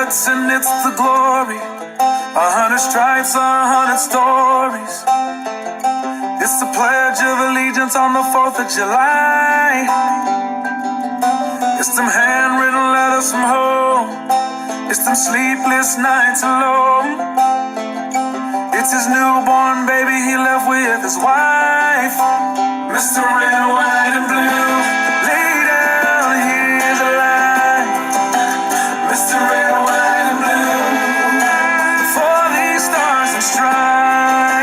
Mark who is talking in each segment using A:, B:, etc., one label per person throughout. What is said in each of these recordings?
A: guts and it's the glory. 100 stripes, 100 stories. It's the Pledge of Allegiance on the 4th of July. It's them handwritten letters from home. It's them sleepless nights alone. It's his newborn baby he left with his wife. Mr. Red, White, and Blue, lay down, here's a line. Mr. Red, White, and Blue, for these stars and stripes.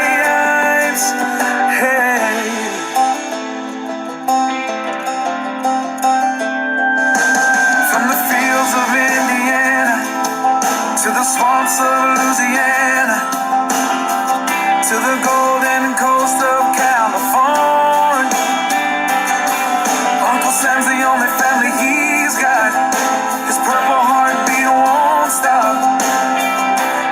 A: Hey. From the fields of Indiana to the swamps of Louisiana, to the golden coast of California, Uncle Sam's the only family he's got. His purple heartbeat won't stop,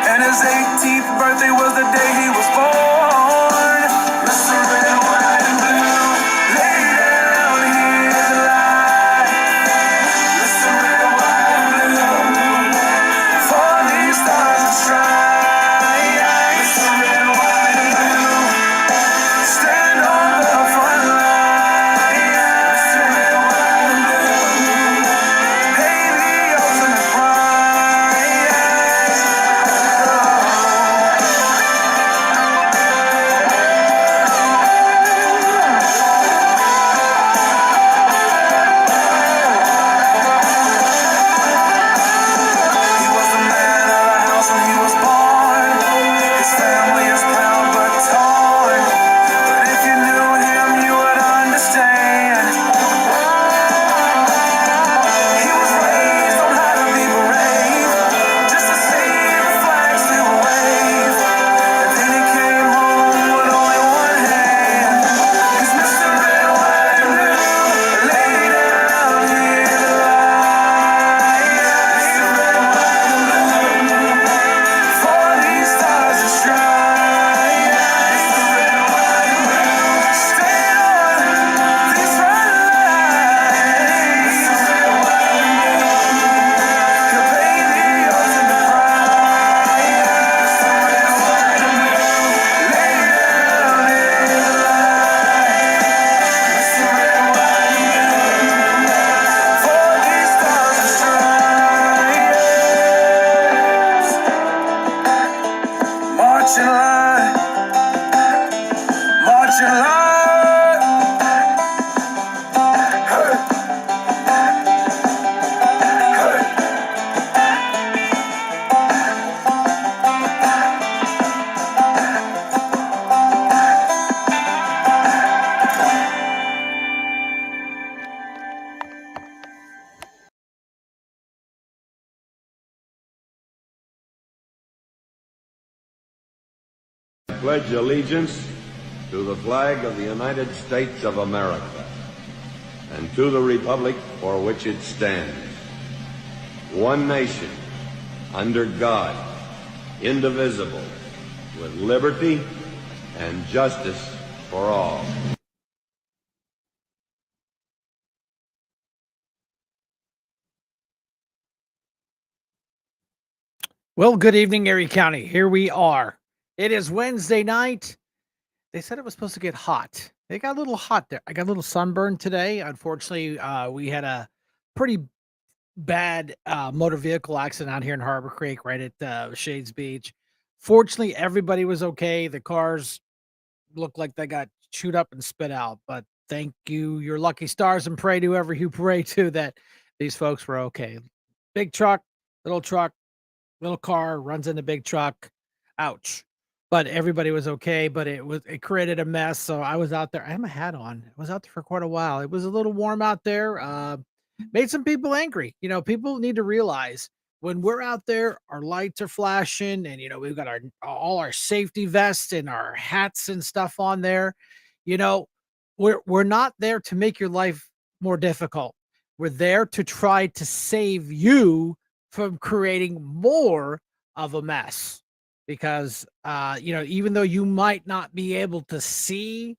A: and his 18th birthday was the day he was born. Mr. Red, White, and Blue, lay down, here's a line. Mr. Red, White, and Blue, for these stars and stripes. Mr. Red, White, and Blue, stand on the front line. Mr. Red, White, and Blue, pay the ultimate price. He was the man of the house when he was born. His family is proud but torn. But if you knew him, you would understand. He was raised on how to be brave, just to see the flag still wave. And then he came home with only one hand. He's Mr. Red, White, and Blue, lay down, here's a line. Mr. Red, White, and Blue, for these stars and stripes. Mr. Red, White, and Blue, stay on this front line. Mr. Red, White, and Blue, he'll pay the ultimate price. Mr. Red, White, and Blue, lay down, here's a line. Mr. Red, White, and Blue, for these stars and stripes. March in line, march in line. Hey, hey.
B: I pledge allegiance to the flag of the United States of America and to the republic for which it stands, one nation, under God, indivisible, with liberty and justice for all.
C: Well, good evening, Erie County. Here we are. It is Wednesday night. They said it was supposed to get hot. It got a little hot there. I got a little sunburn today. Unfortunately, we had a pretty bad motor vehicle accident out here in Harbor Creek, right at Shades Beach. Fortunately, everybody was okay. The cars looked like they got chewed up and spit out. But thank you, your lucky stars, and pray to whoever you pray to that these folks were okay. Big truck, little car runs into big truck. Ouch. But everybody was okay, but it created a mess. So I was out there. I had my hat on. I was out there for quite a while. It was a little warm out there. Made some people angry. You know, people need to realize when we're out there, our lights are flashing, and we've got all our safety vests and our hats and stuff on there. You know, we're not there to make your life more difficult. We're there to try to save you from creating more of a mess. Because even though you might not be able to see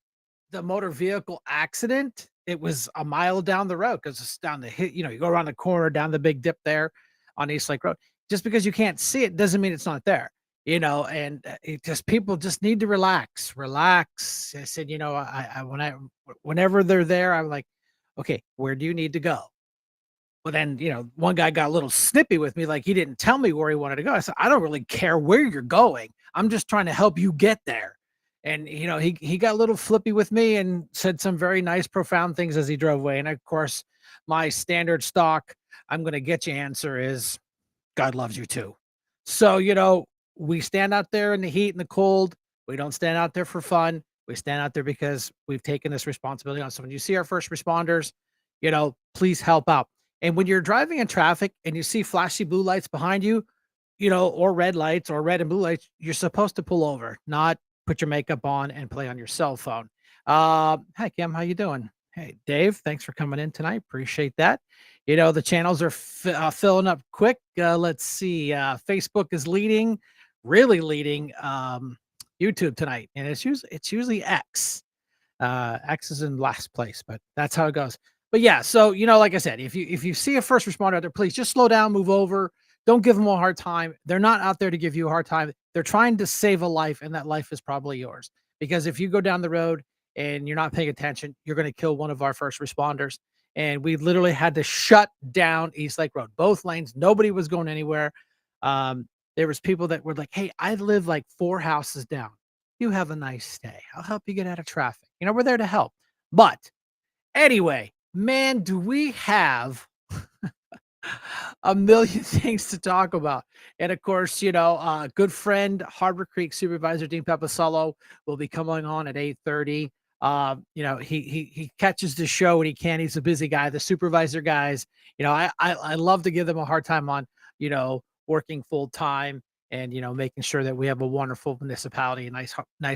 C: the motor vehicle accident, it was a mile down the road because it's down the hit. You go around the corner, down the big dip there on East Lake Road. just because you can't see it doesn't mean it's not there. And it just people just need to relax. I said, whenever they're there, I'm like, okay, where do you need to go? Well, then, one guy got a little snippy with me, like he didn't tell me where he wanted to go. I said, I don't really care where you're going. I'm just trying to help you get there. And he got a little flippy with me and said some very nice, profound things as he drove away. And of course, my standard stock, I'm gonna get you answer is God loves you too. So, we stand out there in the heat and the cold. We don't stand out there for fun. We stand out there because we've taken this responsibility on. So when you see our first responders, please help out. And when you're driving in traffic and you see flashy blue lights behind you, or red lights or red and blue lights, you're supposed to pull over, not put your makeup on and play on your cell phone. Hi Kim, how you doing? Hey Dave, thanks for coming in tonight. Appreciate that. The channels are filling up quick. Let's see. Facebook is leading, really leading YouTube tonight, and it's usually X. X is in last place, but that's how it goes. But yeah, so like I said, if you see a first responder out there, please just slow down, move over. Don't give them a hard time. They're not out there to give you a hard time. They're trying to save a life, and that life is probably yours. Because if you go down the road and you're not paying attention, you're going to kill one of our first responders. And we literally had to shut down East Lake Road, both lanes. Nobody was going anywhere. There was people that were like, "Hey, I live like 4 houses down. You have a nice day. I'll help you get out of traffic." We're there to help. But anyway, man, do we have a million things to talk about. And of course, good friend, Harbor Creek Supervisor Dean Papasolo will be coming on at 8:30. He catches the show when he can. He's a busy guy. The supervisor guys, I love to give them a hard time on, working full time and making sure that we have a wonderful municipality, a nice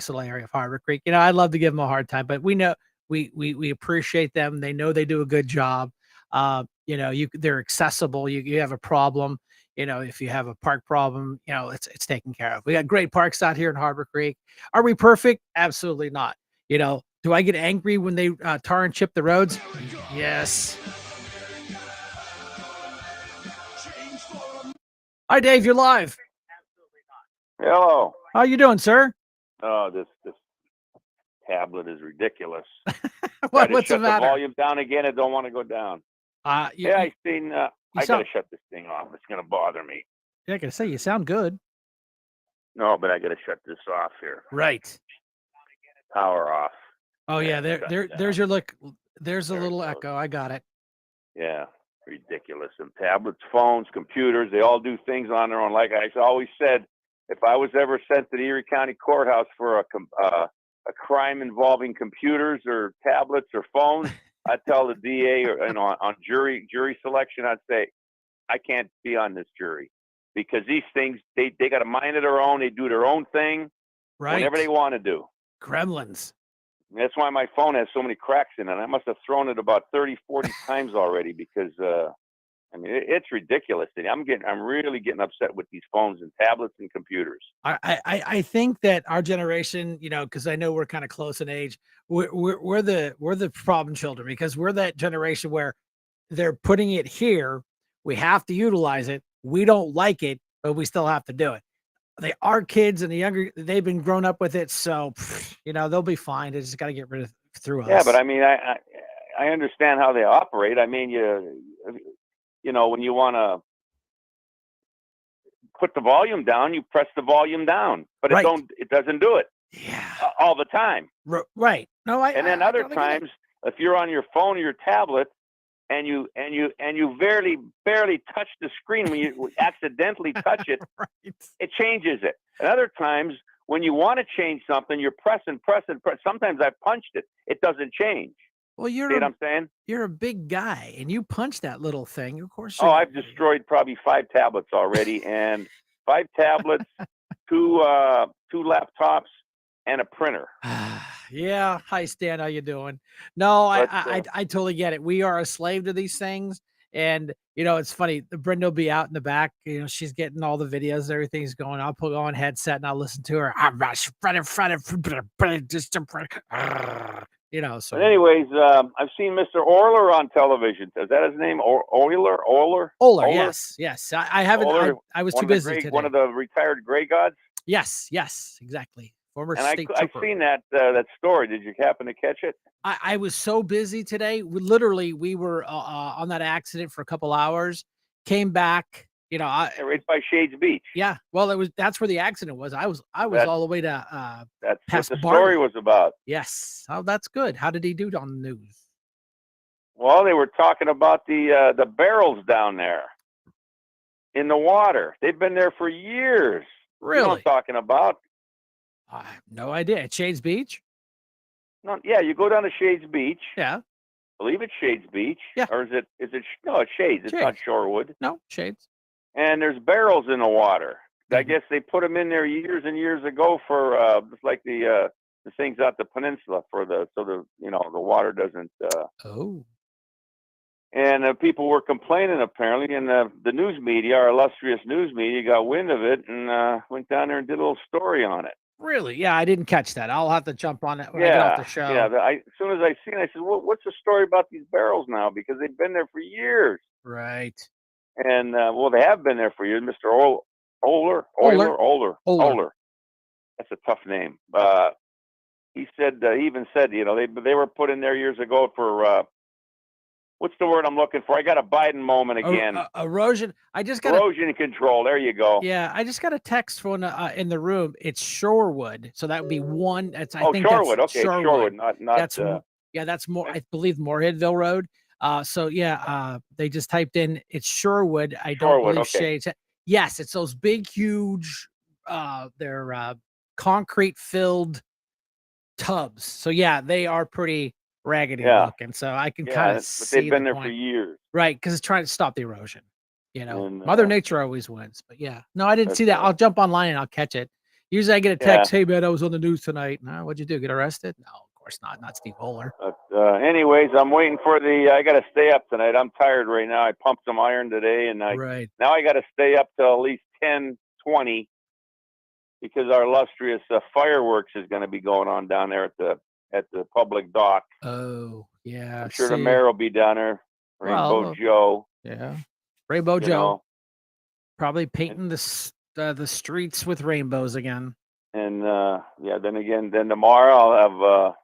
C: little area of Harbor Creek. I love to give them a hard time, but we know we appreciate them. They know they do a good job. They're accessible. You have a problem, if you have a park problem, it's taken care of. We got great parks out here in Harbor Creek. Are we perfect? Absolutely not. Do I get angry when they tar and chip the roads? Yes. Hi, Dave. You're live.
D: Hello.
C: How you doing, sir?
D: Oh, this tablet is ridiculous.
C: What's the
D: shut
C: matter?
D: the volume down again. It don't want to go down.
C: Yeah,
D: I seen. I gotta shut this thing off. It's gonna bother me.
C: I gotta say, you sound good.
D: No, but I gotta shut this off here.
C: Right.
D: Power off.
C: Oh yeah, there's your look. There's a
D: There it
C: little
D: goes.
C: echo. I got it.
D: Yeah, ridiculous. And tablets, phones, computers, they all do things on their own. Like I always said, if I was ever sent to the Erie County Courthouse for a crime involving computers or tablets or phones, I'd tell the DA or on jury selection, I'd say, I can't be on this jury because these things they got a mind of their own. They do their own thing whenever they want to do.
C: Gremlins.
D: That's why my phone has so many cracks in it. I must have thrown it about 30, 40 times already because it's ridiculous. I'm really getting upset with these phones and tablets and computers.
C: I think that our generation, because I know we're kind of close in age, we're the problem children because we're that generation where they're putting it here. We have to utilize it. We don't like it, but we still have to do it. Our kids and the younger, they've been grown up with it, so they'll be fine. They just got to get rid of through us.
D: Yeah, but I understand how they operate. I mean, when you want to put the volume down, you press the volume down, but it doesn't do it.
C: Yeah.
D: All the time.
C: Right. No,
D: and then other times, if you're on your phone or your tablet and you barely touch the screen, when you accidentally touch it, it changes it. And other times when you want to change something, you're pressing. Sometimes I've punched it. It doesn't change.
C: Well, see
D: what I'm saying?
C: You're a big guy, and you punch that little thing. Of course.
D: I've destroyed probably 5 tablets already, and 5 tablets, 2 laptops, and a printer.
C: Yeah. Hi, Stan. How you doing? No, I totally get it. We are a slave to these things. And, it's funny. Brenda will be out in the back. She's getting all the videos. Everything's going. I'll put on headset and I'll listen to her. So
D: But anyways, I've seen Mr. Orler on television. Is that his name? Euler?
C: Oler, yes, I haven't.
D: Euler,
C: I was too busy today.
D: one of the retired gray gods.
C: Yes, exactly. Former
D: And
C: state
D: I've
C: trooper.
D: seen that story. Did you happen to catch it?
C: I was so busy today. We were on that accident for a couple hours. Came back.
D: Right by Shades Beach.
C: Yeah. Well, that's where the accident was. I was all the way to
D: That's
C: past
D: what the
C: Barley.
D: story was about.
C: Yes. Oh, that's good. How did he do on the news?
D: Well, they were talking about the barrels down there in the water. They've been there for years.
C: Really?
D: You know what I'm talking about?
C: I have no idea. At Shades Beach?
D: No, yeah, you go down to Shades Beach.
C: Yeah.
D: I believe it's Shades Beach.
C: Yeah.
D: Or is it no, it's Shades. It's not Shorewood.
C: No, Shades.
D: And there's barrels in the water. I guess they put them in there years and years ago for just like the things out the peninsula for the water doesn't
C: Oh.
D: And people were complaining apparently, and the news media, our illustrious news media, got wind of it and went down there and did a little story on it.
C: Really? Yeah, I didn't catch that. I'll have to jump on it when I get off the show.
D: Yeah. As soon as I seen it, I said, well, what's the story about these barrels now? Because they've been there for years.
C: Right.
D: And, they have been there for years. Mr. Oler. That's a tough name. He even said, they were put in there years ago for, what's the word I'm looking for? I got a Biden moment again.
C: Erosion. I just got
D: erosion control. There you go.
C: Yeah, I just got a text from in the room. It's Shorewood, so that would be one. That's I think
D: Shorewood.
C: That's
D: okay, Shorewood. Not.
C: That's that's more. I believe Moorheadville Road. They just typed in it's Shorewood. I don't believe Shades. Yes, it's those big, huge. They're concrete filled tubs. So yeah, they are pretty raggedy looking, so I can kind of see.
D: But they've been there for years,
C: right? Because it's trying to stop the erosion.
D: And,
C: Mother Nature always wins. But yeah, no, I didn't see that. I'll jump online and I'll catch it. Usually I get a text, hey man, I was on the news tonight. No, what'd you do? Get arrested? No, of course not. Not Steve Oler.
D: But anyways, I'm waiting for I got to stay up tonight. I'm tired right now. I pumped some iron today, and now I got to stay up till at least 10:20 because our illustrious fireworks is going to be going on down there at the public dock.
C: Oh yeah,
D: I'm sure the mayor will be down there. Rainbow Joe.
C: Yeah, Rainbow Joe. Probably painting the streets with rainbows again.
D: And then tomorrow I'll have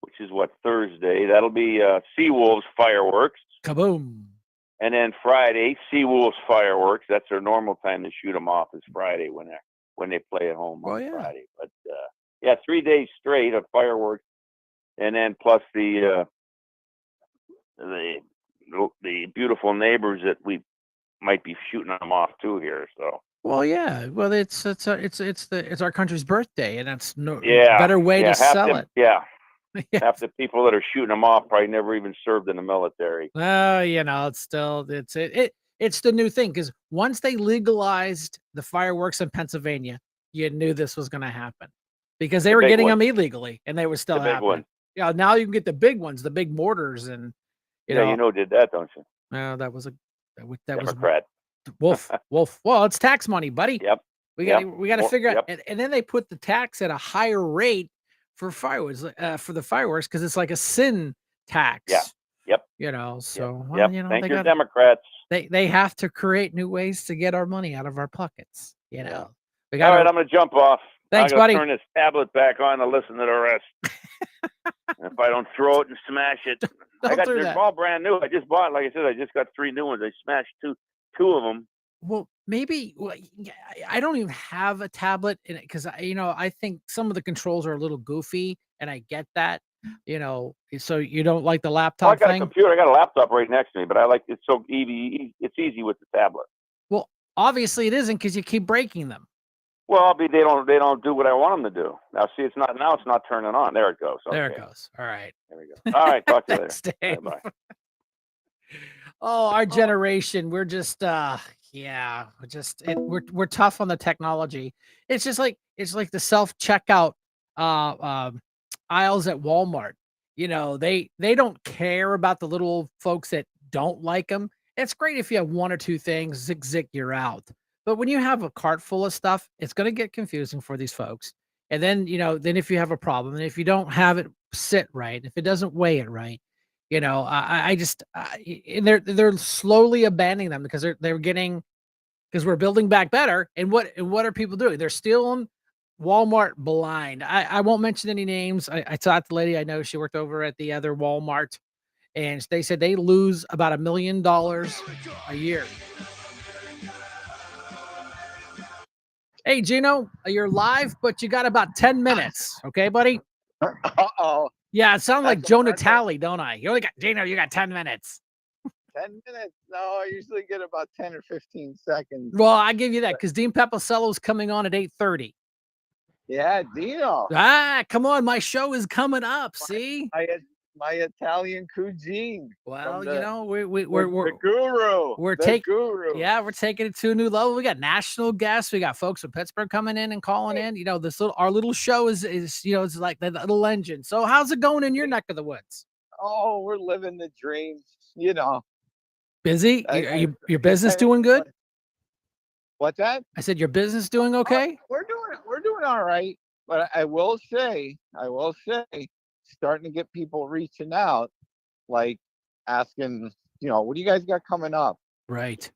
D: which is Thursday. That'll be Seawolves fireworks.
C: Kaboom.
D: And then Friday, Seawolves fireworks. That's their normal time to shoot them off is Friday when they play at home on Friday. But 3 days straight of fireworks, and then plus the beautiful neighbors that we might be shooting them off too here. So.
C: Well, yeah. Well, it's our country's birthday, and that's better way to sell it.
D: Yeah. Half the people that are shooting them off probably never even served in the military.
C: It's still it's the new thing because once they legalized the fireworks in Pennsylvania, you knew this was going to happen because they were getting them illegally and they were still happening. Yeah, now you can get the big ones, the big mortars, and
D: did that, don't you?
C: No, that was
D: Democrat.
C: Wolf. Well, it's tax money, buddy.
D: Yep.
C: We got to figure out, and then they put the tax at a higher rate for fireworks, for the fireworks, because it's like a sin tax.
D: Yeah. Yep.
C: So
D: thank you, Democrats.
C: They have to create new ways to get our money out of our pockets.
D: All right, I'm gonna jump off.
C: Thanks,
D: I'm gonna
C: buddy.
D: turn this tablet back on to listen to the rest. If I don't throw it and smash it, they're all brand new. I just bought, like I said, I just got 3 new ones. I smashed two of them.
C: Well, maybe I don't even have a tablet in it because I think some of the controls are a little goofy, and I get that. So you don't like the laptop
D: thing?
C: I got
D: a computer. I got a laptop right next to me, but I like it's so easy. It's easy with the tablet.
C: Well, obviously it isn't because you keep breaking them.
D: Well, they don't do what I want them to do. Now, see, it's not turning on. There it goes. Okay.
C: There it goes. All right.
D: There we go. All right. Talk to you later.
C: Dave.
D: Bye.
C: Oh, our generation, we're just we're tough on the technology. It's like the self-checkout aisles at Walmart. They don't care about the little folks that don't like them. It's great if you have 1 or 2 things, zig, you're out. But when you have a cart full of stuff, it's going to get confusing for these folks. And then, then if you have a problem, and if you don't have it sit right, if it doesn't weigh it right, I just, and they're slowly abandoning them because they're getting, because we're building back better. And what are people doing? They're stealing Walmart blind. I won't mention any names. I talked to the lady I know. She worked over at the other Walmart, and they said they lose about $1 million a year. Hey, Gino, you're live, but you got about 10 minutes. Okay, buddy?
E: Uh-oh.
C: Yeah, it sounds like
E: That's
C: Joe
E: that's
C: Natale, don't I? You only got, Gino, you got 10 minutes.
E: 10 minutes. No, I usually get about 10 or 15 seconds.
C: Well, I give you that because Dean Pepicello's coming on at 8:30.
E: Yeah, Dino.
C: Come on, my show is coming up. See?
E: My Italian cuisine.
C: Well,
E: from the,
C: we're
E: the guru.
C: we're
E: the
C: taking
E: guru.
C: yeah, we're taking it to a new level. We got national guests. We got folks from Pittsburgh coming in and calling in. Our little show is it's like the little engine. So how's it going in your neck of the woods?
E: Oh, we're living the dream.
C: Busy?
E: I-
C: Your business doing good?
E: What's that?
C: I said your business doing okay?
E: We're doing all right. But I will say, starting to get people reaching out, like asking, what do you guys got coming up?
C: Right.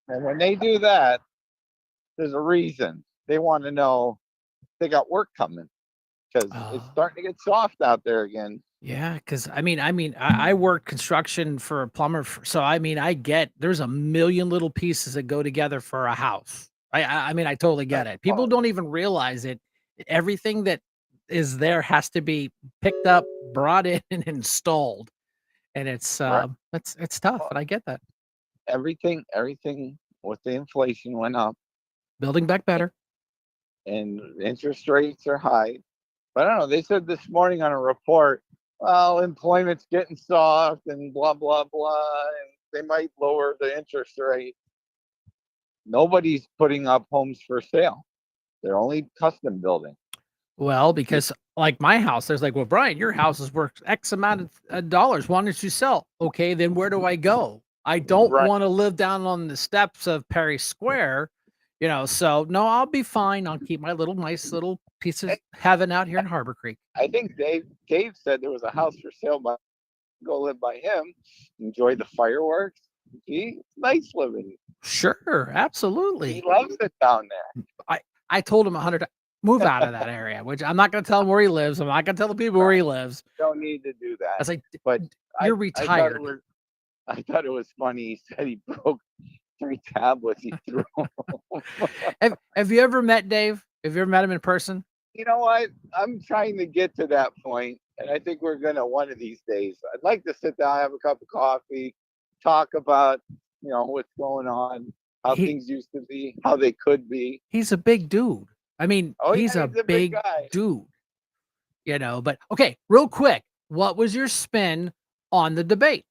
E: And when they do that, there's a reason. They want to know they got work coming because it's starting to get soft out there again.
C: Yeah, because I work construction for a plumber, so I get there's a million little pieces that go together for a house. I totally get it. People don't even realize it. Everything that is there has to be picked up, brought in, and installed, and it's
E: Right.
C: it's tough. But I get that.
E: Everything with the inflation went up
C: Building back better.
E: and interest rates are high. But I don't know. They said this morning on a report, well, employment's getting soft and blah, blah, blah. And they might lower the interest rate. Nobody's putting up homes for sale. They're only custom building.
C: Well, because like my house, there's like, well, Brian, your house is worth X amount of dollars. Why don't you sell? Okay, then where do I go? I don't
E: Right.
C: want to live down on the steps of Perry Square, So no, I'll be fine. I'll keep my nice little piece of heaven out here in Harbor Creek.
E: I think Dave said there was a house for sale, but go live by him, enjoy the fireworks. It's nice living.
C: Sure,
E: He
C: absolutely.
E: loves it down there.
C: I told him 100 times, move out of that area, which I'm not going to tell him where he lives. I'm not going to tell the people where he lives.
E: Don't need to do
C: I was
E: that.
C: like,
E: But
C: you're
E: I
C: retired.
E: thought it was funny. He said he broke 3 tablets he threw.
C: Have you ever met Dave? Have you ever met him in person?
E: You know what? I'm trying to get to that point, and I think we're gonna one of these days. I'd like to sit down, have a cup of coffee, talk about what's going on, how
C: He-
E: things used to be, how they could be.
C: He's a big dude. He's a big
E: guy.
C: dude. But okay, real quick, what was your spin on the debate?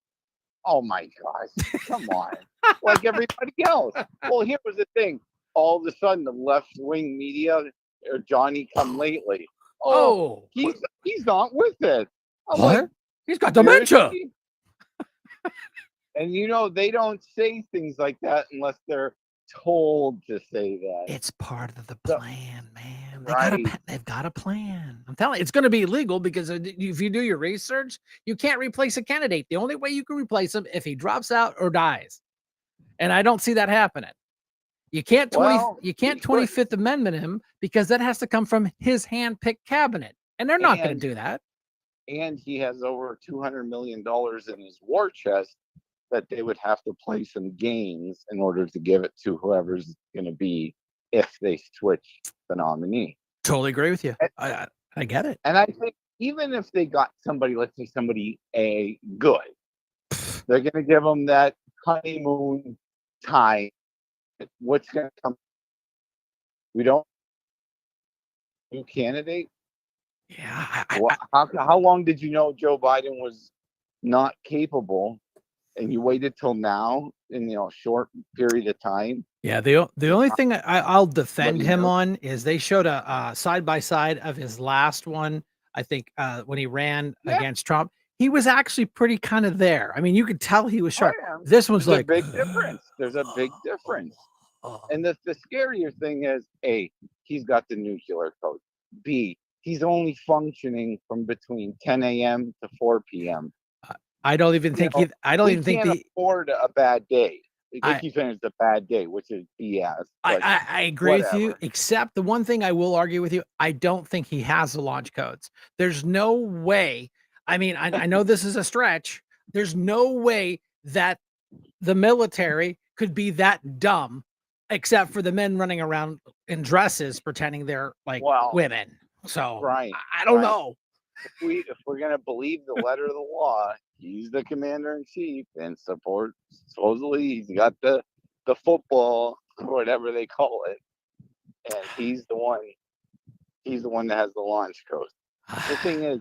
E: Oh my gosh, come on. Like everybody else. Well, here was the thing. All of a sudden, the left-wing media, or Johnny come lately.
C: Oh,
E: He's not with it. I'm
C: what?
E: like,
C: He's got dementia.
E: seriously? And they don't say things like that unless they're told to say that.
C: It's part of the
E: So-
C: plan, man.
E: Right.
C: They've got a plan. I'm telling you, it's going to be illegal because if you do your research, you can't replace a candidate. The only way you can replace him if he drops out or dies, and I don't see that happening. You can't
E: Well,
C: you can't
E: he could.
C: 25th Amendment him because that has to come from his hand-picked cabinet, and they're not going to
E: And-
C: do that.
E: And he has over $200 million in his war chest that they would have to play some games in order to give it to whoever's going to be if they switch the nominee.
C: Totally agree with you.
E: And-
C: I get it.
E: And I think even if they got somebody, let's say somebody good, they're going to give them that honeymoon time. What's going to come? We don't new candidate.
C: Yeah,
E: How long did you know Joe Biden was not capable, and you waited till now in a short period of time?
C: yeah. The only thing I'll defend
E: you
C: him
E: know?
C: on is they showed a side by side of his last one. I think when he ran
E: Yeah.
C: against Trump, he was actually pretty kind of there. I mean, you could tell he was sharp.
E: yeah.
C: This one's
E: There's
C: like
E: a big difference. There's a big difference.
C: Oh,
E: And the scarier thing is, he's got the nuclear code. B, he's only functioning from between 10 a.m. to 4 p.m.
C: I don't even think he. I don't
E: We
C: even think
E: can't
C: the.
E: afford a bad day. They
C: I,
E: keep saying it's a bad day, which is BS.
C: I,
E: But
C: I I agree with you,
E: whatever.
C: except the one thing I will argue with you, I don't think he has the launch codes. There's no way. I mean, I know this is a stretch. There's no way that the military could be that dumb, except for the men running around in dresses pretending they're like
E: Well,
C: women. So
E: Brian,
C: I don't
E: Brian,
C: know.
E: if we're gonna believe the letter of the law, he's the commander in chief and supposedly he's got the football or whatever they call it, and he's the one that has the launch code. The thing is,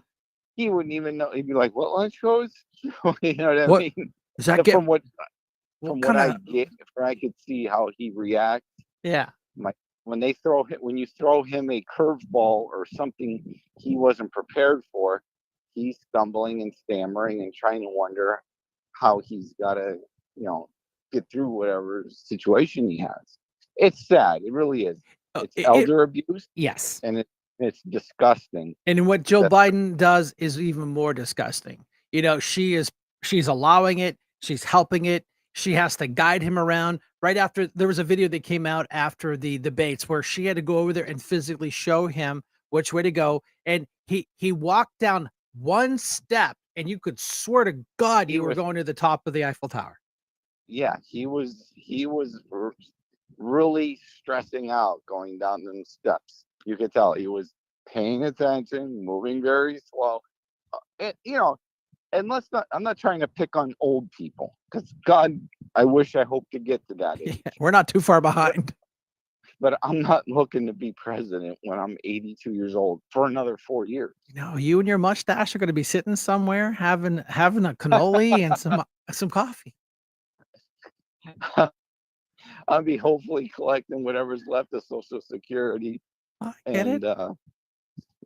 E: he wouldn't even know. He'd be like, "What launch codes?" You know what I
C: What
E: mean?
C: does that get?
E: From what
C: Kind
E: I
C: of?
E: get, where I could see how he reacts.
C: Yeah.
E: When you throw him a curveball or something he wasn't prepared for, he's stumbling and stammering and trying to wonder how he's got to, get through whatever situation he has. It's sad. It really is. It's elder abuse,
C: Yes.
E: and it's disgusting.
C: And what Joe
E: That
C: Biden does is even more disgusting. She's allowing it, she's helping it. She has to guide him around. Right after there was a video that came out after the debates where she had to go over there and physically show him which way to go. And he walked down one step and you could swear to God
E: he
C: you were
E: was,
C: going to the top of the Eiffel Tower.
E: yeah, he was really stressing out going down them steps. You could tell he was paying attention, moving very slow. And, I'm not trying to pick on old people because God, I hope to get to that age.
C: We're not too far behind.
E: But I'm not looking to be president when I'm 82 years old for another 4 years.
C: No, you and your mustache are going to be sitting somewhere having a cannoli and some coffee.
E: I'll be hopefully collecting whatever's left of Social Security
C: I get it.
E: and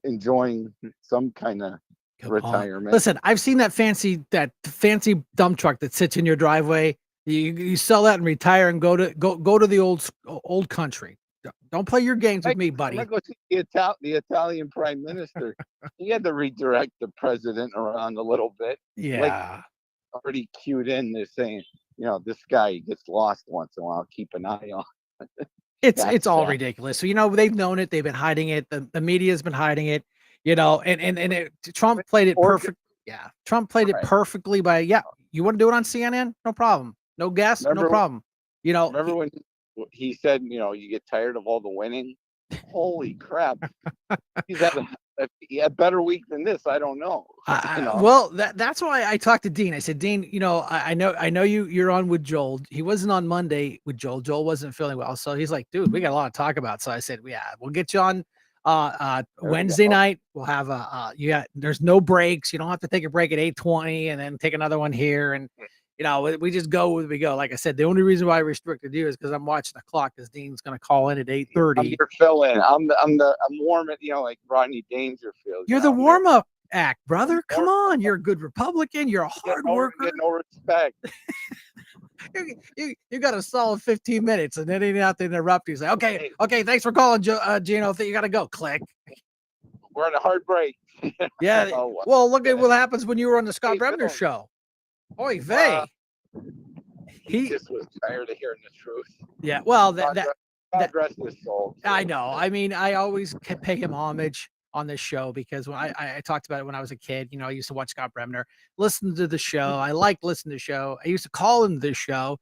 E: enjoying some kind of retirement.
C: Listen, I've seen that fancy dump truck that sits in your driveway. You sell that and retire and go to the old country. Don't play your games with me, buddy.
E: I'm gonna go see the Italian prime minister. He had to redirect the president around a little bit.
C: Yeah.
E: Like, already cued in. They're saying, this guy gets lost once in a while. Keep an eye on.
C: It's all ridiculous. So they've known it. They've been hiding it. The media's been hiding it. Trump played it perfect. Yeah, Trump played it perfectly by you want to do it on CNN? No problem. No guest? No problem.
E: Remember when he said, you get tired of all the winning? Holy crap. He's had a better week than this. I don't know.
C: Well, that's why I talked to Dean. I said, Dean, I know you're on with Joel. He wasn't on Monday with Joel. Joel wasn't feeling well. So he's like, dude, we got a lot to talk about. So I said, yeah, we'll get you on Wednesday night. We'll have there's no breaks. You don't have to take a break at 8:20 and then take another one here. And we just go as we go. Like I said, the only reason why I restricted you is because I'm watching the clock because Dean's going to call in at 8:30.
E: I'm your fill-in. I'm warming, like Rodney Dangerfield.
C: You're the warm-up act, brother. Come on. You're a good Republican. You're a hard worker.
E: Get no respect.
C: You got a solid 15 minutes and then he didn't have to interrupt you. Say, okay, thanks for calling, Gino. You got to go. Click.
E: We're on a hard break.
C: Yeah. Well, look at what happens when you were on the Scott Bremner show. Oy vey.
E: He just was tired of hearing the truth.
C: Yeah. Well,
E: God rest his soul.
C: I know. I mean, I always pay him homage on this show because when I talked about it when I was a kid, I used to watch Scott Bremner, listen to the show. I liked listening to the show. I used to call him this show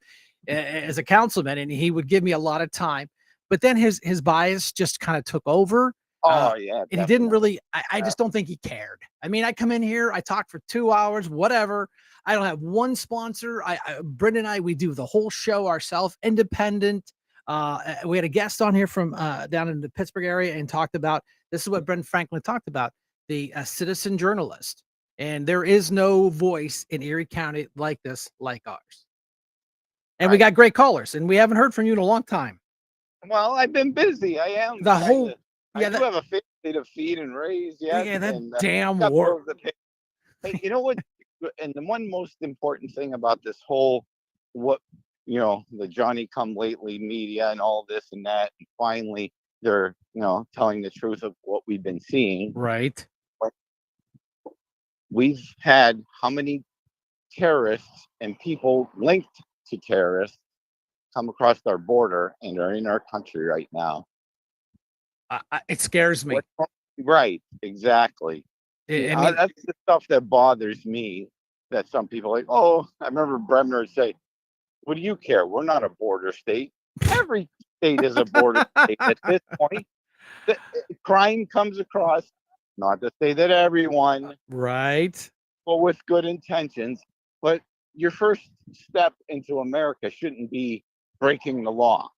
C: as a councilman and he would give me a lot of time, but then his bias just kind of took over.
E: Oh yeah.
C: And he didn't really, I just don't think he cared. I mean, I come in here, I talk for 2 hours, whatever. I don't have one sponsor. Brent and I, we do the whole show ourselves, independent. We had a guest on here from down in the Pittsburgh area and talked about, this is what Brent Franklin talked about, the citizen journalist. And there is no voice in Erie County like this, like ours. And we got great callers and we haven't heard from you in a long time.
E: Well, I've been busy. I am. I do have a family to feed and raise.
C: Yeah, that damn war.
E: Hey, you know what? And the one most important thing about this whole, the Johnny come lately media and all this and that, and finally they're telling the truth of what we've been seeing.
C: Right.
E: We've had how many terrorists and people linked to terrorists come across our border and are in our country right now?
C: It scares me.
E: Right, exactly.
C: I mean,
E: That's the stuff that bothers me. That some people like, oh, I remember Bremner would say, "What do you care? We're not a border state. Every state is a border state at this point." The crime comes across. Not to say that everyone,
C: right.
E: but with good intentions, but your first step into America shouldn't be breaking the law.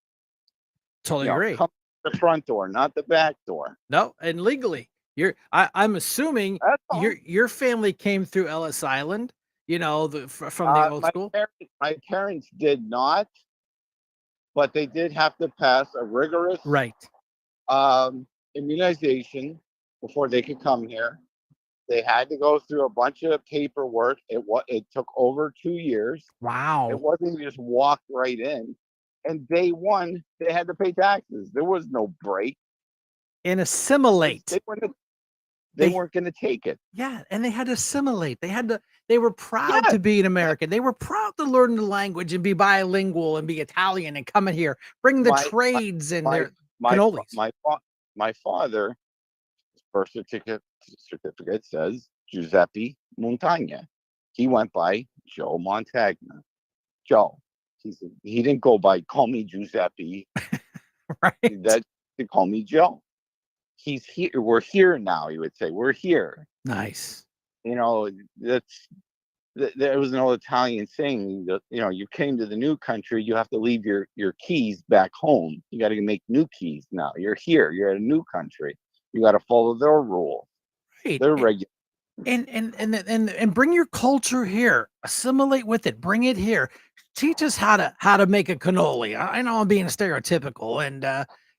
C: Totally agree.
E: Come to the front door, not the back door.
C: No, and legally, I'm assuming
E: That's all.
C: your family came through Ellis Island, from the old school.
E: My parents did not, but they did have to pass a rigorous
C: Right.
E: immunization before they could come here. They had to go through a bunch of paperwork. It took over 2 years. It
C: Wow.
E: wasn't just walk right in. And day one, they had to pay taxes. There was no break.
C: And assimilate.
E: They weren't going to take it.
C: Yeah, and they had to assimilate. They were proud to be an American. They were proud to learn the language and be bilingual and be Italian and come in here, bring the trades and their cannolis.
E: My father's birth certificate says Giuseppe Montagna. He went by Joe Montagna. Joe. He didn't go by call me Giuseppe.
C: Right.
E: They call me Joe. He's here. We're here now. He would say, "We're here."
C: Nice.
E: There was an old Italian saying that you came to the new country, you have to leave your keys back home. You got to make new keys now. You're here. You're at a new country. You got to follow their rules.
C: Right.
E: They're regular.
C: And bring your culture here. Assimilate with it. Bring it here. Teach us how to make a cannoli. I know I'm being stereotypical, and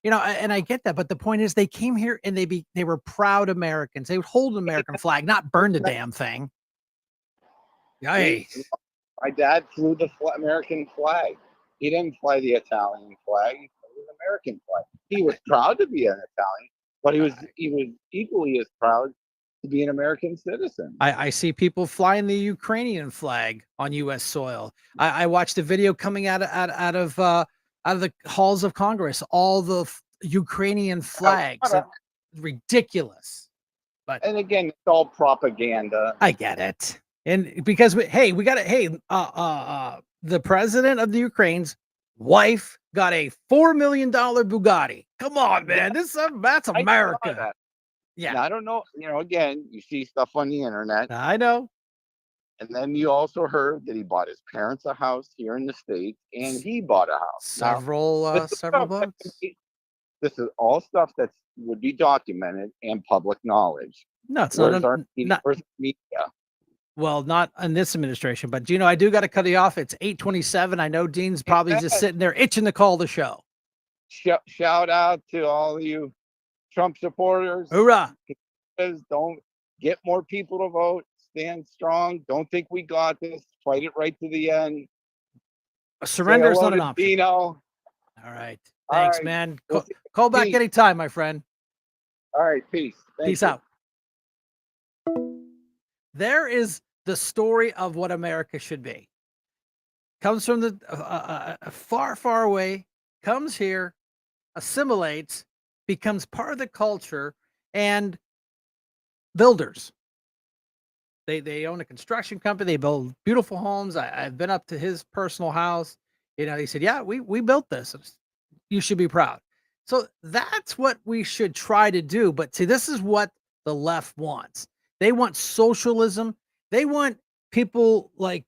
C: and I get that, but the point is, they came here and they were proud Americans. They would hold an American flag, not burn the damn thing. Yikes.
E: My dad flew the American flag. He didn't fly the Italian flag. He flew the American flag. He was proud to be an Italian, but he was equally as proud to be an American citizen.
C: I see people flying the Ukrainian flag on U.S. soil. I watched a video coming out of the halls of Congress, all the Ukrainian flags. Ridiculous.
E: And again, it's all propaganda.
C: I get it. And because we got it. The president of the Ukraine's wife got a $4 million Bugatti. Come on, man. That's America. Yeah.
E: Now, I don't know. Again, you see stuff on the internet.
C: I know.
E: And then you also heard that he bought his parents a house here in the States, and he bought a house.
C: Several boats.
E: This is all stuff that would be documented and public knowledge.
C: No, it's
E: not media.
C: Well, not in this administration, but I do got to cut you off. It's 8:27. I know Dean's probably just sitting there itching to call the show.
E: Shout out to all of you Trump supporters.
C: Hoorah.
E: Don't get more people to vote. Stand strong. Don't think we got this. Fight it right to the end.
C: Surrender is not an option.
E: Dino.
C: All right. Thanks, man. Call back
E: Peace.
C: anytime, my friend.
E: All right. Peace.
C: Peace out. There is the story of what America should be. Comes from the far, far away, comes here, assimilates, becomes part of the culture, and builders. They own a construction company. They build beautiful homes. I've been up to his personal house. He said, "Yeah, we built this. You should be proud." So that's what we should try to do. But see, this is what the left wants. They want socialism. They want people like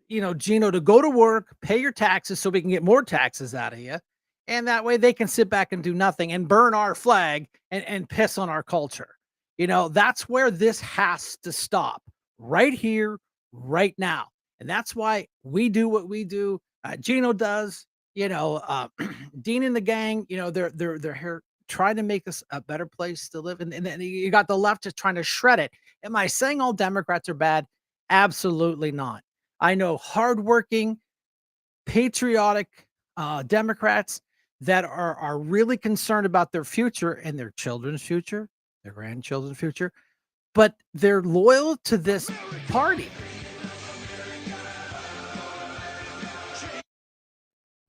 C: Gino to go to work, pay your taxes so we can get more taxes out of you. And that way they can sit back and do nothing and burn our flag and piss on our culture. That's where this has to stop, right here, right now. And that's why we do what we do. Gino does, Dean and the gang, they're here trying to make us a better place to live. And then you got the left just trying to shred it. Am I saying all Democrats are bad? Absolutely not. I know hardworking, patriotic Democrats that are really concerned about their future and their children's future, their grandchildren's future, but they're loyal to this party.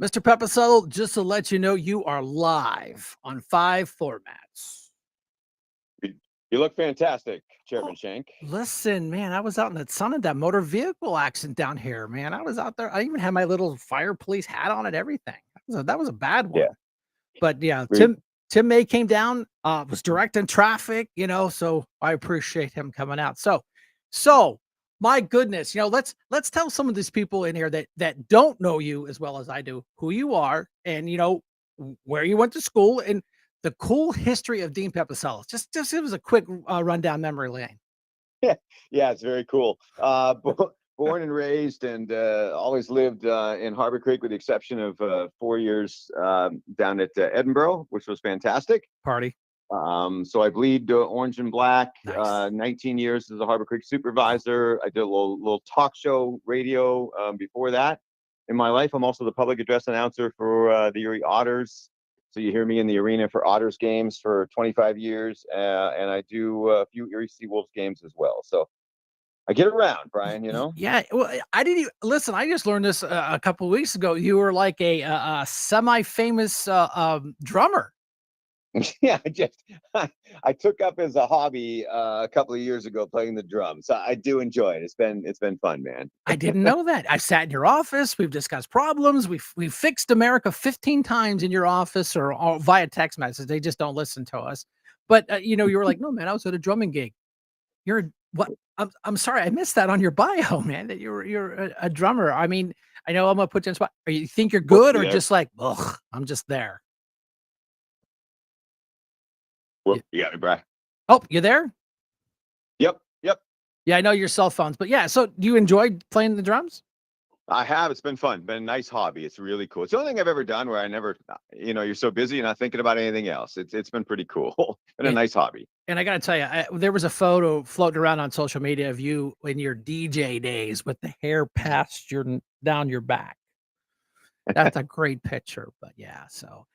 C: Mr. Peppasettle, just to let you know, you are live on 5 formats.
F: You look fantastic, Chairman
C: Oh,
F: Shank.
C: listen, man, I was out in the sun of that motor vehicle accident down here, man. I was out there. I even had my little fire police hat on and everything. That was a bad
F: Yeah.
C: one. But yeah,
F: Re-
C: Tim May came down, was directing traffic, so I appreciate him coming out. So my goodness, let's tell some of these people in here that don't know you as well as I do who you are and where you went to school and the cool history of Dean Pepicellis. Just give us a quick rundown memory lane.
F: yeah, it's very cool. Born and raised and always lived in Harbor Creek with the exception of 4 years down at Edinburgh, which was fantastic.
C: Party.
F: So I bleed orange and black,
C: Nice.
F: 19 years as a Harbor Creek supervisor. I did a little talk show radio before that. In my life, I'm also the public address announcer for the Erie Otters. So you hear me in the arena for Otters games for 25 years, and I do a few Erie Seawolves games as well. So I get around, Brian,
C: Yeah, well, I didn't even listen. I just learned this a couple weeks ago. You were like a semi-famous drummer.
F: Yeah, I took up as a hobby a couple of years ago playing the drums. So I do enjoy it. It's been fun, man.
C: I didn't know that. I've sat in your office. We've discussed problems. We've fixed America 15 times in your office or via text message. They just don't listen to us. But you were like, no, man, I was at a drumming gig. You're what? I'm sorry, I missed that on your bio, man. That you're a drummer. I mean, I know I'm gonna put you on the spot. Or you think you're good, or
F: Yeah.
C: just like, ugh, I'm just there.
F: Well, yeah, Brian.
C: Oh, you there?
F: Yep.
C: Yeah, I know your cell phones, but yeah. So, do you enjoy playing the drums?
F: I have. It's been fun. Been a nice hobby. It's really cool. It's the only thing I've ever done where I never, you're so busy, you're not thinking about anything else. It's been pretty cool. Been a
C: Yeah.
F: nice hobby.
C: And I gotta tell you, there was a photo floating around on social media of you in your DJ days with the hair past down your back. That's a great picture. But yeah, so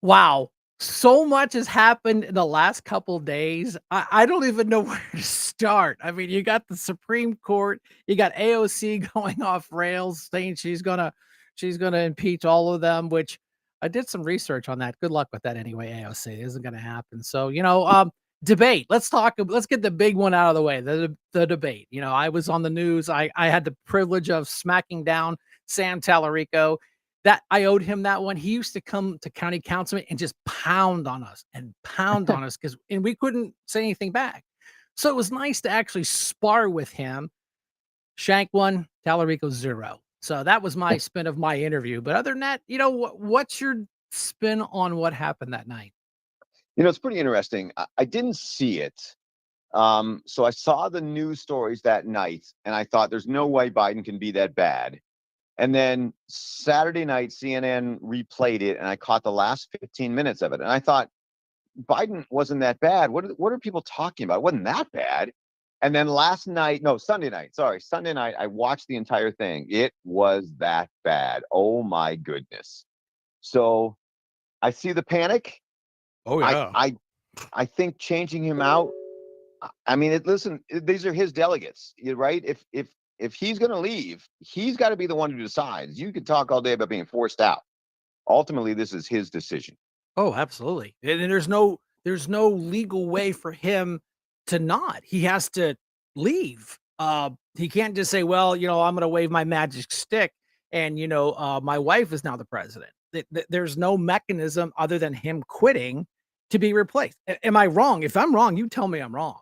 C: wow, so much has happened in the last couple days. I don't even know where to start. I mean, you got the Supreme Court, you got AOC going off rails, saying she's gonna impeach all of them, which I did some research on that. Good luck with that anyway, AOC. It isn't gonna happen. So, debate. Let's get the big one out of the way. The debate. I was on the news. I had the privilege of smacking down Sam Tallarico. That I owed him that one. He used to come to county councilman and just pound on us because we couldn't say anything back. So it was nice to actually spar with him. Shank 1, Tallarico 0. So that was my spin of my interview. But other than that, what's your spin on what happened that night?
F: It's pretty interesting. I didn't see it. So I saw the news stories that night and I thought there's no way Biden can be that bad. And then Saturday night, CNN replayed it, and I caught the last 15 minutes of it. And I thought, Biden wasn't that bad. What are people talking about? It wasn't that bad. And then Sunday night, I watched the entire thing. It was that bad. Oh my goodness. So I see the panic.
C: Oh
F: I think changing him out. I mean, listen, these are his delegates, right? If he's going to leave, he's got to be the one who decides. You could talk all day about being forced out. Ultimately, this is his decision.
C: Oh, absolutely. And there's no legal way for him to not. He has to leave. He can't just say, "Well, I'm going to wave my magic stick and my wife is now the president." There's no mechanism other than him quitting to be replaced. Am I wrong? If I'm wrong, you tell me I'm wrong.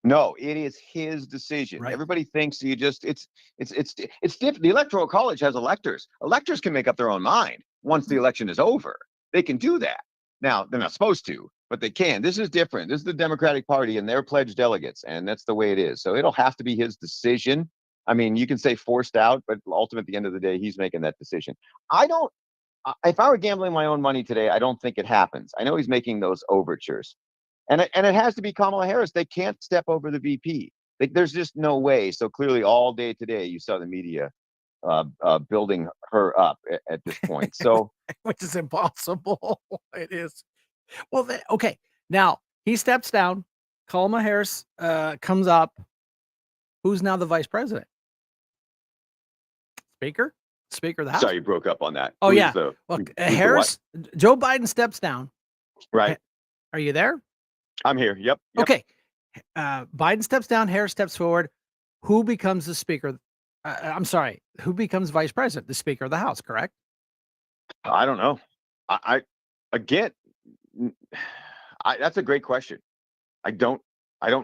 F: No, it is his decision.
C: Right.
F: Everybody thinks it's different. The Electoral College has electors. Electors can make up their own mind once the election is over. They can do that. Now, they're not supposed to, but they can. This is different. This is the Democratic Party and their pledged delegates, and that's the way it is. So it'll have to be his decision. I mean, you can say forced out, but ultimately, at the end of the day, he's making that decision. If I were gambling my own money today, I don't think it happens. I know he's making those overtures. And it has to be Kamala Harris. They can't step over the VP. There's just no way. So clearly, all day today, you saw the media building her up at this point. So
C: which is impossible. It is. Well, okay. Now he steps down. Kamala Harris comes up. Who's now the vice president? Speaker? Speaker of the House?
F: sorry, you broke up on that.
C: Oh,
F: Who is
C: yeah.
F: the-
C: Look,
F: who's the what?
C: Harris, Joe Biden steps down.
F: Right.
C: Are you there?
F: I'm here. Yep.
C: Okay. Biden steps down. Harris steps forward. Who becomes the speaker? I'm sorry. Who becomes vice president? The Speaker of the House, correct?
F: I don't know. I again, that's a great question. I don't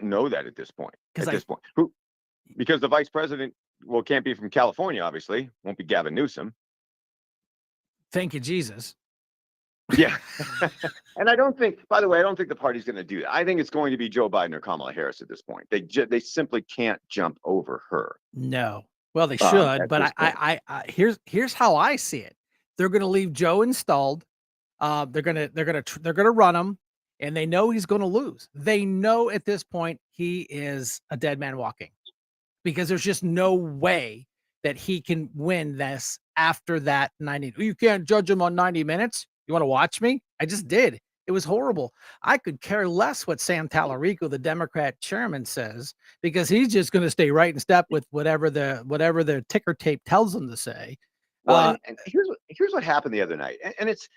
F: know that at this point.
C: 'Cause
F: At this point, who? Because the vice president, well, can't be from California, obviously. Won't be Gavin Newsom.
C: Thank you, Jesus.
F: Yeah. And I don't think, by the way, I don't think the party's going to do that. I think it's going to be Joe Biden or Kamala Harris at this point. They simply can't jump over her.
C: No. Well, they
F: at
C: should, but
F: this point.
C: I here's how I see it. They're going to leave Joe installed. They're gonna run him, and they know he's going to lose. They know at this point he is a dead man walking, because there's just no way that he can win this after that 90. You can't judge him on 90 minutes. You want to watch me? I just did. It was horrible. I could care less what Sam Tallarico, the Democrat chairman, says, because he's just going to stay right in step with whatever the ticker tape tells him to say.
F: Well, and here's what happened the other night, and it's,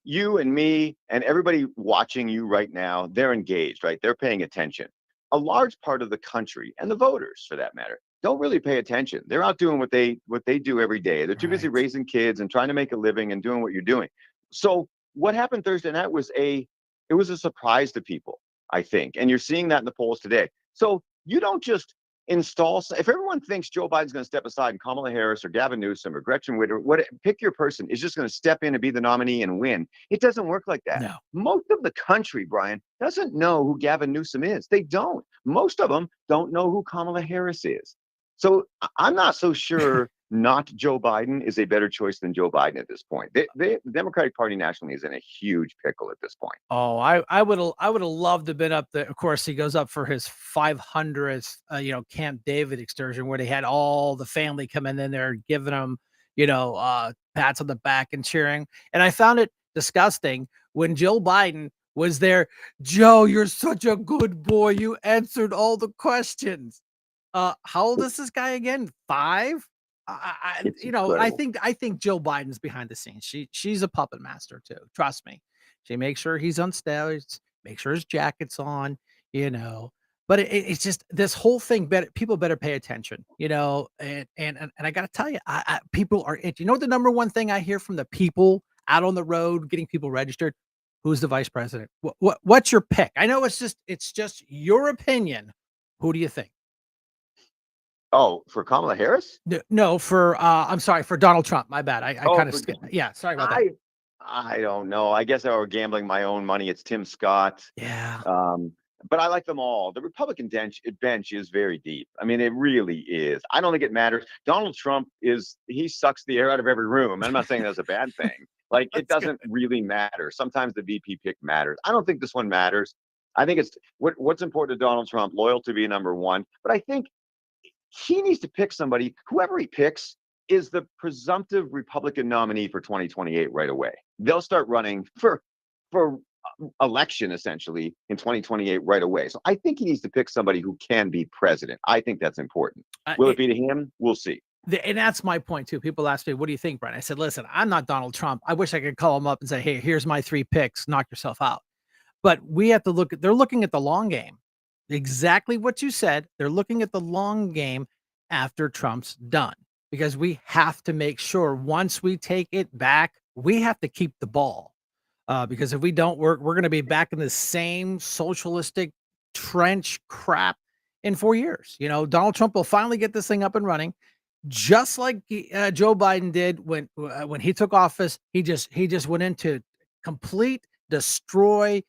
F: you and me and everybody watching you right now, they're engaged, right? They're paying attention. A large part of the country, and the voters for that matter, don't really pay attention. They're out doing what they do every day. They're too busy
C: Right.
F: raising kids and trying to make a living and doing what you're doing. So what happened Thursday night was a surprise to people, I think, and you're seeing that in the polls today. So you don't just install. If everyone thinks Joe Biden's going to step aside and Kamala Harris or Gavin Newsom or Gretchen Whitmer, pick your person, is just going to step in and be the nominee and win. It doesn't work like that.
C: No.
F: Most of the country, Brian, doesn't know who Gavin Newsom is. They don't. Most of them don't know who Kamala Harris is. So I'm not so sure not Joe Biden is a better choice than Joe Biden at this point. The Democratic Party nationally is in a huge pickle at this point.
C: Oh, I would have loved to have been up there. Of course, he goes up for his 500th, Camp David excursion, where they had all the family coming in there, giving him, pats on the back and cheering. And I found it disgusting when Joe Biden was there. Joe, you're such a good boy. You answered all the questions. How old is this guy again? 5?
F: It's
C: I
F: incredible.
C: think Joe Biden's behind the scenes. She's a puppet master too. Trust me. She makes sure he's on stage, make sure his jacket's on, But it's just this whole thing. People better pay attention, And I got to tell you, people are. You know what the number one thing I hear from the people out on the road getting people registered? Who's the vice president? What's your pick? I know it's just your opinion. Who do you think?
F: Oh, for Kamala Harris?
C: No, I'm sorry, for Donald Trump. My bad. I kind of skipped. Yeah, sorry about that.
F: I don't know. I guess I were gambling my own money. It's Tim Scott.
C: Yeah.
F: But I like them all. The Republican bench is very deep. I mean, it really is. I don't think it matters. Donald Trump he sucks the air out of every room. I'm not saying that's a bad thing. Like, it doesn't really matter. Sometimes the VP pick matters. I don't think this one matters. I think it's what's important to Donald Trump, loyal to be number one. But I think he needs to pick somebody. Whoever he picks is the presumptive Republican nominee for 2028 right away. They'll start running for election essentially in 2028 right away. So I think he needs to pick somebody who can be president. I think that's important. Will it be to him? We'll see.
C: And that's my point too. People ask me, what do you think, Brian? I said, listen, I'm not Donald Trump. I wish I could call him up and say, hey, here's my 3 picks, knock yourself out. But we have to they're looking at the long game. Exactly what you said. They're looking at the long game after Trump's done, because we have to make sure once we take it back, we have to keep the ball. Because if we don't, we're going to be back in the same socialistic trench crap in 4 years. Donald Trump will finally get this thing up and running, just like Joe Biden did when he took office. He just went into complete destroy,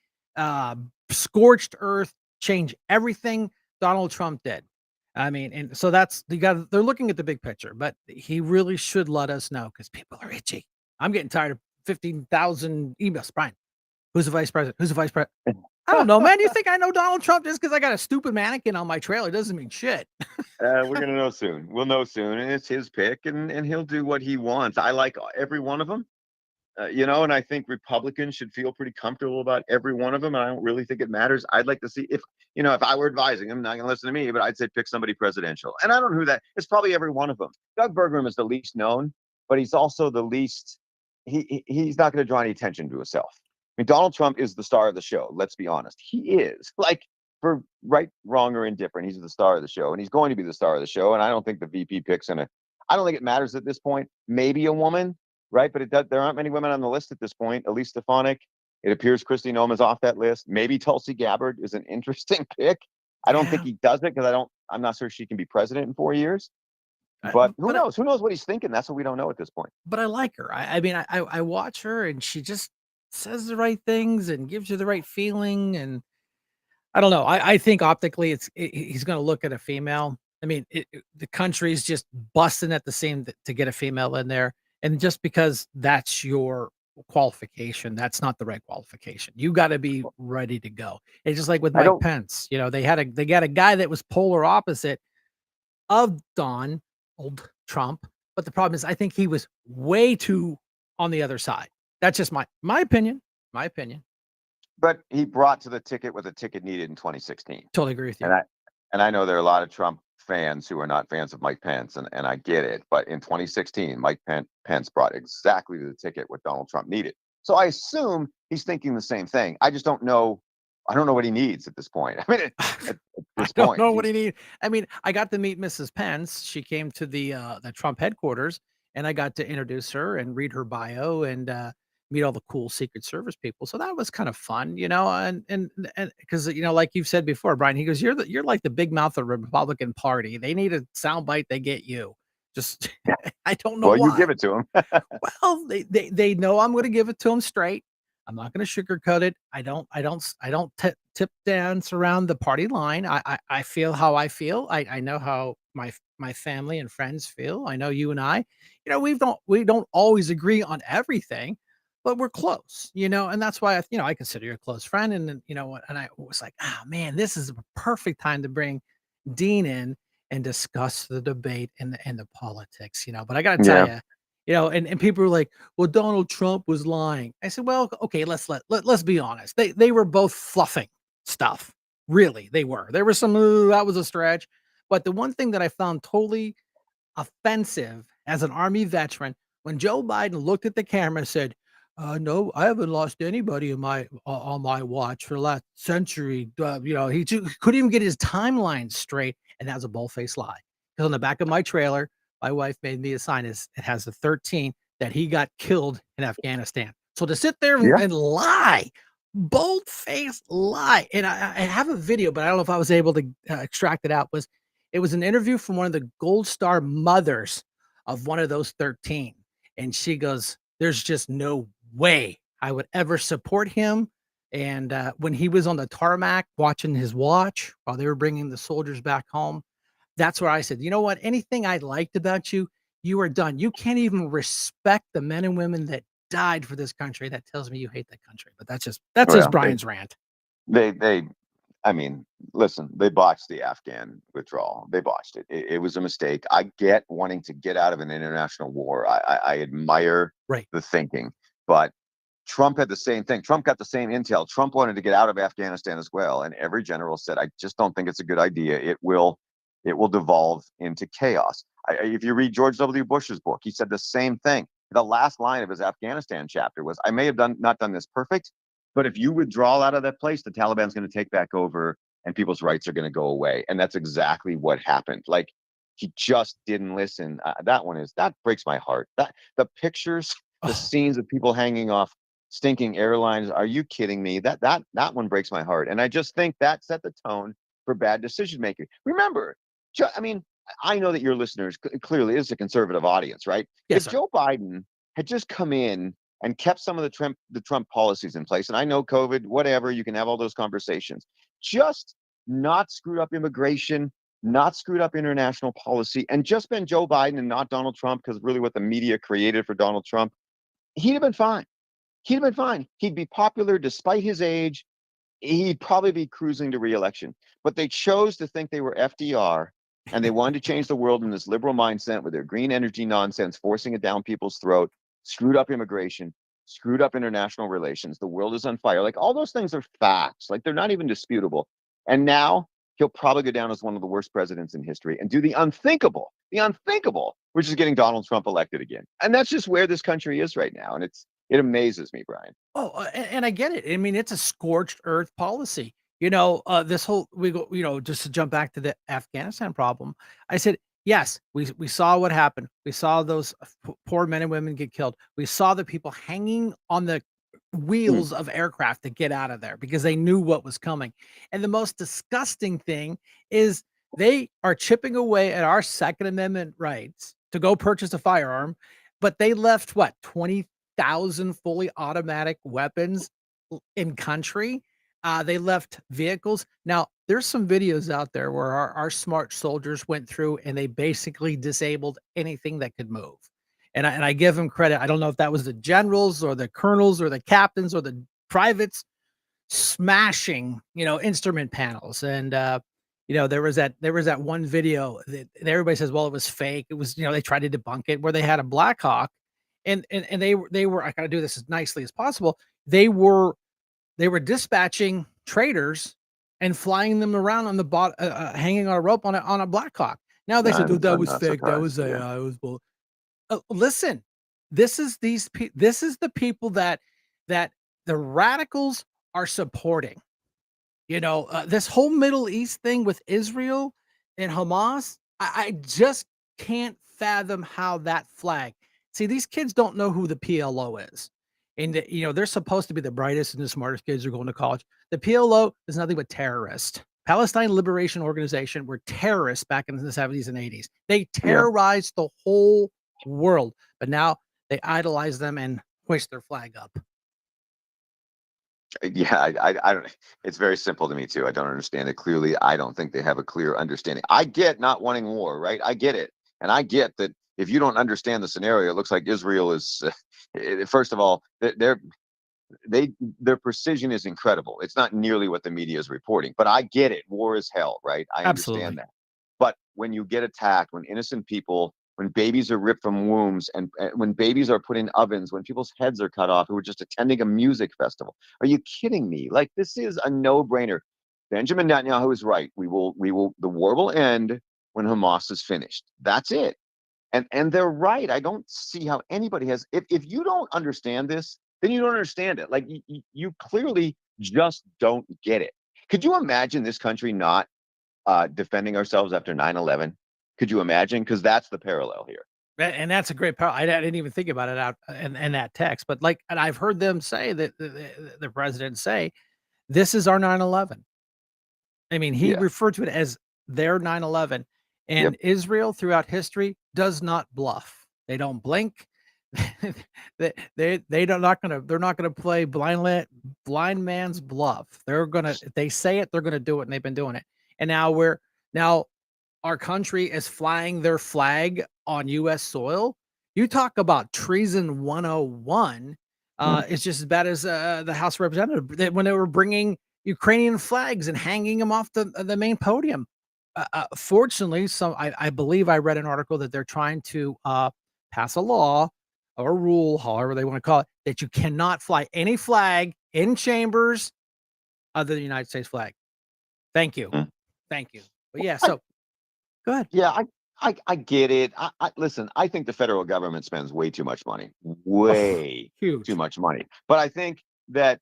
C: scorched earth, change everything Donald Trump did. I mean, and so they're looking at the big picture, but he really should let us know, because people are itchy. I'm getting tired of 15,000 emails. Brian, who's the vice president? Who's the vice president? I don't know, man. You think I know Donald Trump just because I got a stupid mannequin on my trailer doesn't mean shit.
F: We're gonna know soon. We'll know soon, and it's his pick, and he'll do what he wants. I like every one of them, and I think Republicans should feel pretty comfortable about every one of them. And I don't really think it matters. I'd like to see if I were advising him, not gonna listen to me, but I'd say pick somebody presidential. And I don't know who that. It's probably every one of them. Doug Burgum is the least known, but he's also the least. He's not going to draw any attention to himself. I mean, Donald Trump is the star of the show. Let's be honest. He is like for right, wrong, or indifferent. He's the star of the show, and he's going to be the star of the show. And I don't think the VP pick's gonna. I don't think it matters at this point. Maybe a woman, right? But there aren't many women on the list at this point. Elise Stefanik. It appears Kristi Noem's off that list. Maybe Tulsi Gabbard is an interesting pick. I don't think he does it because I'm not sure she can be president in 4 years. But who knows? Who knows what he's thinking? That's what we don't know at this point.
C: But I like her. I mean, I watch her and she just says the right things and gives you the right feeling. And I don't know. I think optically, he's going to look at a female. I mean, the country's just busting at the seam to get a female in there, and just because that's your qualification, that's not the right qualification. You got to be ready to go. It's just like with Mike Pence. They got a guy that was polar opposite of Donald Trump, but the problem is, I think he was way too on the other side. That's just my opinion. My opinion.
F: But he brought to the ticket what the ticket needed in 2016.
C: Totally agree with you.
F: And I know there are a lot of Trump fans who are not fans of Mike Pence, and I get it. But in 2016, Mike Pence brought exactly to the ticket what Donald Trump needed. So I assume he's thinking the same thing. I just don't know. I don't know what he needs at this point. I mean, at this
C: I don't
F: point,
C: know what he needs. I mean, I got to meet Mrs. Pence. She came to the Trump headquarters, and I got to introduce her and read her bio and meet all the cool Secret Service people. So that was kind of fun, and because like you've said before, Brian, he goes, you're like the big mouth of the Republican Party. They need a soundbite, they get you. Just I don't know.
F: Well,
C: why.
F: you give it to him.
C: Well, they know I'm going to give it to them straight. I'm not going to sugarcoat it. I don't tip dance around the party line. I feel how I feel. I know how my family and friends feel. I know you and I, we don't always agree on everything, but we're close, and that's why I consider you a close friend. And then, and I was like, man, this is a perfect time to bring Dean in and discuss the debate and the politics, But I got to tell you, and people were like, well, Donald Trump was lying. I said, well, okay, let's be honest. They were both fluffing stuff. Really, they were. There was some, that was a stretch. But the one thing that I found totally offensive as an Army veteran, when Joe Biden looked at the camera and said, no, I haven't lost anybody on my watch for the last century. He couldn't even get his timeline straight. And that was a bull-faced lie. Because on the back of my trailer, my wife made me a sign. It has the 13 that he got killed in Afghanistan. So to sit there and lie, bold-faced lie. And I have a video, but I don't know if I was able to extract it out. It was an interview from one of the Gold Star mothers of one of those 13. And she goes, there's just no way I would ever support him. And when he was on the tarmac watching his watch while they were bringing the soldiers back home, that's where I said, you know what? Anything I liked about you, you are done. You can't even respect the men and women that died for this country. That tells me you hate the country. But that's just Brian's rant.
F: I mean, listen, they botched the Afghan withdrawal. They botched it. It was a mistake. I get wanting to get out of an international war. I admire the thinking, but Trump had the same thing. Trump got the same intel. Trump wanted to get out of Afghanistan as well. And every general said, I just don't think it's a good idea. It will devolve into chaos. If you read George W. Bush's book, he said the same thing. The last line of his Afghanistan chapter was, I may have not done this perfect, but if you withdraw out of that place, the Taliban's going to take back over and people's rights are going to go away. And that's exactly what happened. Like, he just didn't listen. That breaks my heart. That the pictures, the scenes of people hanging off stinking airlines. Are you kidding me? That one breaks my heart. And I just think that set the tone for bad decision making. Remember, I mean, I know that your listeners clearly is a conservative audience, right?
C: Yes,
F: if Joe Biden had just come in and kept some of the Trump policies in place, and I know COVID, whatever, you can have all those conversations, just not screwed up immigration, not screwed up international policy, and just been Joe Biden and not Donald Trump, because really what the media created for Donald Trump, he'd have been fine. He'd have been fine. He'd be popular despite his age. he'd probably be cruising to re-election. But they chose to think they were FDR, and they wanted to change the world in this liberal mindset with their green energy nonsense, forcing it down people's throat, screwed up immigration, screwed up international relations. The world is on fire. Like, all those things are facts. Like, they're not even disputable. And now he'll probably go down as one of the worst presidents in history and do the unthinkable, which is getting Donald Trump elected again. And that's just where this country is right now. And it amazes me, Brian.
C: Oh, and I get it. I mean, it's a scorched earth policy. This whole we go. Just to jump back to the Afghanistan problem, I said yes. We saw what happened. We saw those poor men and women get killed. We saw the people hanging on the wheels of aircraft to get out of there because they knew what was coming. And the most disgusting thing is they are chipping away at our Second Amendment rights to go purchase a firearm, but they left what 20,000 fully automatic weapons in country. They left vehicles. Now, there's some videos out there where our smart soldiers went through and they basically disabled anything that could move. And I give them credit. I don't know if that was the generals or the colonels or the captains or the privates smashing, instrument panels. And there was that one video that everybody says, well, it was fake. It was, they tried to debunk it, where they had a Black Hawk, and they were, I gotta do this as nicely as possible. They were dispatching traders and flying them around on the hanging on a rope on a Black Hawk. Now they said, "Dude, that
F: I'm
C: was
F: not
C: fake. That
F: surprised.
C: was AI. It was bull." Listen, this is this is the people that the radicals are supporting. This whole Middle East thing with Israel and Hamas, I just can't fathom how that flag. See, these kids don't know who the PLO is. And, they're supposed to be the brightest and the smartest kids are going to college. The PLO is nothing but terrorists. Palestine Liberation Organization were terrorists back in the 70s and 80s. They
F: Yeah.
C: terrorized the whole world, but now they idolize them and hoist their flag up.
F: Yeah, I don't. It's very simple to me too. I don't understand it clearly. I don't think they have a clear understanding. I get not wanting war, right? I get it, and I get that if you don't understand the scenario, it looks like Israel is. First of all, their precision is incredible. It's not nearly what the media is reporting, but I get it. War is hell, right? I
C: Absolutely.
F: understand that. But when you get attacked, when innocent people, when babies are ripped from wombs, and when babies are put in ovens, when people's heads are cut off who were just attending a music festival, are you kidding me? Like, this is a no-brainer. Benjamin Netanyahu is right. The war will end when Hamas is finished. That's it. And they're right. I don't see how anybody has. If you don't understand this, then you don't understand it. Like, you clearly just don't get it. Could you imagine this country not defending ourselves after 9/11? Could you imagine? Because that's the parallel here.
C: And that's a great part. I didn't even think about it out in that text, but and I've heard them say that the president say, this is our 9/11. I mean, he
F: Yeah.
C: referred to it as their 9/11,
F: Yep.
C: and Israel throughout history does not bluff. They don't blink. They're not gonna play blind man's bluff. If they say it, they're gonna do it, and they've been doing it. And now our country is flying their flag on US soil. You talk about treason 101. It's just as bad as the House of Representatives when they were bringing Ukrainian flags and hanging them off the main podium. Fortunately, I believe I read an article that they're trying to pass a law or a rule, however they want to call it, that you cannot fly any flag in chambers other than the United States flag. Thank you,
F: Mm.
C: thank you. But yeah, so go ahead.
F: Yeah, I get it. Listen, I think the federal government spends way too much money,
C: Oh,
F: way too
C: huge.
F: much money. But I think that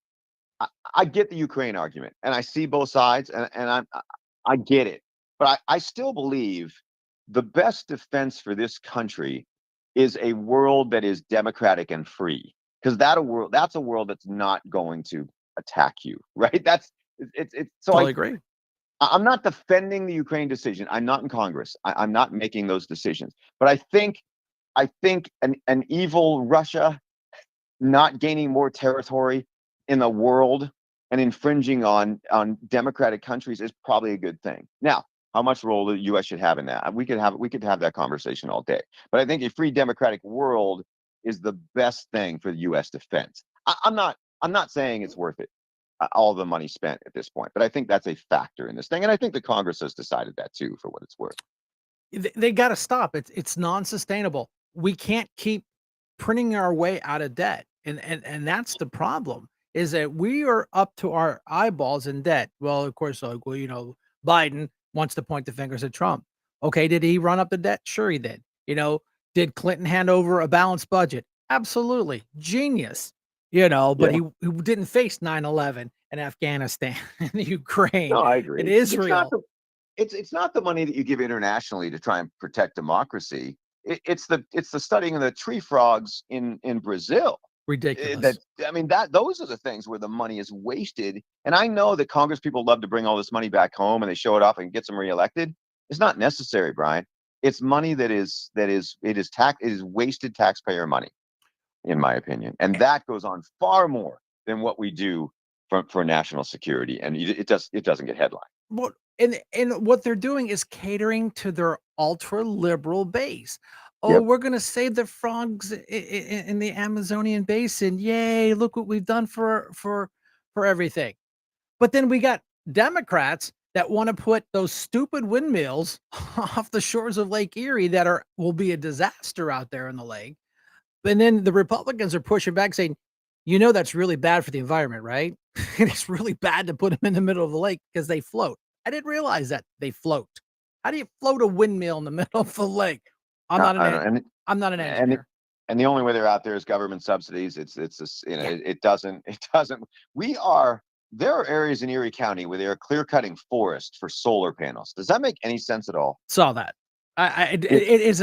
F: I get the Ukraine argument, and I see both sides, and I get it. But I still believe the best defense for this country is a world that is democratic and free, because that's a world that's not going to attack you, right? It's so
C: Totally agree.
F: I'm not defending the Ukraine decision. I'm not in Congress. I'm not making those decisions. But I think an evil Russia not gaining more territory in the world and infringing on democratic countries is probably a good thing. Now, how much role the U.S. should have in that? We could have that conversation all day. But I think a free democratic world is the best thing for the U.S. defense. I'm not saying it's worth it. all the money spent at this point. But I think that's a factor in this thing, and I think the Congress has decided that too, for what it's worth.
C: They got to stop. It's non-sustainable. We can't keep printing our way out of debt, and that's the problem. Is that we are up to our eyeballs in debt. Well, of course, like, well, Biden wants to point the fingers at Trump. Okay, did he run up the debt? Sure, he did. Did Clinton hand over a balanced budget? Absolutely, genius. But
F: Yeah.
C: he didn't face 9/11 and Afghanistan and Ukraine
F: No, I
C: and
F: agree.
C: Israel.
F: It's not the money that you give internationally to try and protect democracy. It's the studying of the tree frogs in Brazil.
C: Ridiculous.
F: Those are the things where the money is wasted. And I know that Congress people love to bring all this money back home and they show it off and gets them reelected. It's not necessary, Brian. It's money it is wasted taxpayer money, in my opinion. And that goes on far more than what we do for national security. And it doesn't get headlined.
C: What and what they're doing is catering to their ultra liberal base. Oh,
F: Yep.
C: we're gonna save the frogs in the Amazonian basin. Yay! Look what we've done for everything. But then we got Democrats that want to put those stupid windmills off the shores of Lake Erie that will be a disaster out there in the lake. And then the Republicans are pushing back saying, that's really bad for the environment, right? And it's really bad to put them in the middle of the lake because they float. I didn't realize that they float. How do you float a windmill in the middle of the lake? I'm not I'm not an engineer.
F: And the only way they're out there is government subsidies. It doesn't. There are areas in Erie County where they are clear cutting forest for solar panels. Does that make any sense at all?
C: Saw that. It is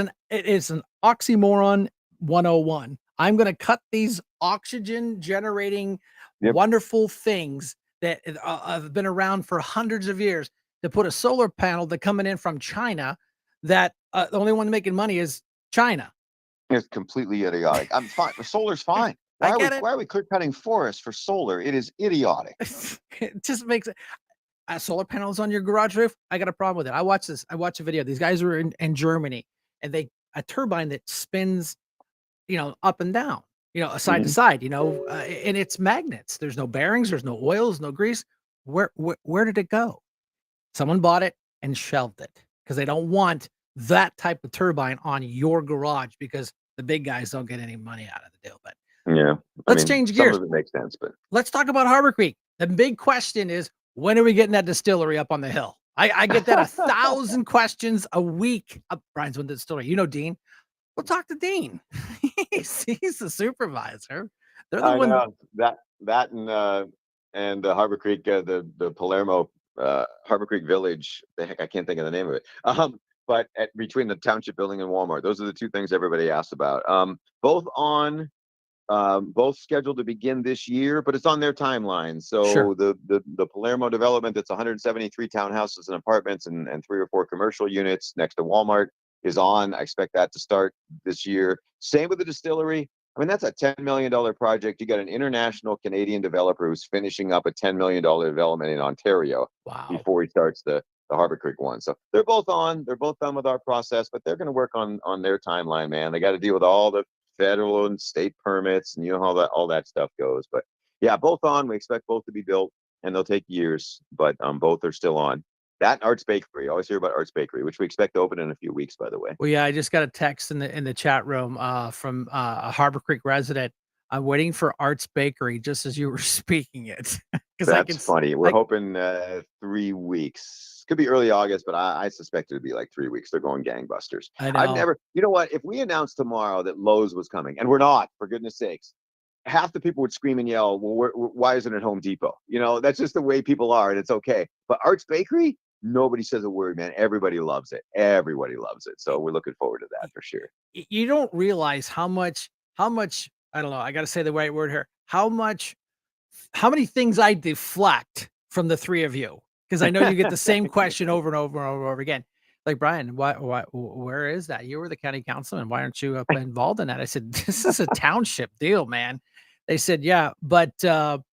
C: an oxymoron 101. I'm going to cut these oxygen generating wonderful things that have been around for hundreds of years to put a solar panel that coming in from China that the only one making money is China.
F: It's completely idiotic. I'm fine. Solar's fine. Why are we clear cutting forests for solar? It is idiotic.
C: It just makes it. Solar panels on your garage roof. I got a problem with it. I watch a video. These guys are in Germany, and a turbine that spins, up and down, side to side, and it's magnets. There's no bearings. There's no oils, no grease. Where did it go? Someone bought it and shelved it because they don't want that type of turbine on your garage because the big guys don't get any money out of the deal. But
F: yeah,
C: let's change gears.
F: Some of it makes sense, but
C: let's talk about Harbor Creek. The big question is, when are we getting that distillery up on the hill? I get that 1,000 questions a week. Brian's with the distillery. Dean. We'll talk to Dean. he's the supervisor. They're the one
F: know, that and Harbor Creek, the Palermo Harbor Creek Village. The heck, I can't think of the name of it. But between the township building and Walmart, those are the two things everybody asks about. Both scheduled to begin this year, but it's on their timeline. So
C: sure.
F: The Palermo development, that's 173 townhouses and apartments and 3 or 4 commercial units next to Walmart, is on. I expect that to start this year. Same with the distillery. That's a $10 million project. You got an international Canadian developer who's finishing up a $10 million development in Ontario before he starts the Harbor Creek one. So they're both on. They're both done with our process, but they're going to work on their timeline, man. They got to deal with all the federal and state permits and how all that stuff goes. But yeah, both on. We expect both to be built, and they'll take years, but both are still on. That Arts Bakery. I always hear about Arts Bakery, which we expect to open in a few weeks, by the way.
C: Well, yeah, I just got a text in the chat room from a Harbor Creek resident. I'm waiting for Arts Bakery just as you were speaking it.
F: That's funny. We're hoping 3 weeks. Could be early August, but I suspect it'd be like 3 weeks. They're going gangbusters.
C: I know.
F: I've never. You know what? If we announced tomorrow that Lowe's was coming, and we're not, for goodness sakes, half the people would scream and yell, well, why isn't it Home Depot? That's just the way people are, and it's okay. But Arts Bakery, nobody says a word, man. Everybody loves it. Everybody loves it. So we're looking forward to that for sure.
C: You don't realize how much, I don't know, I got to say the right word here. How many things I deflect from the three of you? Because I know you get the same question over and over and over again. Like, Brian, where is that? You were the county councilman. Why aren't you involved in that? I said, this is a township deal, man. They said, yeah, but then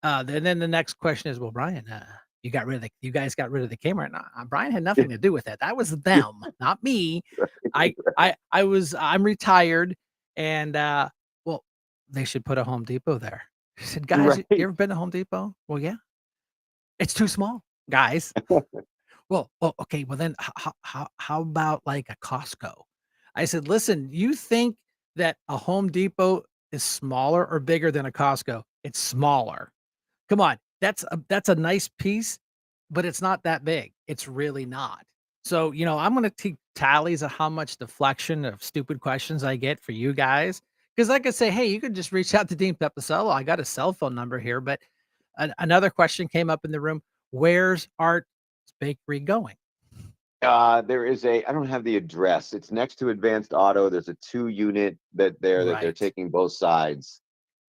C: the next question is, well, Brian, you guys got rid of the camera. No, Brian had nothing to do with that. That was them, not me. I'm retired, and well, they should put a Home Depot there. I said, guys, you
F: Right.
C: ever been to Home Depot? Well, yeah, it's too small, guys. Well, okay. Well, then how about like a Costco? I said, listen, you think that a Home Depot is smaller or bigger than a Costco? It's smaller. Come on, that's a nice piece, but it's not that big. It's really not. So, I'm gonna keep tallies of how much deflection of stupid questions I get for you guys. Because I could say, hey, you could just reach out to Dean Pepicello. I got a cell phone number here, but another question came up in the room. Where's Art's Bakery going?
F: There is I don't have the address. It's next to Advanced Auto. There's a 2 unit that they're
C: Right.
F: taking both sides,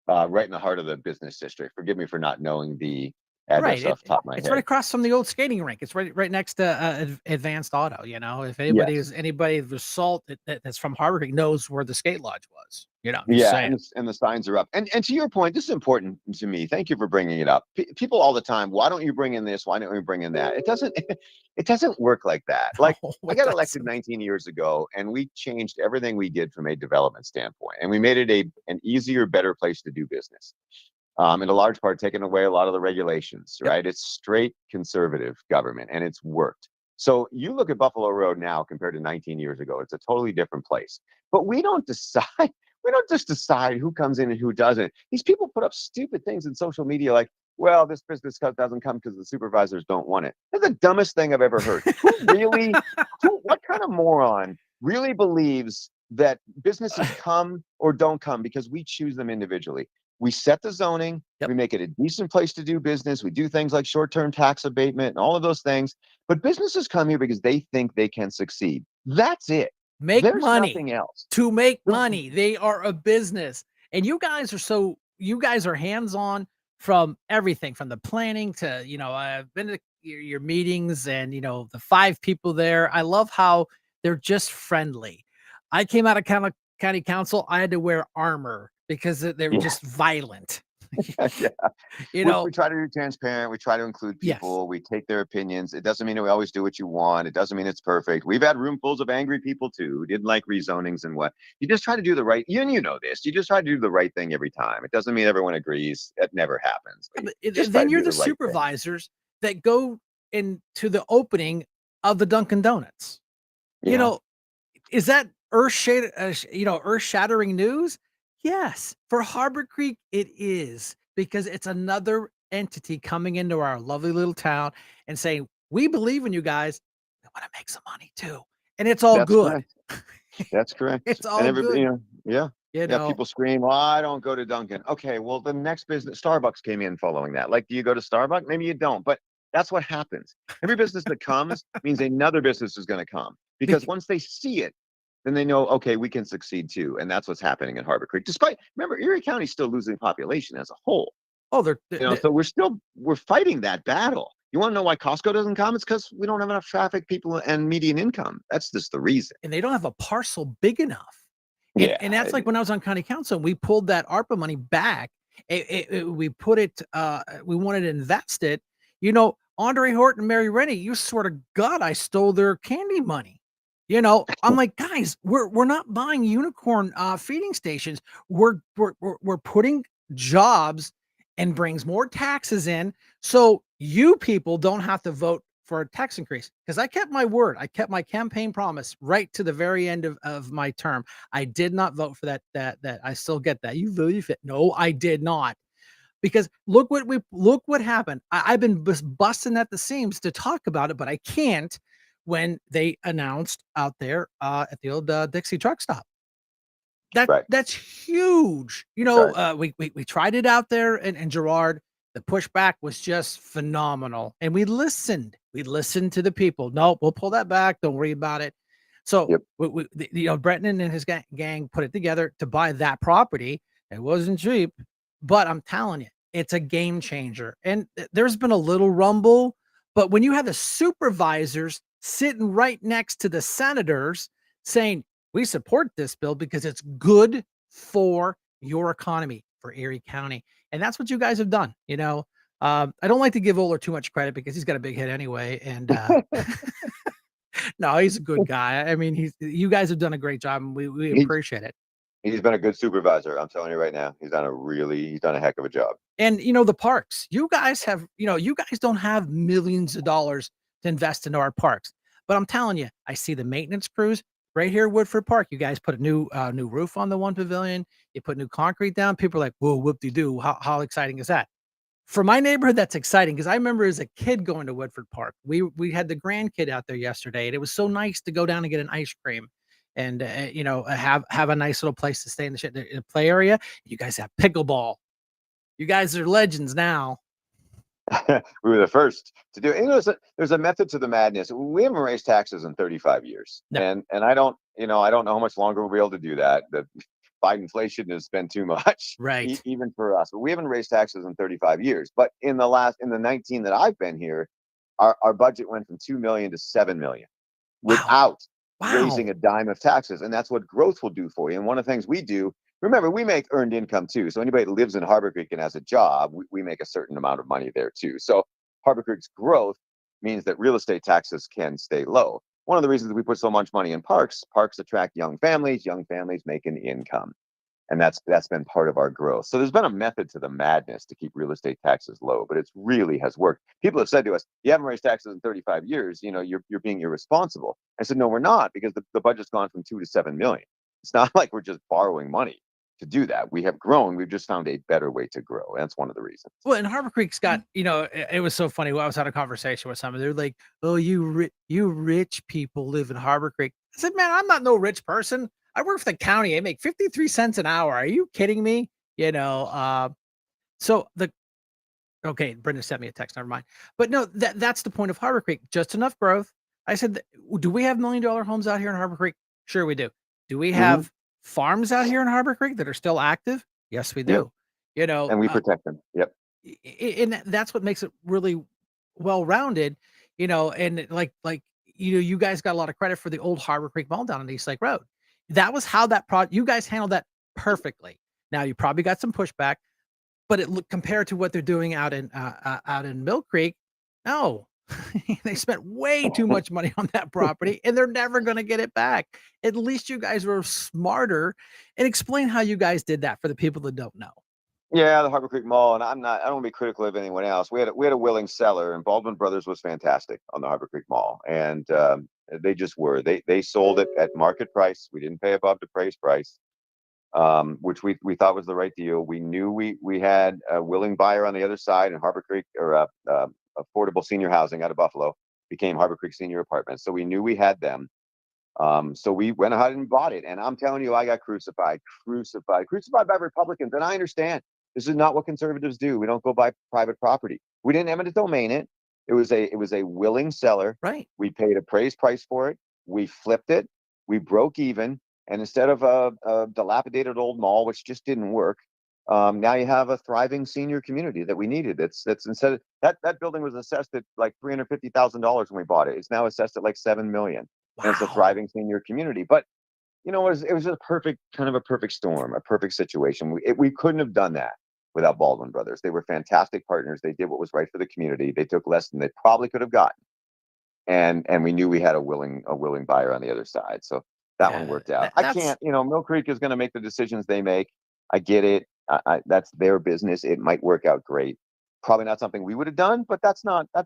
F: right in the heart of the business district. Forgive me for not knowing the
C: Right.
F: address off the top of my
C: It's right
F: head.
C: across from the old skating rink. It's right next to Advanced Auto. If
F: Yes.
C: anybody with salt that's from Harbor Creek knows where the skate lodge was. Just
F: Yeah,
C: saying.
F: and the signs are up. And to your point, this is important to me. Thank you for bringing it up. People all the time, why don't you bring in this? Why don't you bring in that? It doesn't it doesn't work like that. Like,
C: No,
F: I
C: it
F: got elected
C: doesn't.
F: 19 years ago, and we changed everything we did from a development standpoint, and we made it an easier, better place to do business. In a large part, taking away a lot of the regulations,
C: Yep.
F: right? It's straight conservative government, and it's worked. So you look at Buffalo Road now compared to 19 years ago, it's a totally different place. But we don't decide, we don't just decide who comes in and who doesn't. These people put up stupid things in social media like, well, this business doesn't come because the supervisors don't want it. That's the dumbest thing I've ever heard. What kind of moron really believes that businesses come or don't come because we choose them individually? We set the zoning,
C: Yep.
F: we make it a decent place to do business. We do things like short-term tax abatement and all of those things. But businesses come here because they think they can succeed. That's it.
C: Make
F: There's
C: money
F: nothing else.
C: to make money. They are a business. And you guys are hands-on from everything from the planning to, I've been to your meetings and, the 5 people there. I love how they're just friendly. I came out of county council. I had to wear armor because they were
F: Yeah.
C: just violent.
F: Yeah.
C: You
F: Which
C: know,
F: we try to do transparent. We try to include
C: yes.
F: people. We take their opinions. It doesn't mean that we always do what you want. It doesn't mean it's perfect. We've had roomfuls of angry people too, who didn't like rezonings and what. You just try to do the right. You know this. You just try to do the right thing every time. It doesn't mean everyone agrees. It never happens. But you just try
C: Then
F: to
C: you're
F: do
C: the
F: the right thing.
C: supervisors that go into the opening of the Dunkin' Donuts. You
F: Yeah.
C: know, is that earth-shattering news? Yes. For Harbor Creek, it is because it's another entity coming into our lovely little town and saying, "We believe in you guys. We wanna make some money too." And it's all
F: That's
C: good.
F: correct. That's correct.
C: It's
F: And
C: all
F: everybody,
C: good.
F: yeah.
C: You
F: Yeah,
C: know?
F: people scream, "Well, I don't go to Dunkin'." Okay, well, the next business, Starbucks came in following that. Like, do you go to Starbucks? Maybe you don't, but that's what happens. Every business that comes means another business is going to come because
C: Bec
F: once they see it, then they know, okay, we can succeed too. And that's what's happening in Harbor Creek. Despite, remember, Erie County's still losing population as a whole.
C: Oh, they're
F: So we're fighting that battle. You want to know why Costco doesn't come? It's because we don't have enough traffic, people, and median income. That's just the reason.
C: and they don't have a parcel big enough. And
F: Yeah.
C: that's like when I was on county council, we pulled that ARPA money back. We put it, we wanted to invest it. Andre Horton and Mary Rennie, you swear to God, I stole their candy money. I'm like, guys, we're not buying unicorn feeding stations. We're putting jobs and brings more taxes in, so you people don't have to vote for a tax increase. Because I kept my word, I kept my campaign promise right to the very end of my term. I did not vote for that. I still get that. You voted for it. No, I did not. Because look what happened. I've been busting at the seams to talk about it, but I can't when they announced out there at the old Dixie truck stop.
F: Right.
C: That's huge.
F: Right.
C: We tried it out there in Girard. The pushback was just phenomenal, and we listened. We listened to the people. No, we'll pull that back. Don't worry about it. So,
F: Yep.
C: Brenton and his gang put it together to buy that property. It wasn't cheap, but I'm telling you, it's a game changer. And there's been a little rumble, but when you have the supervisors sitting right next to the senators saying, we support this bill because it's good for your economy, for Erie County. And that's what you guys have done. I don't like to give Oler too much credit because he's got a big head anyway. And no, he's a good guy. I mean, you guys have done a great job and we
F: He
C: appreciate it.
F: He's been a good supervisor. I'm telling you right now, he's done a heck of a job.
C: And the parks, you guys have, you guys don't have millions of dollars to invest into our parks. But I'm telling you, I see the maintenance crews right here at Woodford Park. You guys put a new roof on the one pavilion. You put new concrete down. People are like, whoa, whoop-de-doo. How exciting is that? For my neighborhood, that's exciting because I remember as a kid going to Woodford Park. We had the grandkid out there yesterday, and it was so nice to go down and get an ice cream and have a nice little place to stay in the play area. You guys have pickleball. You guys are legends now.
F: We were the first to do it. There's a method to the madness. We haven't raised taxes in 35 years.
C: No.
F: And I don't know how much longer we'll be able to do that. The Biden inflation has been too much,
C: Right.
F: even for us. But we haven't raised taxes in 35 years. But in the 19 that I've been here, our budget went from 2 million to 7 million without raising a dime of taxes. And that's what growth will do for you. And one of the things we do, remember, we make earned income too. So anybody that lives in Harbor Creek and has a job, we make a certain amount of money there too. So Harbor Creek's growth means that real estate taxes can stay low. One of the reasons we put so much money in parks attract young families making income. And that's been part of our growth. So there's been a method to the madness to keep real estate taxes low, but it really has worked. People have said to us, you haven't raised taxes in 35 years, you're being irresponsible. I said, no, we're not, because the budget's gone from 2 to 7 million. It's not like we're just borrowing money to do that. We have grown. We've just found a better way to grow. That's one of the reasons.
C: Well, and Harbor Creek's got, it was so funny. I was having a conversation with somebody. They're like, "Oh, you rich people live in Harbor Creek." I said, "Man, I'm not no rich person. I work for the county. I make 53 cents an hour. Are you kidding me?" So okay, Brenda sent me a text. Never mind. But no, that's the point of Harbor Creek. Just enough growth. I said, "Do we have $1 million homes out here in Harbor Creek?" Sure, we do. Do we have farms out here in Harbor Creek that are still active? Yes, we do.
F: And we protect them. Yep.
C: And that's what makes it really well-rounded, and you guys got a lot of credit for the old Harbor Creek Mall down on East Lake Road. That was how you guys handled that perfectly. Now you probably got some pushback, but compared to what they're doing out in Mill Creek, no. They spent way too much money on that property and they're never going to get it back. At least you guys were smarter, and explain how you guys did that for the people that don't know.
F: Yeah, the Harbor Creek Mall, and I don't want to be critical of anyone else. We had a willing seller, and Baldwin Brothers was fantastic on the Harbor Creek Mall, and they just were. They sold it at market price. We didn't pay above the appraised price, which we thought was the right deal. We knew we had a willing buyer on the other side, and Harbor Creek, or affordable senior housing out of Buffalo became Harbor Creek Senior Apartments. So we knew we had them. So we went ahead and bought it. And I'm telling you, I got crucified by Republicans. And I understand this is not what conservatives do. We don't go buy private property. We didn't eminent domain it. It was a willing seller.
C: Right.
F: We paid appraised price for it. We flipped it. We broke even. And instead of a dilapidated old mall, which just didn't work, now you have a thriving senior community that we needed. That's instead of that building was assessed at like $350,000 when we bought it. It's now assessed at like 7 million. And it's a thriving senior community. But it was just a perfect storm, a perfect situation. We couldn't have done that without Baldwin Brothers. They were fantastic partners. They did what was right for the community. They took less than they probably could have gotten, and we knew we had a willing buyer on the other side. So that one worked out. I can't, Mill Creek is going to make the decisions they make. I get it. That's their business. It might work out great. Probably not something we would have done, but that's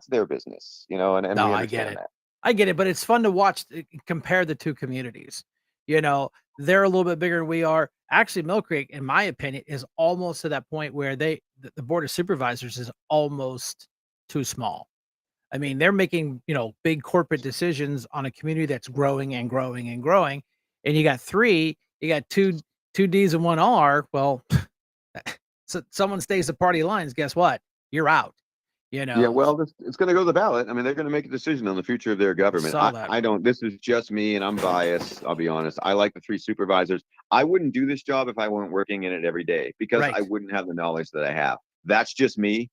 F: their business, and
C: No,
F: we understand
C: I get it.
F: that.
C: I get it, but it's fun to watch compare the two communities. They're a little bit bigger than we are. Actually, Mill Creek, in my opinion, is almost to that point where the board of supervisors is almost too small. I mean, they're making, big corporate decisions on a community that's growing and growing and growing. And you got two D's and one R. Well, so someone stays the party lines. Guess what? You're out.
F: Yeah, well, it's going to go to the ballot. I mean, they're going to make a decision on the future of their government. I don't. This is just me, and I'm biased. I'll be honest. I like the three supervisors. I wouldn't do this job if I weren't working in it every day, because I wouldn't have the knowledge that I have. That's just me,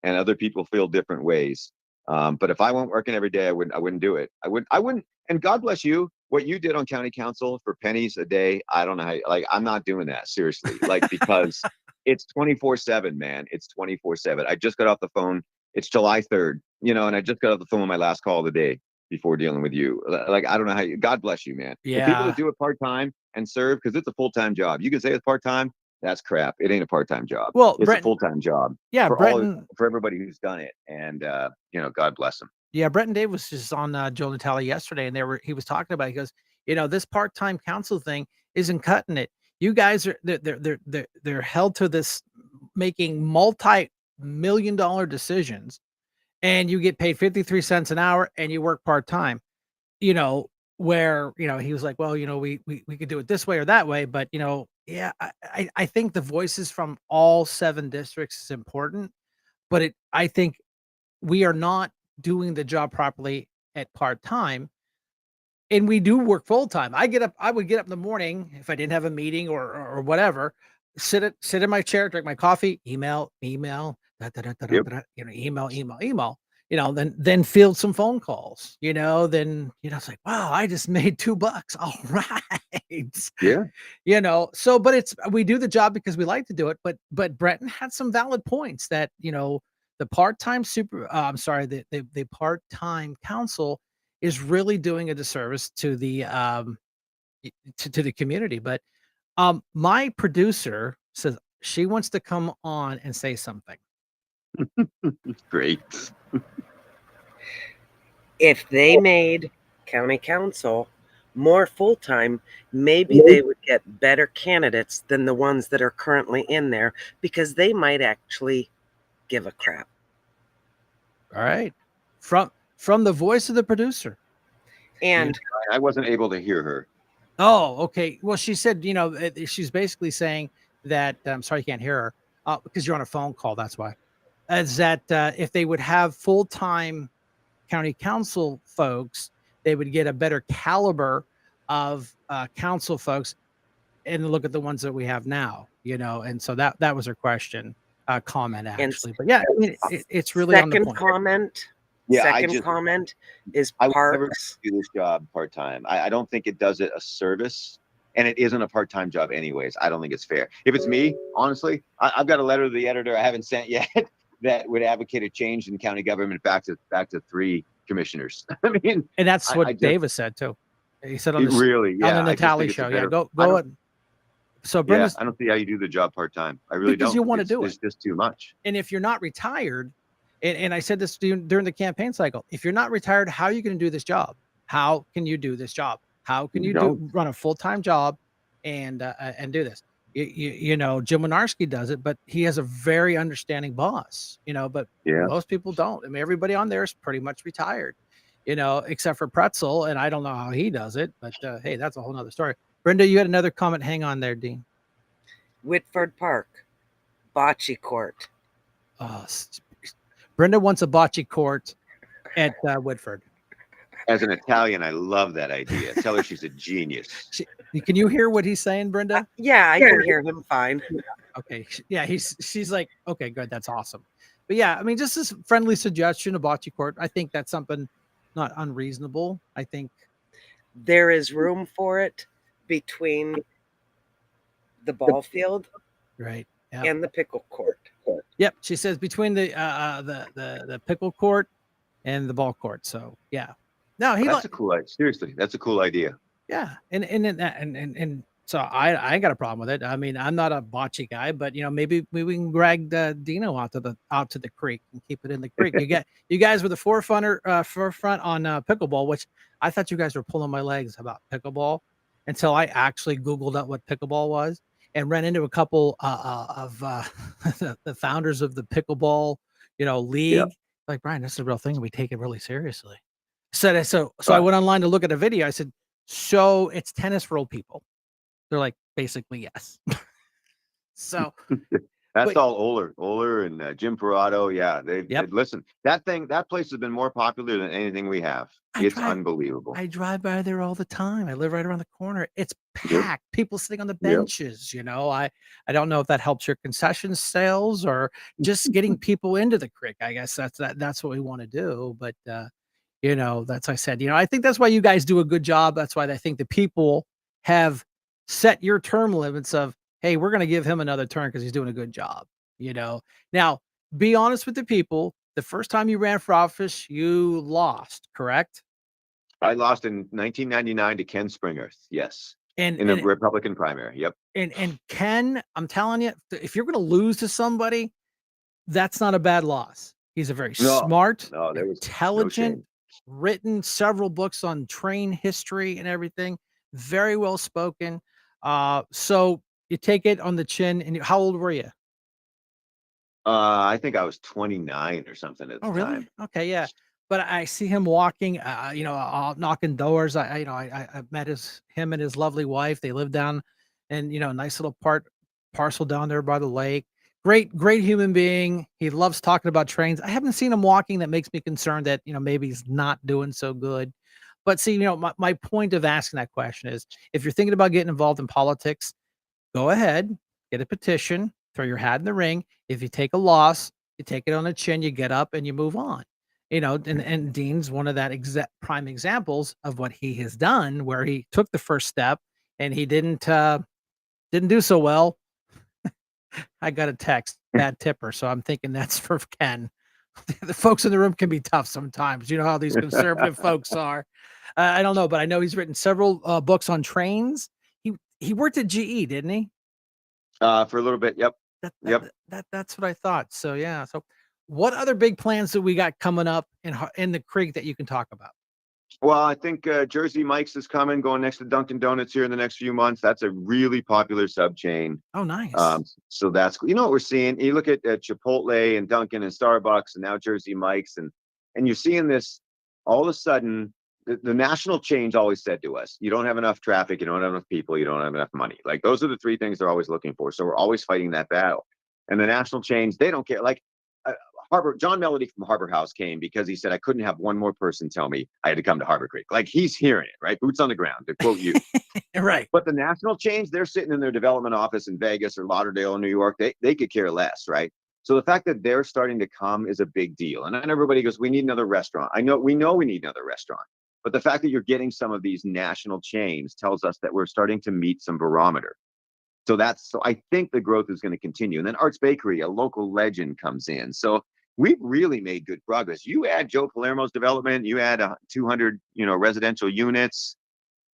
F: and other people feel different ways. But if I weren't working every day, I wouldn't do it. I wouldn't. And God bless you. What you did on county council for pennies a day, I don't know how. I'm not doing that, seriously. Because it's 24/7, man. It's 24/7. I just got off the phone. It's July 3rd, and I just got off the phone with my last call of the day before dealing with you. Like, I don't know how you, God bless you, man. The people
C: Yeah.
F: that do it part-time and serve, because it's a full-time job. You can say it's part-time. That's crap. It ain't a part-time job.
C: Well,
F: It's a
C: Brett,
F: full-time job
C: yeah,
F: for
C: Breton,
F: for everybody who's done it. And, God bless them.
C: yeah, Brett and Dave was just on Joe Natale yesterday, and he was talking about. He goes, this part-time council thing isn't cutting it. You guys are they're held to this making multi-million-dollar decisions, and you get paid 53 cents an hour, and you work part-time. Where he was like, well, we could do it this way or that way, but yeah, I think the voices from all 7 districts is important, but I think we are not doing the job properly at part-time, and we do work full-time. I would get up in the morning if I didn't have a meeting or whatever, sit in my chair, drink my coffee, email, da, da, da, da, da,
F: Yep.
C: da, email, then field some phone calls, then, it's like, wow, I just made $2. All right.
F: Yeah.
C: So, but we do the job because we like to do it, but Breton had some valid points that, the part-time the part-time council is really doing a disservice to the to the community. But my producer says she wants to come on and say something.
F: Great.
G: If they made county council more full-time, maybe they would get better candidates than the ones that are currently in there, because they might actually give a crap.
C: All right. From the voice of the producer.
G: And
F: I wasn't able to hear her.
C: Oh, okay. Well, she said, she's basically saying that, I'm sorry you can't hear her, because you're on a phone call. That's why. Is that if they would have full-time county council folks, they would get a better caliber of council folks, and look at the ones that we have now, and so that was her question, comment actually. But yeah, I mean, it's really on the
G: second
C: point.
G: comment.
F: Yeah,
G: Second comment is
F: I would never
G: parks.
F: do this job part-time. I don't think it does it a service, and it isn't a part-time job anyways. I don't think it's fair. If it's me, honestly, I've got a letter to the editor I haven't sent yet that would advocate a change in county government back to 3 commissioners. I mean,
C: And that's
F: I
C: what
F: just-
C: Davis said too. He said on
F: it really, yeah,
C: the
F: I just
C: Natali
F: think it's a
C: show. Yeah,
F: better-
C: go
F: I don't-
C: ahead. So
F: Yeah,
C: Brenda's,
F: I don't see how you do the job part-time. I really
C: because
F: don't.
C: you want to do
F: It's
C: it.
F: just too much.
C: And if you're not retired, and I said this during the campaign cycle, if you're not retired, how are you going to do this job? How can you do this job? How can you run a full-time job and do this? Jim Winarski does it, but he has a very understanding boss, but
F: Yeah.
C: most people don't. I mean, everybody on there is pretty much retired, except for Pretzel. And I don't know how he does it, but hey, that's a whole nother story. Brenda, you had another comment. Hang on there, Dean.
G: Whitford Park, bocce court.
C: Brenda wants a bocce court at Whitford.
F: As an Italian, I love that idea. Tell her she's a genius.
C: Can you hear what he's saying, Brenda?
G: Yeah, I can hear him fine.
C: Okay. Yeah, she's like, okay, good. That's awesome. But yeah, I mean, just this friendly suggestion of bocce court. I think that's something not unreasonable. I think
G: there is room for it between the ball field,
C: right,
G: and the pickle court.
C: Yep, she says between the pickle court and the ball court. So yeah, no,
F: That's a cool idea. Seriously, that's a cool idea.
C: Yeah, and so I ain't got a problem with it. I mean, I'm not a bocce guy, but maybe we can drag Dino out to the creek and keep it in the creek. You guys were the forefront on pickleball, which I thought you guys were pulling my legs about pickleball until I actually Googled up what pickleball was and ran into a couple of the founders of the pickleball league.
F: Yep.
C: Like, Brian, this is a real thing, and we take it really seriously. So I went online to look at a video. I said, so it's tennis for old people. They're like, basically, yes. So
F: that's all Oler and Jim Parado. Yeah, they listen. That place has been more popular than anything we have. It's unbelievable.
C: I drive by there all the time. I live right around the corner. It's packed. People sitting on the benches. I don't know if that helps your concession sales or just getting people into the creek. I guess that's what we want to do. But that's I said. I think that's why you guys do a good job. That's why I think the people have set your term limits of, hey, we're going to give him another turn because he's doing a good job. Now, be honest with the people. The first time you ran for office, you lost, correct?
F: I lost in 1999 to Ken Springer. Yes,
C: And
F: in the
C: and
F: Republican primary. Yep.
C: and Ken, I'm telling you, if you're going to lose to somebody, that's not a bad loss. He's a very
F: No,
C: smart,
F: no, there was no
C: intelligent,
F: shame.
C: written several books on train history and everything. Very well spoken. So you take it on the chin. And how old were you?
F: I think I was 29 or something at
C: Oh,
F: the
C: really?
F: time.
C: Okay, yeah. But I see him walking, knocking doors. I've met him and his lovely wife. They live down in, nice little parcel down there by the lake. Great human being. He loves talking about trains. I haven't seen him walking. That makes me concerned that, maybe he's not doing so good. But see, my point of asking that question is if you're thinking about getting involved in politics, go ahead, get a petition, throw your hat in the ring. If you take a loss, you take it on the chin, you get up and you move on. And Dean's one of that prime examples of what he has done, where he took the first step and he didn't do so well. I got a text, bad tipper, so I'm thinking that's for Ken. The folks in the room can be tough sometimes. You know how these conservative folks are. I don't know, but I know he's written several books on trains. He worked at GE, didn't he?
F: For a little bit. Yep. Yep.
C: That's what I thought. So yeah. So what other big plans that we got coming up in the creek that you can talk about?
F: Well, I think Jersey Mike's is coming, going next to Dunkin' Donuts here in the next few months. That's a really popular sub chain.
C: Oh, nice.
F: So that's what we're seeing. You look at Chipotle and Dunkin' and Starbucks and now Jersey Mike's, and you're seeing this all of a sudden. The national chains always said to us, you don't have enough traffic, you don't have enough people, you don't have enough money. Like those are the three things they're always looking for. So we're always fighting that battle. And the national chains, they don't care. Like John Melody from Harbor House came because he said I couldn't have one more person tell me I had to come to Harbor Creek. Like he's hearing it, right? Boots on the ground, to quote you.
C: Right.
F: But the national chains, they're sitting in their development office in Vegas or Lauderdale, New York. They could care less, right? So the fact that they're starting to come is a big deal. And then everybody goes, we need another restaurant. We know we need another restaurant. But the fact that you're getting some of these national chains tells us that we're starting to meet some barometer. So I think the growth is going to continue. And then Arts Bakery, a local legend, comes in. So we've really made good progress. You add Joe Palermo's development, you add 200, residential units,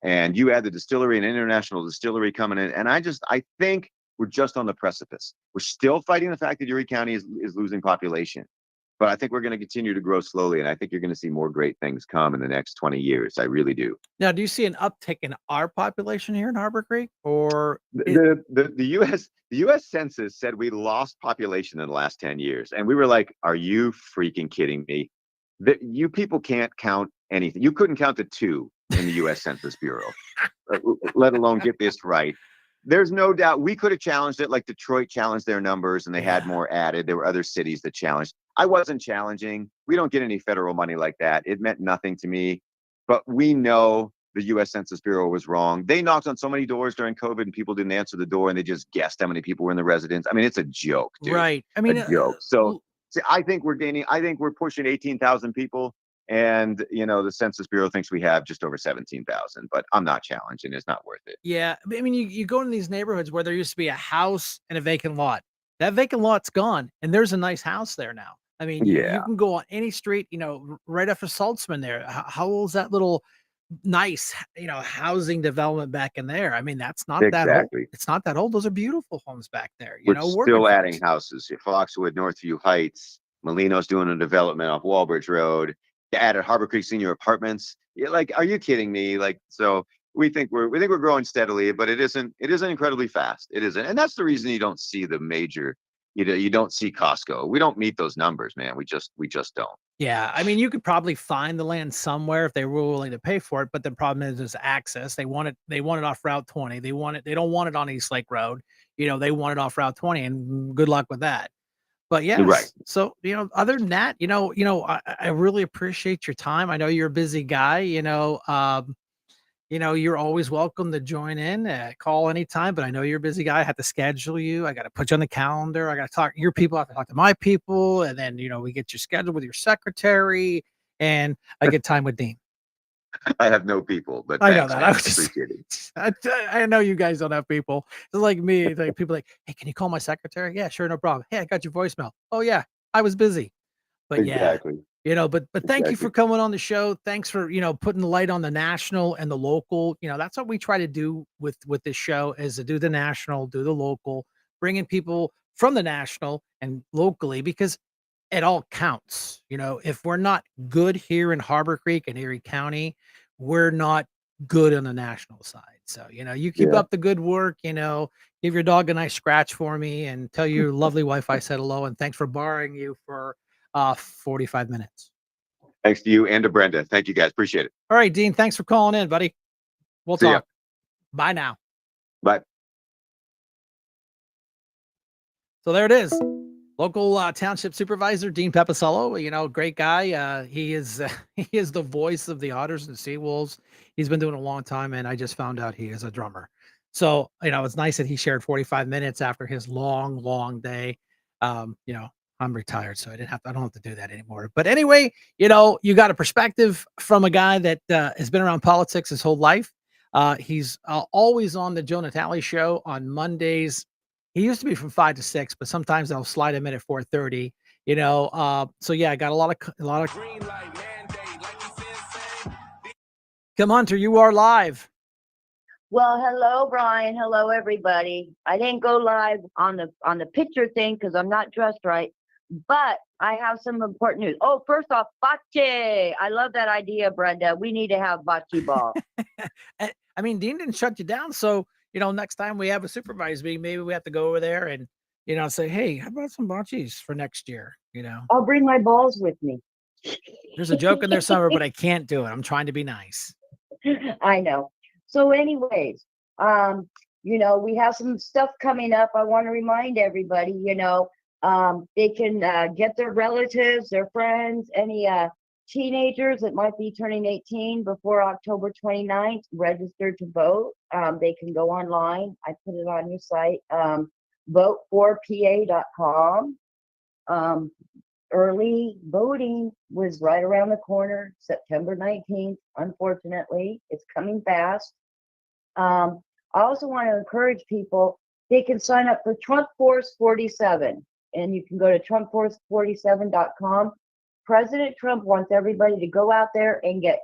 F: and you add the distillery and international distillery coming in. And I think we're just on the precipice. We're still fighting the fact that Erie County is losing population. But I think we're going to continue to grow slowly, and I think you're going to see more great things come in the next 20 years. I really do.
C: Now, do you see an uptick in our population here in Harbor Creek, or
F: The U.S. Census said we lost population in the last 10 years, and we were like, "Are you freaking kidding me? That you people can't count anything. You couldn't count to 2 in the U.S. Census Bureau, let alone get this right." There's no doubt we could have challenged it, like Detroit challenged their numbers and they had more added. There were other cities that challenged. I wasn't challenging. We don't get any federal money like that. It meant nothing to me. But we know the U.S. Census Bureau was wrong. They knocked on so many doors during COVID and people didn't answer the door and they just guessed how many people were in the residence. I mean, it's a joke, dude.
C: right? I mean,
F: A joke. So see, I think we're pushing 18,000 people. And, the Census Bureau thinks we have just over 17,000, but I'm not challenging. It's not worth it.
C: yeah. I mean, you go in these neighborhoods where there used to be a house and a vacant lot. That vacant lot's gone, and there's a nice house there now. I mean, you
F: Yeah,
C: can go on any street, right after Saltzman there. How old's that little nice, housing development back in there? I mean, that's not that old.
F: exactly.
C: It's not that old. Those are beautiful homes back there.
F: We're
C: Working
F: still adding
C: folks.
F: houses. Foxwood, Northview Heights, Molino's doing a development off Walbridge Road. They added Harbor Creek Senior Apartments. Yeah, like, are you kidding me? Like, so we think we're growing steadily, but it isn't incredibly fast. It isn't, and that's the reason you don't see the major. You don't see Costco. We don't meet those numbers, man. We just don't.
C: Yeah, I mean, you could probably find the land somewhere if they were willing to pay for it, but the problem is access. They want it off Route 20. They don't want it on East Lake Road. They want it off Route 20, and good luck with that. But
F: Right.
C: yes, so other than that, I really appreciate your time. I know you're a busy guy. You're always welcome to join in, call anytime, but I know you're a busy guy. I have to schedule you. I got to put you on the calendar. I got to talk your people. I have to talk to my people. And then, we get you scheduled with your secretary and I get time with Dean.
F: I have no people, but
C: I know
F: thanks,
C: that.
F: man.
C: I was just,
F: Appreciate it.
C: I know you guys don't have people. It's like me. It's like people like, hey, can you call my secretary? Yeah, sure. No problem. Hey, I got your voicemail. Oh yeah, I was busy. But yeah,
F: Exactly.
C: But thank you
E: Exactly.
C: for coming on the show. Thanks for, putting the light on the national and the local. That's what we try to do with this show, is to do the national, do the local, bringing people from the national and locally, because it all counts. If we're not good here in Harbor Creek and Erie County, we're not good on the national side. So, you keep
E: Yeah.
C: up the good work, give your dog a nice scratch for me and tell your lovely wife I said hello, and thanks for borrowing you for 45 minutes.
F: Thanks to you and to Brenda. Thank you guys. Appreciate it.
C: All right, Dean, thanks for calling in, buddy. We'll
F: See ya.
C: talk. Bye now.
F: Bye.
C: So there it is. Local township supervisor Dean Pepicello, great guy. He is he is the voice of the Otters and Seawolves. He's been doing it a long time, and I just found out he is a drummer. So it's nice that he shared 45 minutes after his long, long day. Um, you know, I'm retired, so I don't have to do that anymore. But anyway, you got a perspective from a guy that has been around politics his whole life. He's always on the Joe Natale show on Mondays. He used to be from 5 to 6, but sometimes I'll slide him in at 4:30, so yeah, I got a lot of Come Hunter, you are live.
H: Well, hello, Brian. Hello, everybody. I didn't go live on the picture thing because I'm not dressed right, but I have some important news. Oh, first off, bocce. I love that idea, Brenda. We need to have bocce ball.
C: I mean, Dean didn't shut you down, so next time we have a supervised meeting, maybe we have to go over there and say, hey, how about some bocces for next year?
H: I'll bring my balls with me.
C: There's a joke in there somewhere, but I can't do it. I'm trying to be nice.
H: I know. So, anyways, we have some stuff coming up. I want to remind everybody, they can get their relatives, their friends, any teenagers that might be turning 18 before October 29th, registered to vote. They can go online. I put it on your site, vote4pa.com. Early voting was right around the corner, September 19th. Unfortunately, it's coming fast. I also want to encourage people, they can sign up for Trump Force 47, and you can go to trumpforce47.com. President Trump wants everybody to go out there and get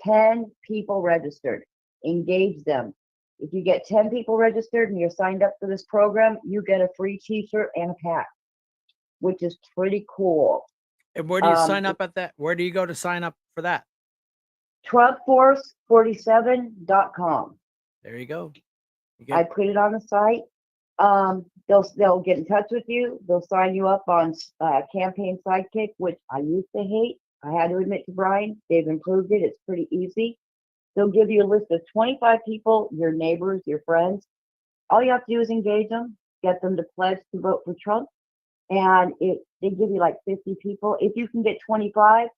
H: 10 people registered. Engage them. If you get 10 people registered and you're signed up for this program, you get a free t-shirt and a hat, which is pretty cool.
C: And where do you sign up at that? Where do you go to sign up for that?
H: TrumpForce47.com.
C: There you go.
H: I put it on the site. They'll get in touch with you. They'll sign you up on Campaign Sidekick, which I used to hate. I had to admit to Brian, they've improved it. It's pretty easy. They'll give you a list of 25 people, your neighbors, your friends. All you have to do is engage them, get them to pledge to vote for Trump. And they give you like 50 people. If you can get 25,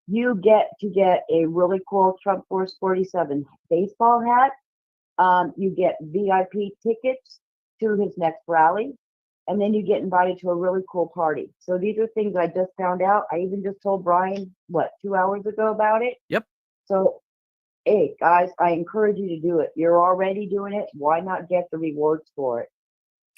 H: you get to get a really cool Trump Force 47 baseball hat. You get VIP tickets to his next rally, and then you get invited to a really cool party. So these are things I just found out. I even just told Brian, 2 hours ago about it?
C: Yep.
H: So, hey, guys, I encourage you to do it. You're already doing it. Why not get the rewards for it?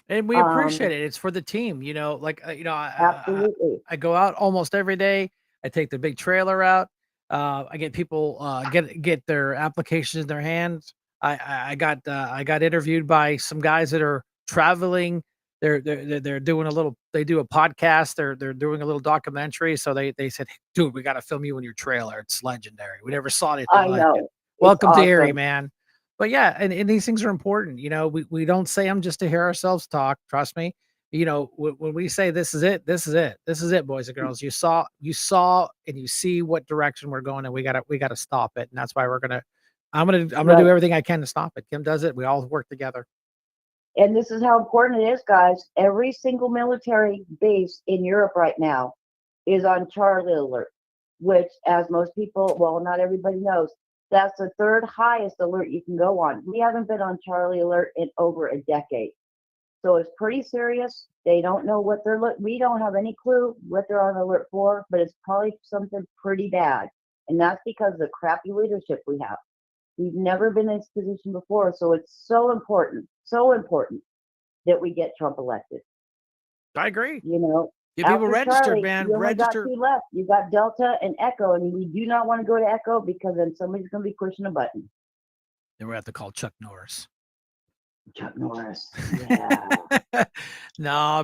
C: And we appreciate it. It's for the team,
H: Absolutely.
C: I go out almost every day. I take the big trailer out. I get people get their applications in their hands. I got interviewed by some guys that are traveling. They're doing they do a podcast. They're doing a little documentary. So they said, dude, we got to film you in your trailer. It's legendary. We never saw anything
H: I
C: like it.
H: know.
C: Welcome to Erie,
H: awesome.
C: man. But yeah, and these things are important. We don't say them just to hear ourselves talk. Trust me. When we say this is it, this is it. This is it, boys and girls. You saw and you see what direction we're going, and we gotta stop it. And that's why I'm gonna
H: Right.
C: do everything I can to stop it. Kim does it. We all work together.
H: And this is how important it is, guys. Every single military base in Europe right now is on Charlie Alert, which, as most people, well, not everybody knows, that's the third highest alert you can go on. We haven't been on Charlie Alert in over a decade. So it's pretty serious. They don't know what we don't have any clue what they're on alert for, but it's probably something pretty bad. And that's because of the crappy leadership we have. We've never been in this position before. So it's so important that we get Trump elected.
C: I agree. Get people
H: After
C: registered,
H: Charlie,
C: man.
H: you only got
C: Register.
H: 2 left. You got Delta and Echo, and we do not want to go to Echo because then somebody's going to be pushing a button.
C: Then we have to call Chuck Norris.
H: Chuck Norris. Yeah.
C: No,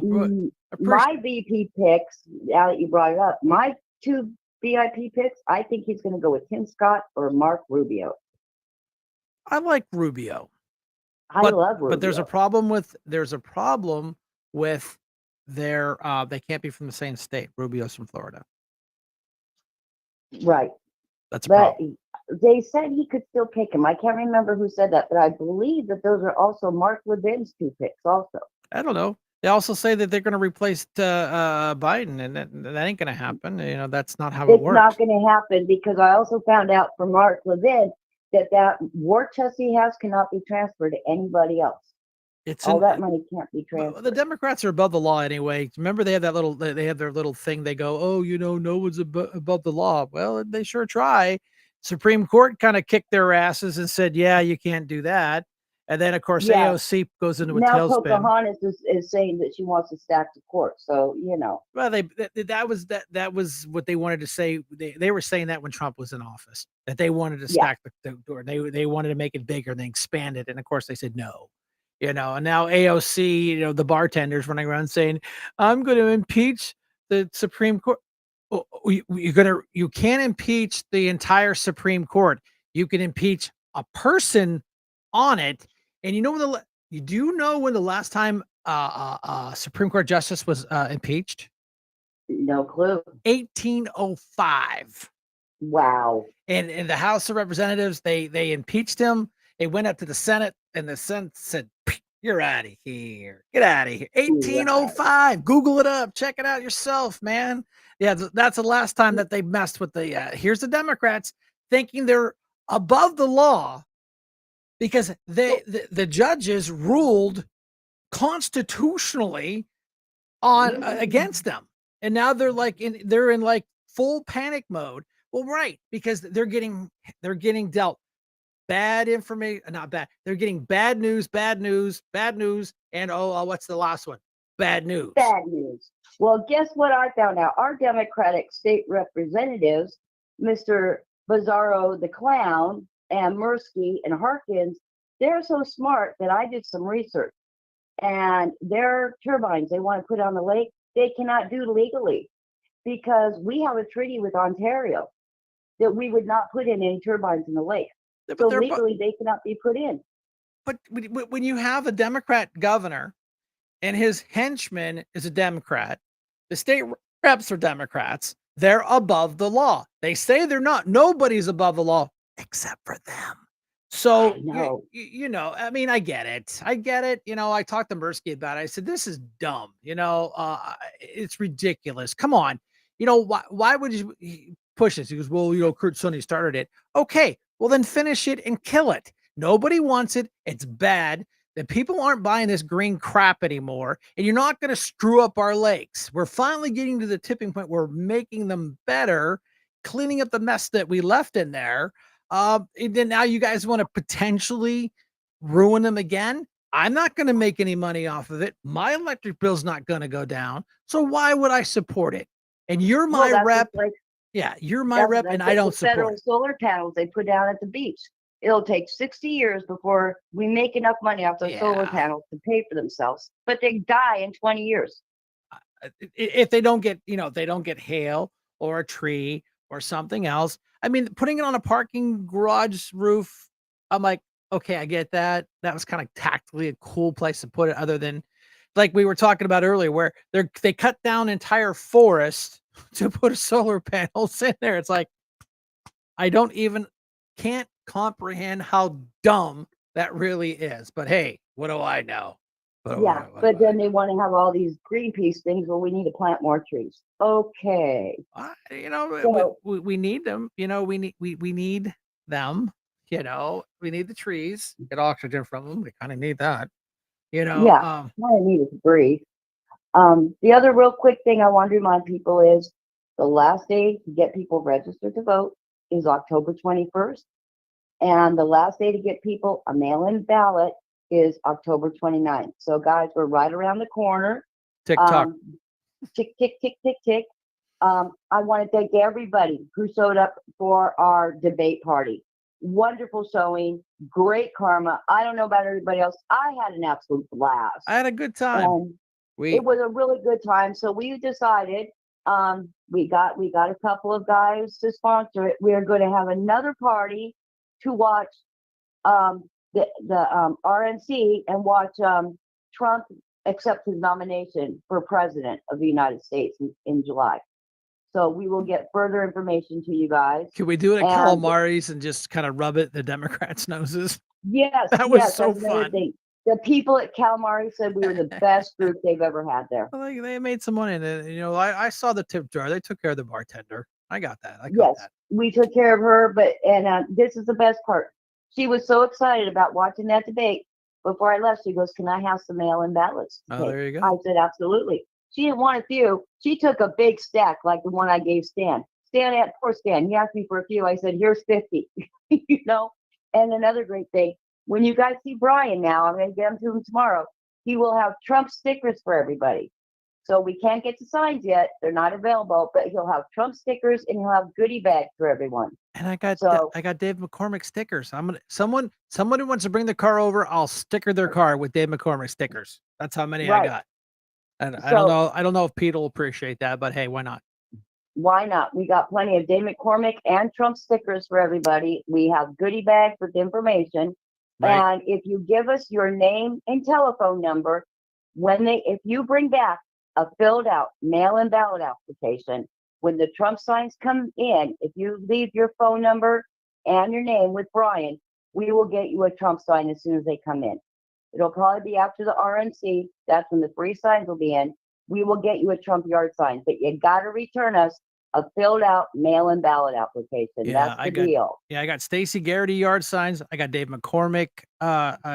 H: My VP picks, now that you brought it up, my 2 VIP picks, I think he's going to go with Tim Scott or Mark Rubio.
C: I like Rubio.
H: I love Rubio.
C: But there's a problem with their they can't be from the same state. Rubio's from Florida.
H: Right.
C: That's a
H: But
C: problem.
H: they said he could still pick him. I can't remember who said that, but I believe that those are also Mark Levin's 2 picks also.
C: I don't know. They also say that they're going to replace Biden, and that ain't going to happen. That's not how it
H: It's
C: works.
H: not going to happen because I also found out from Mark Levin that war chest he has cannot be transferred to anybody else. All that money can't be transferred.
C: The Democrats are above the law anyway. Remember, they have their little thing. They go, oh, no one's above the law. Well, they sure try. Supreme Court kind of kicked their asses and said, yeah, you can't do that. And then, of course, AOC goes into a
H: now
C: tailspin.
H: Pocahontas is saying that she wants to stack the court. So,
C: Well, that was what they wanted to say. They were saying that when Trump was in office, that they wanted to stack the door. They wanted to make it bigger and expand it. And of course, they said no. And now AOC, the bartenders running around saying, I'm going to impeach the Supreme Court. You can't impeach the entire Supreme Court. You can impeach a person on it. And you know when the last time Supreme Court justice was impeached?
H: No clue.
C: 1805.
H: Wow.
C: And in the House of Representatives, they impeached him. It went up to the Senate, and the Senate said, you're out of here. Get out of here. 1805. Google it up. Check it out yourself, man. Yeah, that's the last time that they messed with here's the Democrats thinking they're above the law because the judges ruled constitutionally on against them. And now they're in like full panic mode. Well, right, because they're getting dealt bad information, not bad. They're getting bad news, and what's the last one? Bad news.
H: Bad news. Well, guess what I found out? Our Democratic state representatives, Mr. Bizarro the Clown and Mursky and Harkins, they're so smart that I did some research. And their turbines they want to put on the lake, they cannot do legally because we have a treaty with Ontario that we would not put in any turbines in the lake. So legally, they cannot be put in.
C: But when you have a Democrat governor and his henchman is a Democrat, the state reps are Democrats, they're above the law. They say they're not. Nobody's above the law except for them. So, I mean, I get it. I talked to Mursky about it. I said, this is dumb. It's ridiculous. Come on. Why would you push this? He goes, well, Kurt Sonny started it. Okay. Well, then finish it and kill it. Nobody wants it. It's bad. The people aren't buying this green crap anymore. And you're not going to screw up our lakes. We're finally getting to the tipping point. We're making them better, cleaning up the mess that we left in there. And then now you guys want to potentially ruin them again. I'm not going to make any money off of it. My electric bill's not going to go down. So why would I support it? And you're my rep. You're my rep, and I don't support
H: federal solar panels they put down at the beach. It'll take 60 years before we make enough money off those solar panels to pay for themselves, but they die in 20 years.
C: If they don't get, they don't get hail or a tree or something else. I mean, putting it on a parking garage roof, I'm like, okay, I get that. That was kind of tactically a cool place to put it, other than like we were talking about earlier, where they cut down entire forest to put solar panels in there. It's like, I can't comprehend how dumb that really is. But hey, what do I know?
H: But then they want to have all these Greenpeace things. Well, we need to plant more trees. Okay.
C: We need them. We need them. We need the trees. Get oxygen from them. We kind of need that.
H: All I need is to breathe. The other real quick thing I want to remind people is the last day to get people registered to vote is October 21st. And the last day to get people a mail-in ballot is October 29th. So guys, we're right around the corner.
C: TikTok.
H: tick, tick, tick, tick, tick. I want to thank everybody who showed up for our debate party. Wonderful showing, great karma. I don't know about everybody else. I had an absolute blast.
C: I had a good time.
H: And
C: We
H: it was a really good time. So we decided, we got a couple of guys to sponsor it. We are going to have another party to watch the RNC and watch Trump accept his nomination for president of the United States in July. So we will get further information to you guys.
C: Can we do it at
H: And-
C: calamari's and just kind of rub it in the Democrats' noses?
H: Yes,
C: That was
H: yes,
C: so
H: that's another
C: fun.
H: thing. The people at Calamari said we were the best group they've ever had there.
C: Well, they made some money. And, you know, I saw the tip jar. They took care of the bartender. I got that. I got
H: Yes,
C: that.
H: we took care of her, but this is the best part. She was so excited about watching that debate. Before I left, she goes, "Can I have some mail-in ballots?"
C: Oh, there you go.
H: I said, "Absolutely." She didn't want a few. She took a big stack, like the one I gave Stan. Poor Stan, he asked me for a few. I said, "Here's 50." You know. And another great thing, when you guys see Brian now, I'm going to get him to him tomorrow. He will have Trump stickers for everybody. So we can't get the signs yet; they're not available. But he'll have Trump stickers and he'll have goodie bags for everyone.
C: And I got
H: So-
C: Dave McCormick stickers. I'm gonna someone who wants to bring the car over, I'll sticker their car with Dave McCormick stickers. That's how many I
H: Right.
C: got. And I
H: So-
C: don't know if Pete will appreciate that, but hey, why not?
H: Why not? We got plenty of Dave McCormick and Trump stickers for everybody. We have goodie bags with information.
C: Right.
H: And if you give us your name and telephone number, if you bring back a filled out mail-in ballot application, when the Trump signs come in, if you leave your phone number and your name with Brian, we will get you a Trump sign as soon as they come in. It'll probably be after the RNC. That's when the free signs will be in. We will get you a Trump yard sign, but you got to return us a filled out mail-in ballot application.
C: Yeah,
H: That's the deal.
C: Yeah, I got Stacey Garrity yard signs. I got Dave McCormick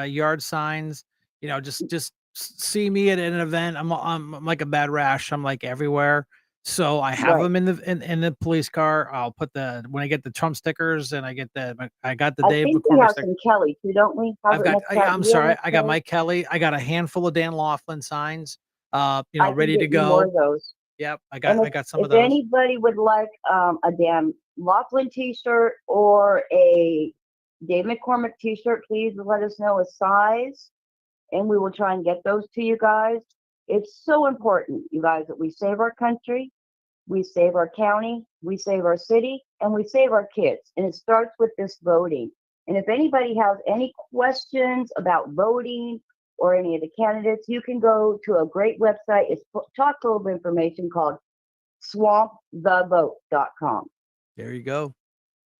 C: yard signs. You know, just see me at an event. I'm like a bad rash. I'm like everywhere. So I have
H: Right.
C: them in the police car. I'll put when I get the Trump stickers and I got the
H: I
C: Dave
H: think we
C: McCormick
H: have
C: sticker.
H: some Kelly too, don't we?
C: I've got.
H: Next time.
C: I'm
H: Do you have
C: sorry.
H: enough
C: I got
H: Kelly?
C: Mike Kelly. I got a handful of Dan Laughlin signs. You
H: I
C: know,
H: can
C: ready to
H: get you more
C: go.
H: of those.
C: Yep, I
H: And
C: got some of
H: if
C: those.
H: anybody would like a Dan Laughlin t-shirt or a Dave McCormick t-shirt, please let us know a size and we will try and get those to you guys. It's so important, you guys, that we save our country, we save our county, we save our city, and we save our kids. And it starts with this voting. And if anybody has any questions about voting or any of the candidates, you can go to a great website. It's chock full of information called swampthevote.com.
C: There you go.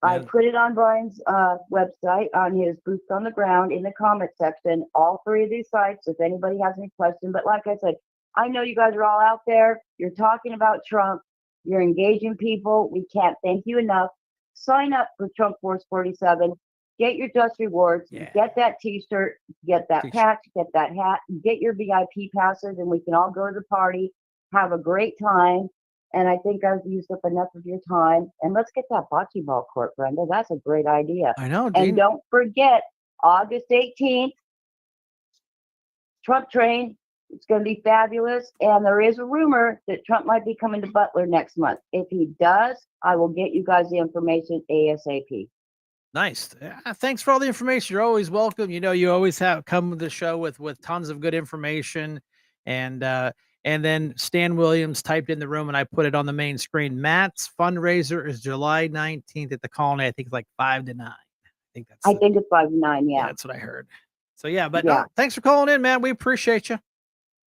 H: I
C: Yeah.
H: put it on Brian's website, on his boots on the ground in the comment section, all three of these sites, if anybody has any questions. But like I said, I know you guys are all out there. You're talking about Trump. You're engaging people. We can't thank you enough. Sign up for Trump Force 47. Get your just rewards.
C: Yeah.
H: Get that t-shirt. Get that
C: T-shirt.
H: patch. Get that hat. Get your VIP passes, and we can all go to the party, have a great time. And I think I've used up enough of your time. And let's get that bocce ball court, Brenda. That's a great idea.
C: I know,
H: And
C: Dean.
H: don't forget, August 18th, Trump train. It's going to be fabulous. And there is a rumor that Trump might be coming to Butler next month. If he does, I will get you guys the information ASAP.
C: Nice. Thanks for all the information. You're always welcome. You know, you always come to the show with tons of good information. And then Stan Williams typed in the room and I put it on the main screen. Matt's fundraiser is July 19th at the Colony. I think it's like 5 to 9.
H: I think it's 5 to 9. Yeah.
C: That's what I heard. So yeah, but
H: Yeah.
C: no, thanks for calling in, man. We appreciate you.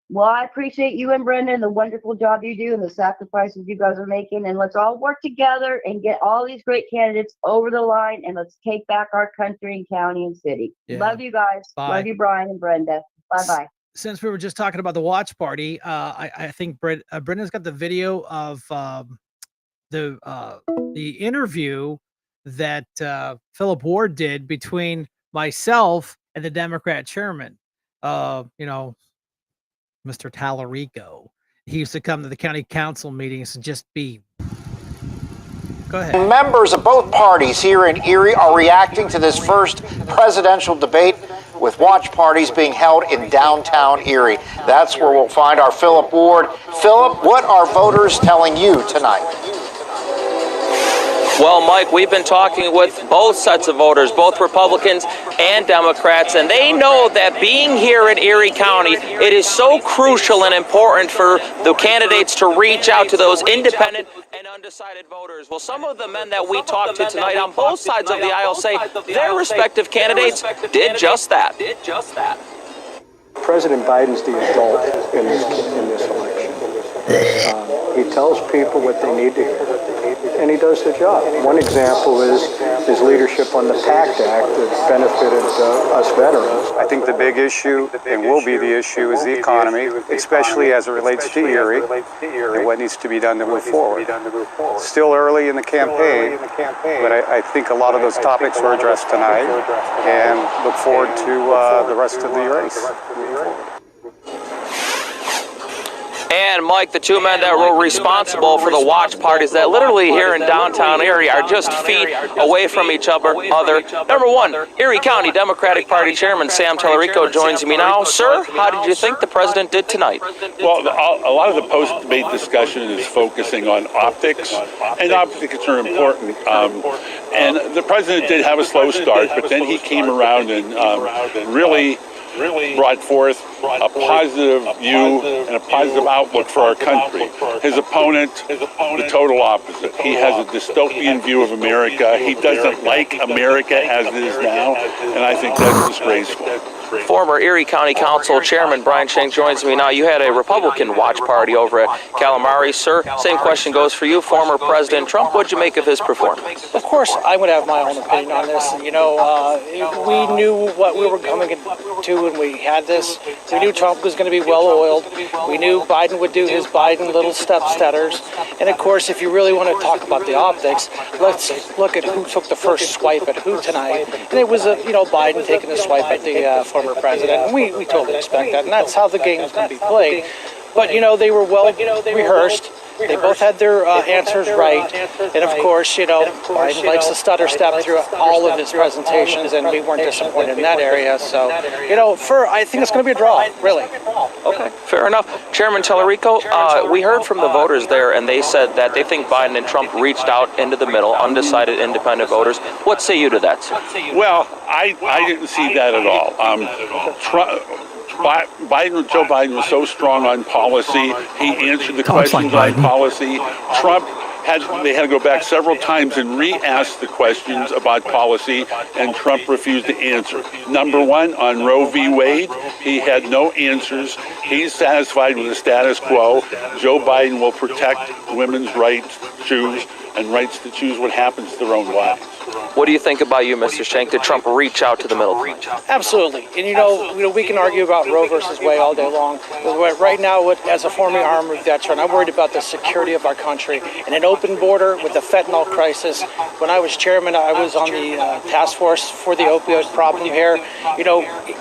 H: Well, I appreciate you and Brendan, the wonderful job you do and the sacrifices you guys are making. And let's all work together and get all these great candidates over the line. And let's take back our country and county and city.
C: Yeah.
H: Love you guys.
C: Bye.
H: Love you, Brian and Brenda. Bye-bye.
C: Since we were just talking about the watch party, I think Brendan's got the video of the interview that Philip Ward did between myself and the Democrat chairman. You know, Mr. Tallarico. He used to come to the county council meetings and just be. Go ahead.
I: Members of both parties here in Erie are reacting to this first presidential debate with watch parties being held in downtown Erie. That's where we'll find our Philip Ward. Philip, what are voters telling you tonight?
J: Well, Mike, we've been talking with both sets of voters, both Republicans and Democrats, and they know that being here in Erie County, it is so crucial and important for the candidates to reach out to those independent and undecided voters. Well, some of the men that we talked to tonight on both sides of the aisle say their respective candidates did just that.
K: President Biden's the adult in this election. He tells people what they need to hear, and he does the job. One example is his leadership on the PACT Act that benefited us veterans. I think the big issue, and will be the issue, is the economy, especially as it relates to Erie, and what needs to be done to move forward. Still early in the campaign, but I think a lot of those topics were addressed tonight, and look forward to the rest of the race.
J: And Mike, the two men that were responsible for the watch parties that literally here in downtown Erie are just feet away from each other. Number one, Erie County Democratic Party Chairman Sam Tellerico joins me now. Sir, how did you think the president did tonight?
L: Well, a lot of the post-debate discussion is focusing on optics, and optics are important. And the president did have a slow start, but then he came around and really brought forth a positive view and a positive outlook for our country. His opponent, the total opposite. He has a dystopian view of America. He doesn't like America as it is now, and I think that's disgraceful.
J: Former Erie County Council Chairman Brian Shank joins me now. You had a Republican watch party over at Calamari. Sir, same question goes for you. Former President Trump, what'd you make of his performance?
M: Of course, I would have my own opinion on this. You know, we knew what we were coming to when we had this. We knew Trump was going to be well-oiled. We knew Biden would do his Biden little step stutters. And of course, if you really want to talk about the optics, let's look at who took the first swipe at who tonight. And it was, Biden taking a swipe at the former president. And we totally expect that. And that's how the game is going to be played. But, they were well rehearsed. They both had their answers right. And of course, Biden likes to stutter step through all of his presentations, and we weren't disappointed in that area. So, I think it's going to be a draw, really.
J: Okay, fair enough. Chairman Tellerico, we heard from the voters there, and they said that they think Biden and Trump reached out into the middle, undecided independent voters. What say you to that, sir?
L: Well, I didn't see that at all. Joe Biden was so strong on policy. He answered the questions on policy. Trump had to go back several times and re-ask the questions about policy, and Trump refused to answer. Number one, on Roe v. Wade, he had no answers. He's satisfied with the status quo. Joe Biden will protect women's rights to choose and rights to choose what happens to their own lives.
J: What do you think about you, Mr. Shank? Did Trump reach out to the middle?
M: Absolutely. And we can argue about Roe versus Wade all day long. But right now, as a former Army veteran, I'm worried about the security of our country and an open border with the fentanyl crisis. When I was chairman, I was on the task force for the opioid problem here.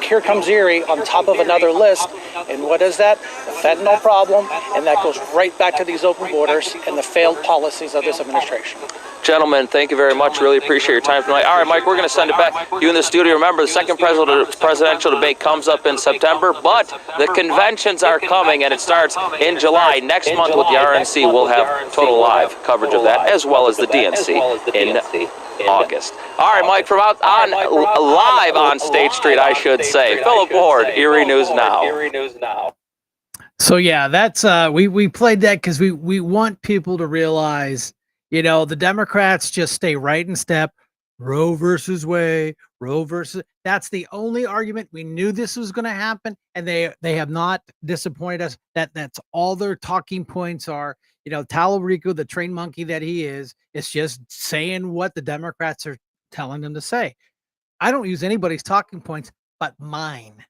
M: Here comes Erie on top of another list. And what is that? The fentanyl problem. And that goes right back to these open borders and the failed policies of this administration.
J: Gentlemen, thank you very much. Really appreciate your time tonight. All right, Mike, we're going to send it back. You in the studio. Remember, the second presidential debate comes up in September, but the conventions are coming, and it starts in July. Next month with the RNC, we'll have total live coverage of that, as well as the DNC in August. All right, Mike, from live on State Street, I should say. Philip Ward, Erie News Now.
C: So yeah, that's we played that because we want people to realize, the Democrats just stay right in step. Roe versus Wade, that's the only argument. We knew this was going to happen, and they have not disappointed us. That's all their talking points are. Tallarico, the trained monkey that he is just saying what the Democrats are telling him to say. I don't use anybody's talking points but mine.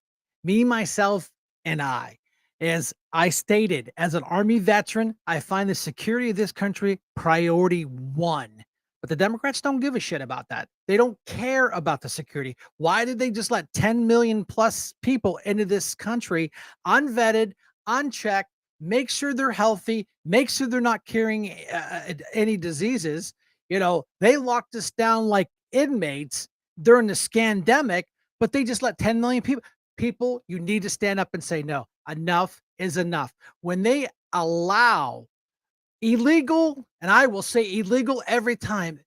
C: Me, myself, and I. As I stated, as an Army veteran, I find the security of this country priority one. But the Democrats don't give a shit about that. They don't care about the security. Why did they just let 10 million plus people into this country unvetted, unchecked, make sure they're healthy, make sure they're not carrying any diseases? They locked us down like inmates during the scandemic, but they just let 10 million people, you need to stand up and say, no, enough is enough. When they allow illegal, and I will say illegal every time,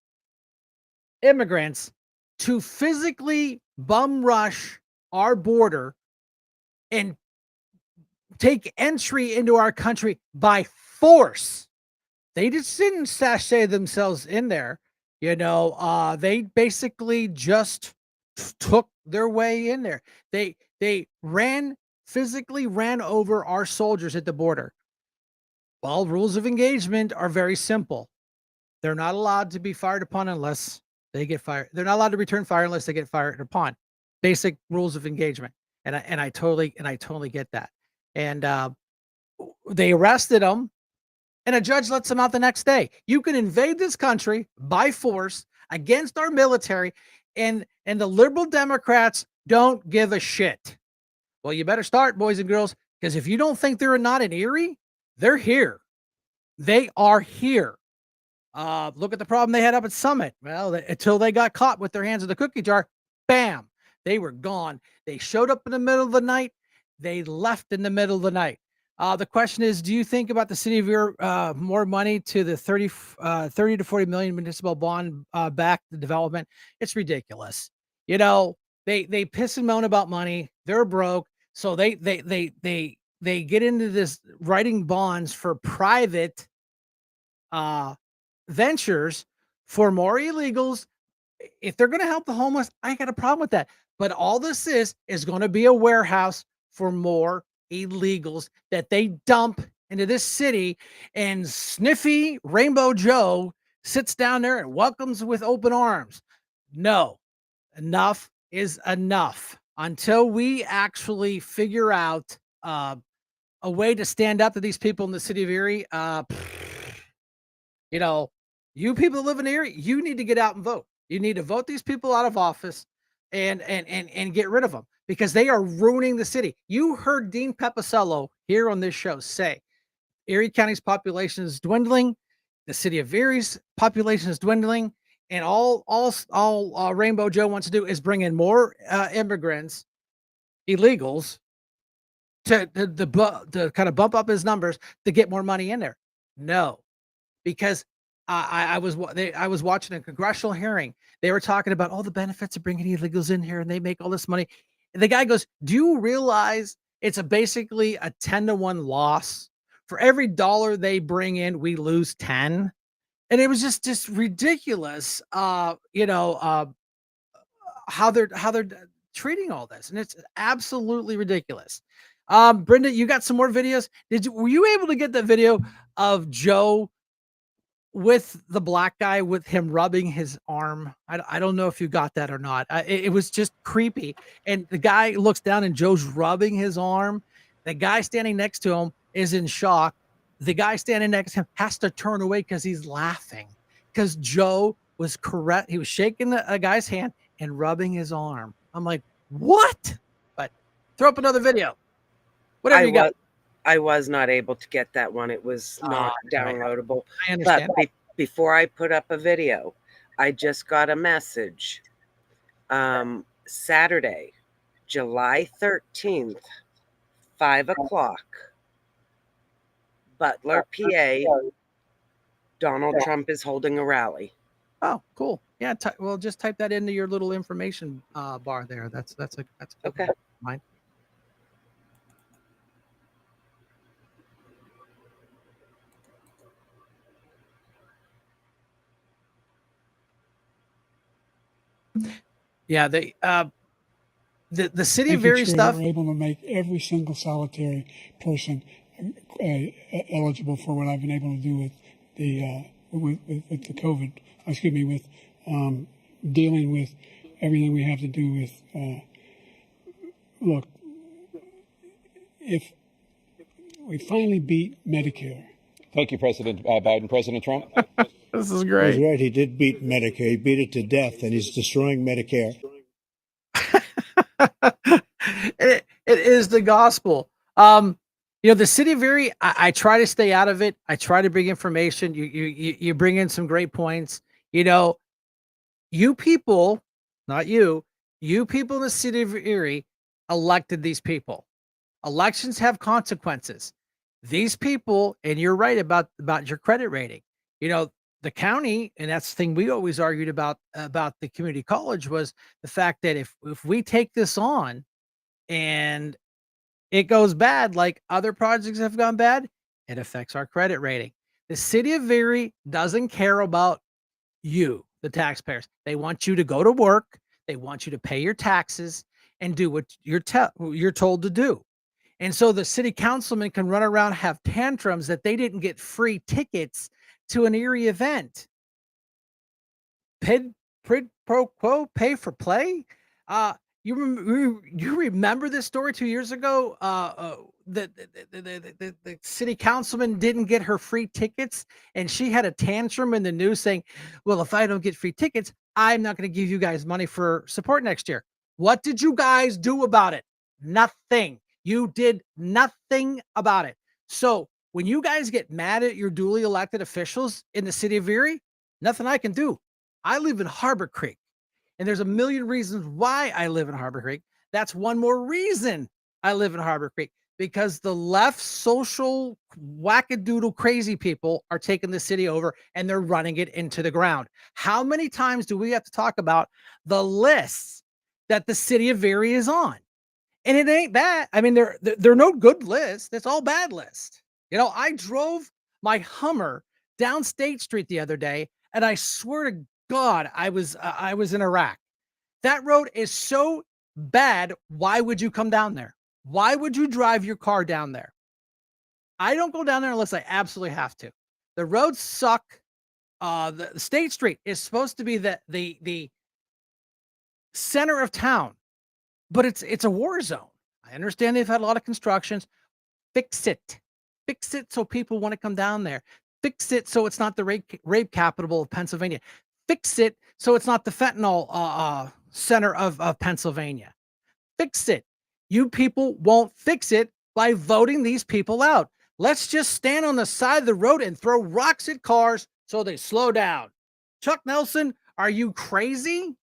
C: immigrants to physically bum rush our border and take entry into our country by force. They just didn't sashay themselves in there. They basically just took their way in there. They physically ran over our soldiers at the border. Well, rules of engagement are very simple. They're not allowed to be fired upon unless they get fired. They're not allowed to return fire unless they get fired upon. Basic rules of engagement. And I totally get that. And they arrested them, and a judge lets them out the next day. You can invade this country by force against our military, and the liberal Democrats don't give a shit. Well, you better start, boys and girls, because if you don't think they're not in Erie, they're here. They are here. Look at the problem they had up at Summit. Well, until they got caught with their hands in the cookie jar, bam, they were gone. They showed up in the middle of the night. They left in the middle of the night. The question is, do you think about the city of Erie more money to the 30 to 40 million municipal bond back the development? It's ridiculous. They piss and moan about money. They're broke, so they get into this writing bonds for private ventures for more illegals. If they're going to help the homeless, I got a problem with that. But all this is going to be a warehouse for more illegals that they dump into this city, and sniffy Rainbow Joe sits down there and welcomes with open arms. No, enough is enough. Until we actually figure out a way to stand up to these people in the city of Erie, you people that live in Erie, you need to get out and vote. You need to vote these people out of office and get rid of them, because they are ruining the city. You heard Dean Pepicello here on this show say Erie County's population is dwindling, the city of Erie's population is dwindling, and all Rainbow Joe wants to do is bring in more immigrants, illegals, to kind of bump up his numbers to get more money in there. No, because I was watching a congressional hearing. They were talking about all the benefits of bringing illegals in here, and they make all this money. And the guy goes, "Do you realize it's basically a 10-to-1 loss? For every dollar they bring in, we lose 10." And it was just ridiculous. How they're treating all this, and it's absolutely ridiculous. Brenda, you got some more videos? Were you able to get the video of Joe with the black guy, with him rubbing his arm? I don't know if you got that or not. It was just creepy. And the guy looks down and Joe's rubbing his arm. The guy standing next to him is in shock. The guy standing next to him has to turn away because he's laughing, because Joe was correct. He was shaking a guy's hand and rubbing his arm. I'm like, what? But throw up another video. Whatever you got.
G: I was not able to get that one. It was not downloadable.
C: I understand.
G: But before I put up a video, I just got a message. Saturday, July 13th, 5 o'clock, Butler, PA, Donald Trump is holding a rally.
C: Oh, cool. Yeah. Well, just type that into your little information bar there. That's
G: okay.
C: Mine. Yeah, the city of Erie stuff.
N: We're able to make every single solitary person eligible for what I've been able to do with the with the COVID. Excuse me, with dealing with everything we have to do with. Look, if we finally beat Medicare.
O: Thank you, President Biden. President Trump.
C: This is great.
N: He's right. He did beat Medicare. He beat it to death, and he's destroying Medicare.
C: it is the gospel. The city of Erie, I try to stay out of it. I try to bring information. You bring in some great points. You people, not you, You people in the city of Erie elected these people. Elections have consequences. These people, and you're right about your credit rating. You know, the county, and that's the thing we always argued about the community college was the fact that if we take this on and it goes bad like other projects have gone bad, it affects our credit rating. The city of Erie doesn't care about you, the taxpayers. They want you to go to work, they want you to pay your taxes and do what you're told to do. And so the city councilman can run around, have tantrums that they didn't get free tickets to an Erie event. Pid pro quo, pay for play. Uh, you remember this story 2 years ago? The city councilman didn't get her free tickets, and she had a tantrum in the news saying, "Well, if I don't get free tickets, I'm not going to give you guys money for support next year." What did you guys do about it? Nothing. You did nothing about it. So when you guys get mad at your duly elected officials in the city of Erie, nothing I can do. I live in Harbor Creek, and there's a million reasons why I live in Harbor Creek. That's one more reason I live in Harbor Creek because the left social wackadoodle crazy people are taking the city over and they're running it into the ground. How many times do we have to talk about the lists that the city of Erie is on? And it ain't bad. I mean, they're no good lists. It's all bad lists. You know, I drove my Hummer down State Street the other day, and I swear to God, I was in Iraq. That road is so bad. Why would you come down there? Why would you drive your car down there? I don't go down there unless I absolutely have to. The roads suck. The State Street is supposed to be the center of town, but it's a war zone. I understand they've had a lot of constructions. Fix it. Fix it so people want to come down there. Fix it so it's not the rape capital of Pennsylvania. Fix it so it's not the fentanyl center of Pennsylvania. Fix it. You people won't fix it by voting these people out. Let's just stand on the side of the road and throw rocks at cars so they slow down. Chuck Nelson, are you crazy?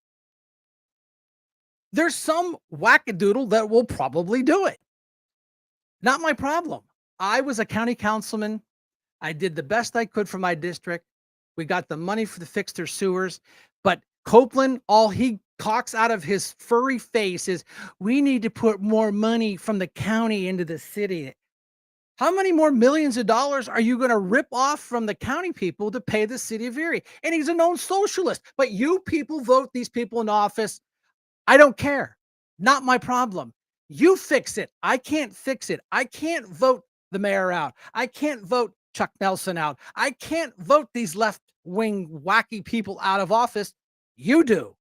C: There's some wackadoodle that will probably do it. Not my problem. I was a county councilman. I did the best I could for my district. We got the money to fix their sewers. But Copeland, all he talks out of his furry face is, we need to put more money from the county into the city. How many more millions of dollars are you going to rip off from the county people to pay the city of Erie? And he's a known socialist. But you people vote these people in office. I don't care. Not my problem. You fix it. I can't fix it. I can't vote the mayor out. I can't vote Chuck Nelson out. I can't vote these left-wing wacky people out of office. You do.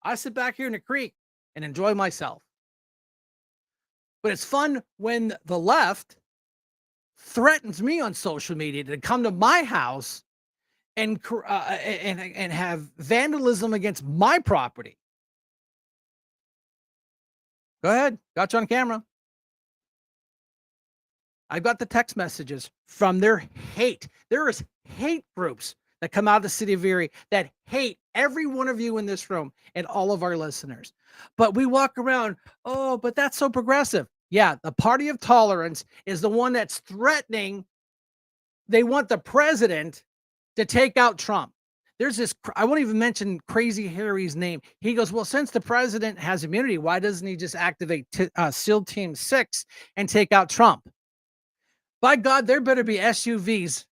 C: I sit back here in the creek and enjoy myself. But it's fun when the left threatens me on social media to come to my house and have vandalism against my property. Go ahead. Got you on camera. I've got the text messages from their hate. There is hate groups that come out of the city of Erie that hate every one of you in this room and all of our listeners. But we walk around, oh, but that's so progressive. Yeah, the party of tolerance is the one that's threatening. They want the president to take out Trump. There's this, I won't even mention Crazy Harry's name. He goes, well, since the president has immunity, why doesn't he just activate SEAL Team 6 and take out Trump? By God, there better be SUVs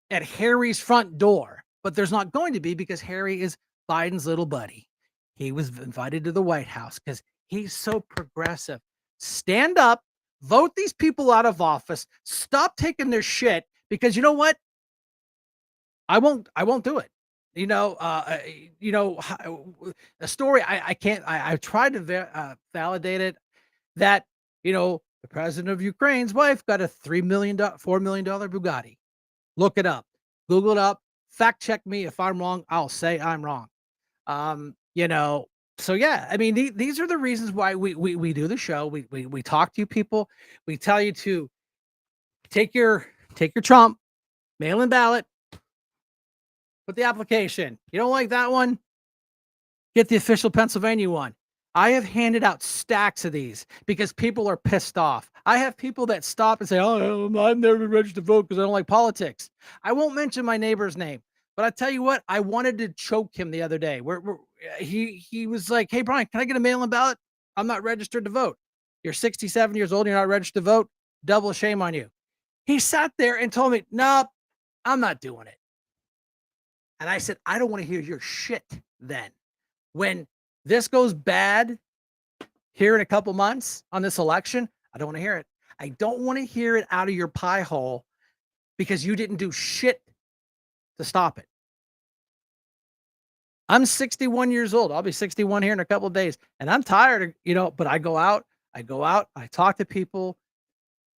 C: at Harry's front door, but there's not going to be because Harry is Biden's little buddy. He was invited to the White House because he's so progressive. Stand up, vote these people out of office, stop taking their shit, because you know what? I won't do it. A story I can't. I tried to validate it that the president of Ukraine's wife got a $4 million Bugatti. Look it up, Google it up, fact check me if I'm wrong. I'll say I'm wrong. So yeah, I mean these are the reasons why we do the show. We talk to you people. We tell you to take your Trump mail-in ballot. Put the application. You don't like that one? Get the official Pennsylvania one. I have handed out stacks of these because people are pissed off. I have people that stop and say, "Oh, I've never been registered to vote because I don't like politics." I won't mention my neighbor's name, but I tell you what, I wanted to choke him the other day. He was like, "Hey, Brian, can I get a mail-in ballot? I'm not registered to vote. You're 67 years old. You're not registered to vote. Double shame on you." He sat there and told me, "Nope, I'm not doing it." And I said, "I don't want to hear your shit then. When this goes bad here in a couple months on this election, I don't want to hear it. I don't want to hear it out of your pie hole because you didn't do shit to stop it." I'm 61 years old. I'll be 61 here in a couple of days. And I'm tired of, but I go out, I talk to people.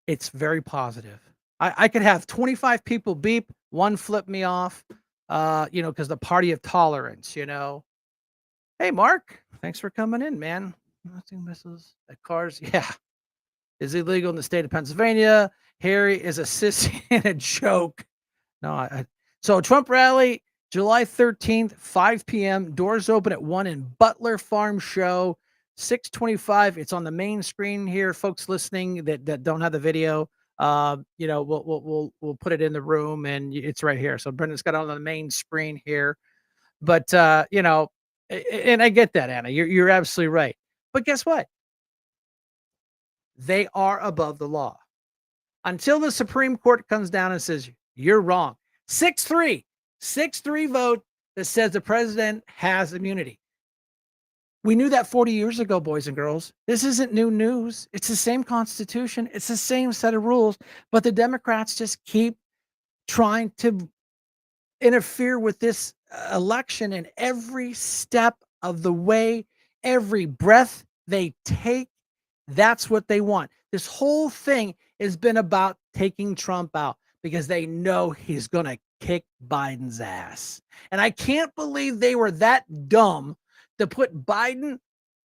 C: It's very positive. I could have 25 people beep, one flip me off, because the party of tolerance. Hey, Mark, thanks for coming in, man. Nothing misses at cars. Yeah. Is illegal in the state of Pennsylvania. Harry is a sissy and a joke. No, so Trump rally, July 13th, 5 p.m. Doors open at 1 in Butler Farm Show, 625. It's on the main screen here, folks listening that don't have the video. We'll put it in the room and it's right here. So Brendan's got it on the main screen here. But and I get that, Anna. You're absolutely right. But guess what? They are above the law. Until the Supreme Court comes down and says, you're wrong. 6-3 vote that says the president has immunity. We knew that 40 years ago, boys and girls. This isn't new news. It's the same Constitution. It's the same set of rules. But the Democrats just keep trying to interfere with this election in every step of the way, every breath they take. That's what they want. This whole thing has been about taking Trump out because they know he's going to kick Biden's ass. And I can't believe they were that dumb to put Biden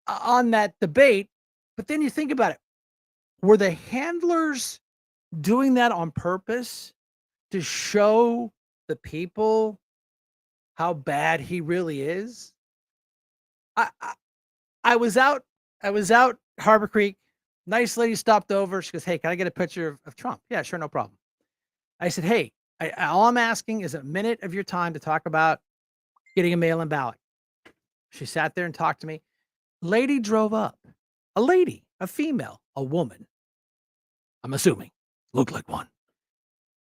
C: on that debate. But then you think about it. Were the handlers doing that on purpose to show the people how bad he really is? I was out Harbor Creek. Nice lady stopped over. She goes, "Hey, can I get a picture of Trump?" "Yeah, sure, no problem." I said, "Hey, all I'm asking is a minute of your time to talk about getting a mail-in ballot." She sat there and talked to me. Lady drove up. A lady, a female, a woman. I'm assuming. Looked like one.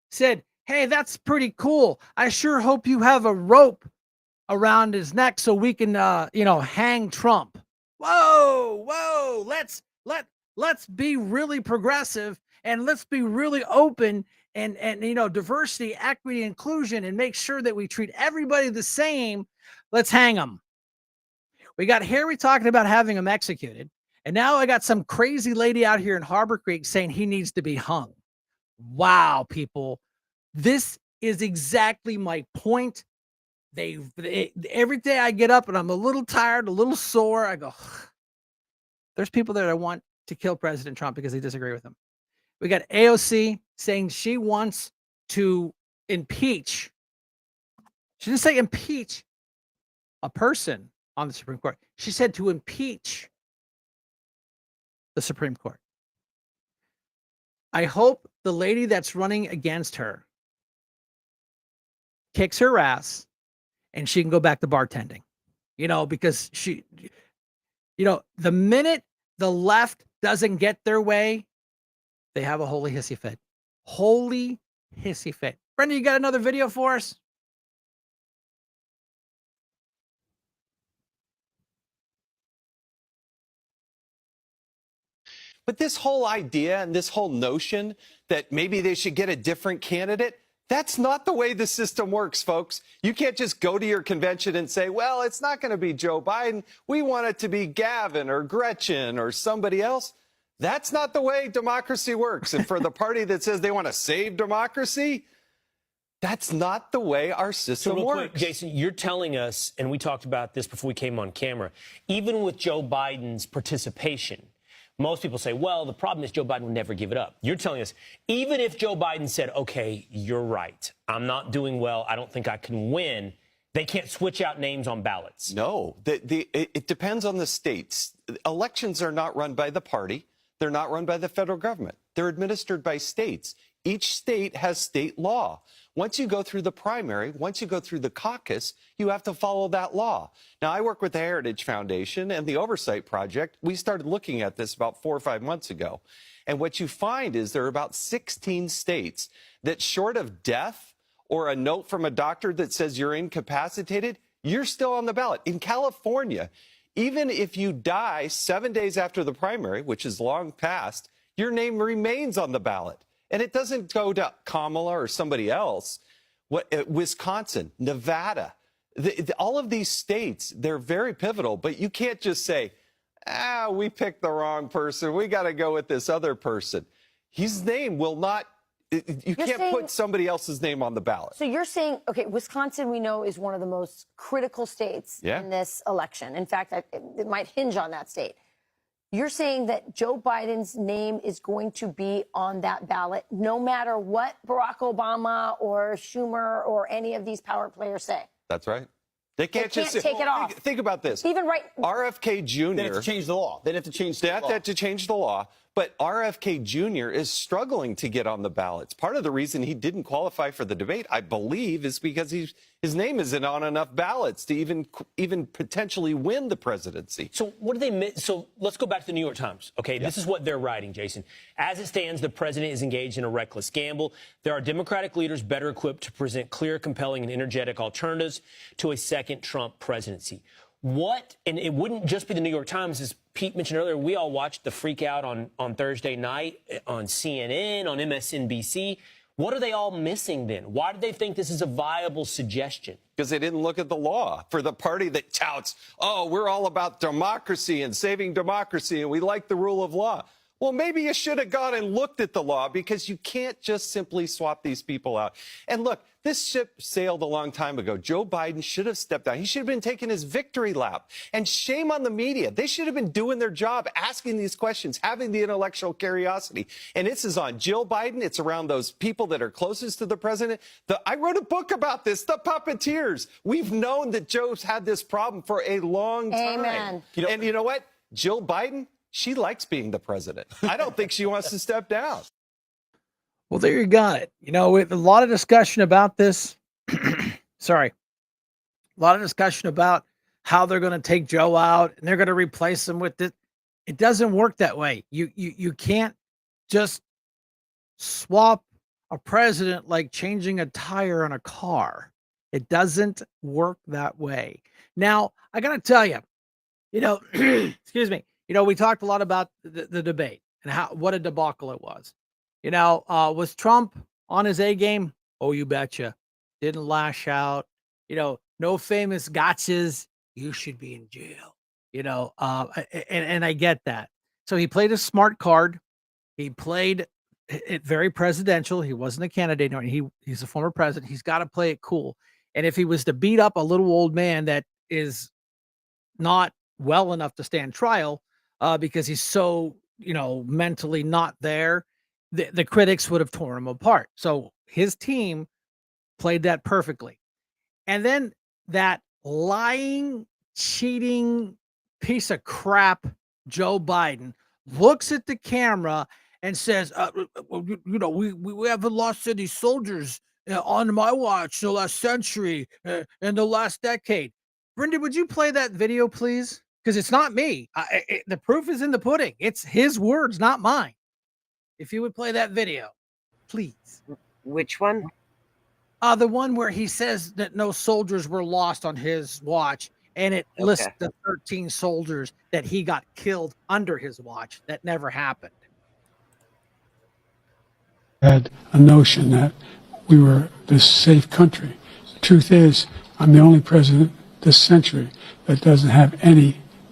C: Said, "Hey, that's pretty cool. I sure hope you have a rope around his neck so we can hang Trump." Whoa, let's be really progressive and let's be really open and diversity, equity, inclusion, and make sure that we treat everybody the same. Let's hang them. We got Harry talking about having him executed, and now I got some crazy lady out here in Harbor Creek saying he needs to be hung. Wow, people, this is exactly my point. Every day I get up and I'm a little tired, a little sore. I go, there's people that I want to kill President Trump because they disagree with him. We got AOC saying she wants to impeach. She didn't say impeach a person on the Supreme Court. She said to impeach the Supreme Court. I hope the lady that's running against her kicks her ass and she can go back to bartending, because the minute the left doesn't get their way, they have a holy hissy fit. Holy hissy fit. Brenda, you got another video for us?
P: But this whole idea and this whole notion that maybe they should get a different candidate, that's not the way the system works, folks. You can't just go to your convention and say, well, it's not going to be Joe Biden. We want it to be Gavin or Gretchen or somebody else. That's not the way democracy works. And for the party that says they want to save democracy, that's not the way our system
Q: real
P: works.
Q: Quick, Jason, you're telling us, and we talked about this before we came on camera, even with Joe Biden's participation, most people say, well, the problem is Joe Biden would never give it up. You're telling us, even if Joe Biden said, okay, you're right, I'm not doing well, I don't think I can win, they can't switch out names on ballots.
P: No, it depends on the states. elections are not run by the party. They're not run by the federal government. They're administered by states. Each state has state law. Once you go through the primary, once you go through the caucus, you have to follow that law. Now, I work with the Heritage Foundation and the Oversight Project. We started looking at this about 4 or 5 months ago. And what you find is there are about 16 states that, short of death or a note from a doctor that says you're incapacitated, you're still on the ballot. In California, even if you die 7 days after the primary, which is long past, your name remains on the ballot. And it doesn't go to Kamala or somebody else. Wisconsin, Nevada, all of these states, they're very pivotal, but you can't just say, we picked the wrong person. We got to go with this other person. His name will not, you can't put somebody else's name on the ballot.
R: So you're saying, okay, Wisconsin, we know, is one of the most critical states in this election. In fact, it might hinge on that state. You're saying that Joe Biden's name is going to be on that ballot no matter what Barack Obama or Schumer or any of these power players say?
P: That's right. They can't just
R: take it off.
P: Think about this.
R: Even
P: RFK Jr.
S: They have to change the law. They have to change the law.
P: They have to change the law. But RFK Jr. is struggling to get on the ballots. Part of the reason he didn't qualify for the debate, I believe, is because his name isn't on enough ballots to even potentially win the presidency.
Q: So what do they miss? So let's go back to the New York Times. Okay, this is what they're writing, Jason. As it stands, the president is engaged in a reckless gamble. There are Democratic leaders better equipped to present clear, compelling, and energetic alternatives to a second Trump presidency. And it wouldn't just be the New York Times, as Pete mentioned earlier. We all watched the freak out on Thursday night on CNN, on MSNBC. What are they all missing then? Why do they think this is a viable suggestion?
P: Because they didn't look at the law. For the party that touts, we're all about democracy and saving democracy and we like the rule of law. Well, maybe you should have gone and looked at the law, because you can't just simply swap these people out. And look, this ship sailed a long time ago. Joe Biden should have stepped down. He should have been taking his victory lap. And shame on the media. They should have been doing their job, asking these questions, having the intellectual curiosity. And this is on Jill Biden. It's around those people that are closest to the president. I wrote a book about this, The Puppeteers. We've known that Joe's had this problem for a long time.
R: Amen.
P: And you know what? Jill Biden, she likes being the president. I don't think she wants to step down.
C: Well, there you got it. You know, with a lot of discussion about this. Sorry. A lot of discussion about how they're going to take Joe out and they're going to replace him with this. It doesn't work that way. You can't just swap a president like changing a tire on a car. It doesn't work that way. Now, I got to tell you, excuse me. We talked a lot about the debate and what a debacle it was. Was Trump on his A game? Oh, you betcha. Didn't lash out. No famous gotchas. You should be in jail. And I get that. So he played a smart card. He played it very presidential. He wasn't a candidate. He's a former president. He's got to play it cool. And if he was to beat up a little old man that is not well enough to stand trial, because he's so, mentally not there, the critics would have torn him apart. So his team played that perfectly. And then that lying, cheating piece of crap, Joe Biden, looks at the camera and says, we haven't lost any soldiers on my watch the last century, in the last decade. Brendan, would you play that video, please? Because it's not me. The proof is in the pudding. It's his words, not mine. If you would play that video, please.
G: Which one?
C: The one where he says that no soldiers were lost on his watch, and it lists the 13 soldiers that he got killed under his watch. That never happened.
N: Had a notion that we were this safe country. The truth is, I'm the only president this century that doesn't have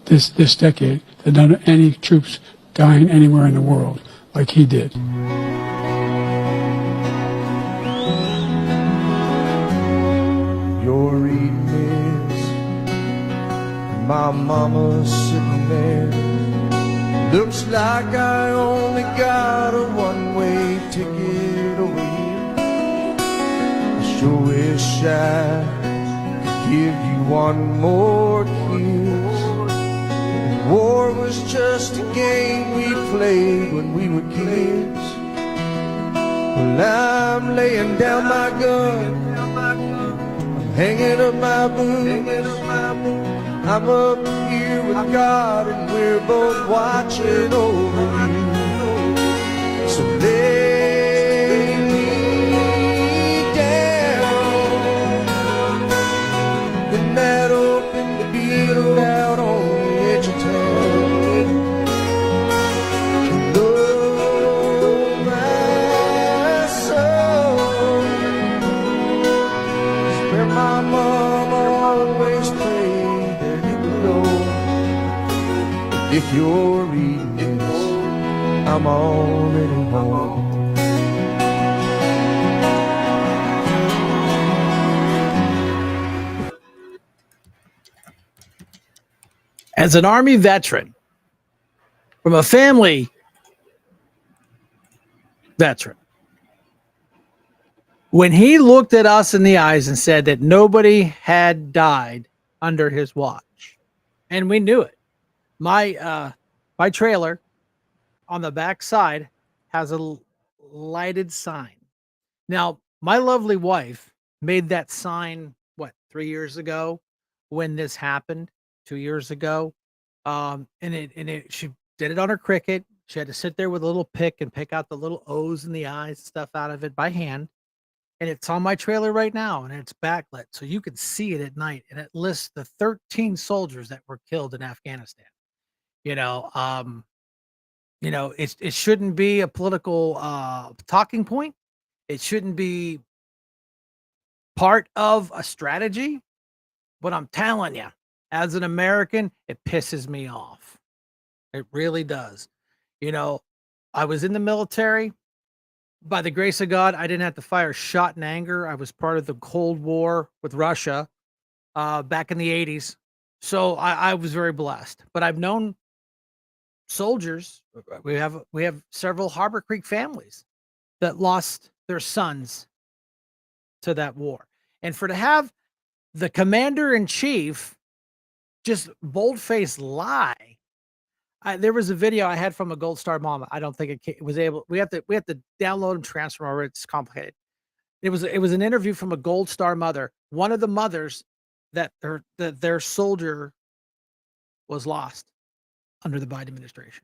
N: this decade, that doesn't have any troops dying anywhere in the world like he did.
A: You're reading this, my mama's sitting there. Looks like I only got a one-way ticket over here. I sure wish I could give you one more kiss. War was just a game we played when we were kids. Well, I'm laying down my gun, I'm hanging up my boots. I'm up here with God and we're both watching over you. So lay me down in that open field out on the edge of town. Lord, my soul is where my mom always prayed that it would go. If you're reading this, I'm already home.
C: As an Army veteran, from a family veteran, when he looked at us in the eyes and said that nobody had died under his watch, and we knew it. My trailer on the back side has a lighted sign. Now, my lovely wife made that sign, 3 years ago when this happened, 2 years ago. She did it on her Cricut. She had to sit there with a little pick and pick out the little O's in the eyes, stuff out of it by hand. And it's on my trailer right now and it's backlit. So you can see it at night. And it lists the 13 soldiers that were killed in Afghanistan. It shouldn't be a political talking point. It shouldn't be part of a strategy. But I'm telling you, as an American, it pisses me off. It really does. I was in the military. By the grace of God, I didn't have to fire a shot in anger. I was part of the Cold War with Russia back in the 80s. So I was very blessed. But I've known soldiers. We have several Harbor Creek families that lost their sons to that war. And to have the commander in chief just bold-faced lie. There was a video I had from a Gold Star mom. I don't think it was able. We have to download and transfer over. It's complicated. It was an interview from a Gold Star mother. One of the mothers that their soldier was lost under the Biden administration.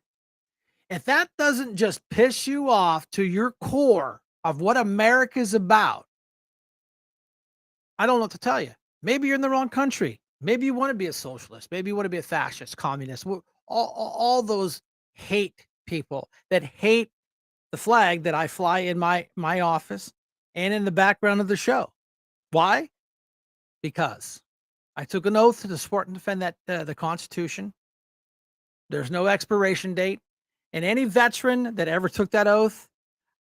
C: If that doesn't just piss you off to your core of what America's about, I don't know what to tell you. Maybe you're in the wrong country. Maybe you want to be a socialist. Maybe you want to be a fascist, communist. All those hate people that hate the flag that I fly in my office and in the background of the show. Why? Because I took an oath to support and defend the Constitution. There's no expiration date. And any veteran that ever took that oath,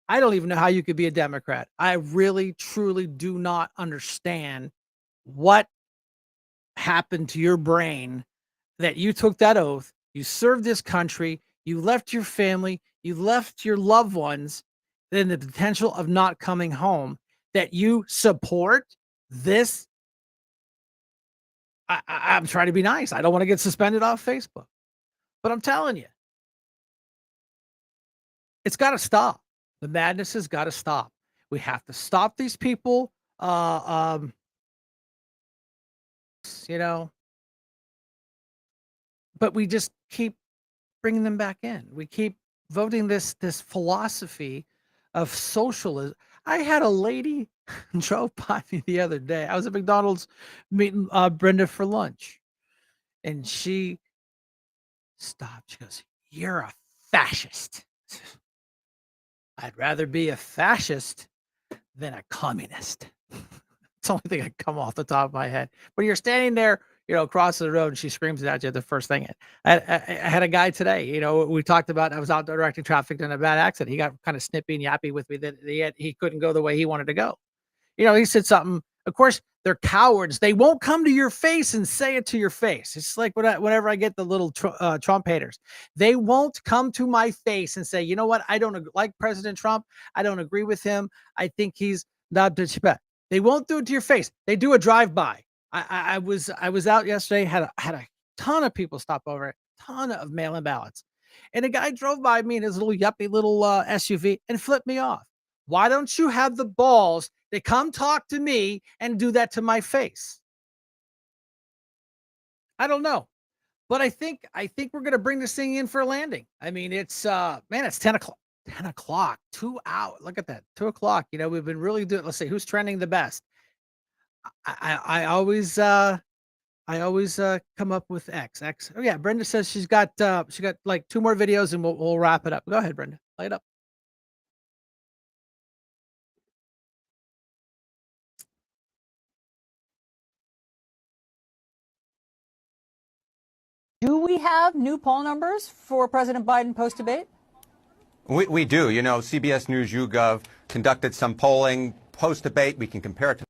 C: I don't even know how you could be a Democrat. I really, truly do not understand what happened to your brain that you took that oath, you served this country, you left your family, you left your loved ones, then the potential of not coming home, that you support this. I'm trying to be nice. I don't want to get suspended off Facebook, but I'm telling you, it's got to stop. The madness has got to stop. We have to stop these people. But we just keep bringing them back in. We keep voting this philosophy of socialism. I had a lady drove by me the other day. I was at McDonald's meeting Brenda for lunch, and she stopped. She goes, "You're a fascist." I'd rather be a fascist than a communist. It's the only thing that come off the top of my head. When you're standing there, across the road, and she screams it at you the first thing. I had a guy today, we talked about, I was out directing traffic in a bad accident. He got kind of snippy and yappy with me that he couldn't go the way he wanted to go. He said something. Of course, they're cowards. They won't come to your face and say it to your face. It's like whenever I get the little Trump haters, they won't come to my face and say, you know what? I don't like President Trump. I don't agree with him. I think he's not the best. They won't do it to your face. They do a drive-by. I was out yesterday, had a ton of people stop over ton of mail-in ballots. And a guy drove by me in his little yuppie little SUV and flipped me off. Why don't you have the balls to come talk to me and do that to my face? I don't know. But I think we're gonna bring this thing in for a landing. I mean, it's man, it's 10 o'clock. 10 o'clock, 2 hours. Look at that. 2 o'clock. We've been really doing, let's see who's trending the best. I always come up with X. X. Oh yeah, Brenda says she got like 2 more videos and we'll wrap it up. Go ahead, Brenda. Play it up.
T: Do we have new poll numbers for President Biden post-debate?
O: We do. CBS News YouGov conducted some polling post-debate. We can compare it to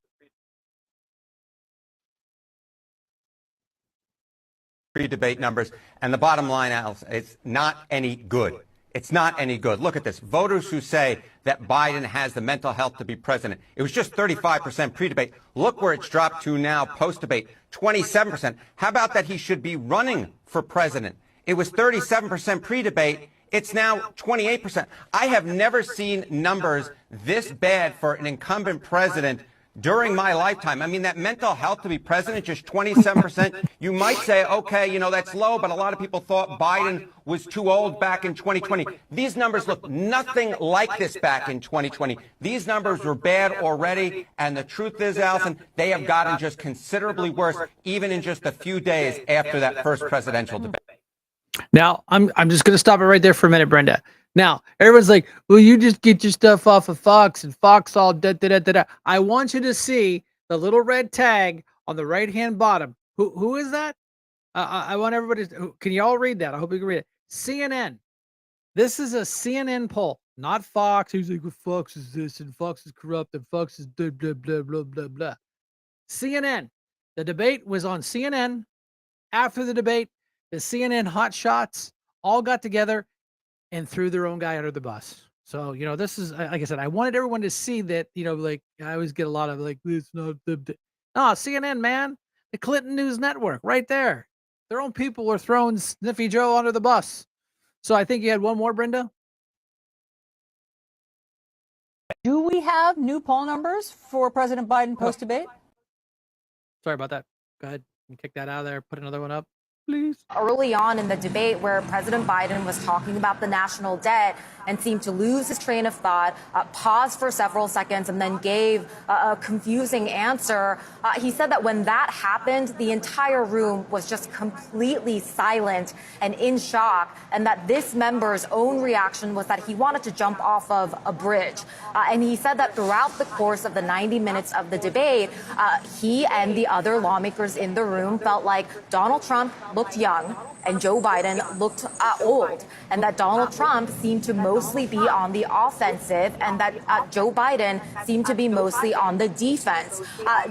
O: pre-debate numbers. And the bottom line, Alice, it's not any good. It's not any good. Look at this. Voters who say that Biden has the mental health to be president. It was just 35% pre-debate. Look where it's dropped to now post-debate, 27%. How about that he should be running for president? It was 37% pre-debate. It's now 28%. I have never seen numbers this bad for an incumbent president during my lifetime. I mean, that mental health to be president, just 27%. You might say, okay, that's low, but a lot of people thought Biden was too old back in 2020. These numbers look nothing like this back in 2020. These numbers were bad already, and the truth is, Allison, they have gotten just considerably worse, even in just a few days after that first presidential debate.
C: Now, I'm just going to stop it right there for a minute, Brenda. Now, everyone's like, well, you just get your stuff off of Fox and Fox all da da da da da. I want you to see the little red tag on the right-hand bottom. Who is that? I want everybody to, can you all read that? I hope you can read it. CNN. This is a CNN poll, not Fox. Who's like, well, Fox is this and Fox is corrupt and Fox is blah, blah, blah, blah, blah, blah. CNN. The debate was on CNN. After the debate, the CNN hotshots all got together and threw their own guy under the bus. So, this is, like I said, I wanted everyone to see that, like I always get a lot of like, it's not no, CNN, man, the Clinton News Network right there. Their own people are throwing Sniffy Joe under the bus. So I think you had one more, Brenda.
T: Do we have new poll numbers for President Biden post-debate?
C: Sorry about that. Go ahead and kick that out of there. Put another one up, please.
U: Early on in the debate where President Biden was talking about the national debt and seemed to lose his train of thought, paused for several seconds and then gave a confusing answer. He said that when that happened, the entire room was just completely silent and in shock, and that this member's own reaction was that he wanted to jump off of a bridge. And he said that throughout the course of the 90 minutes of the debate, he and the other lawmakers in the room felt like Donald Trump looked young and Joe Biden looked old, and that Donald Trump seemed to mostly be on the offensive and that Joe Biden seemed to be mostly on the defense.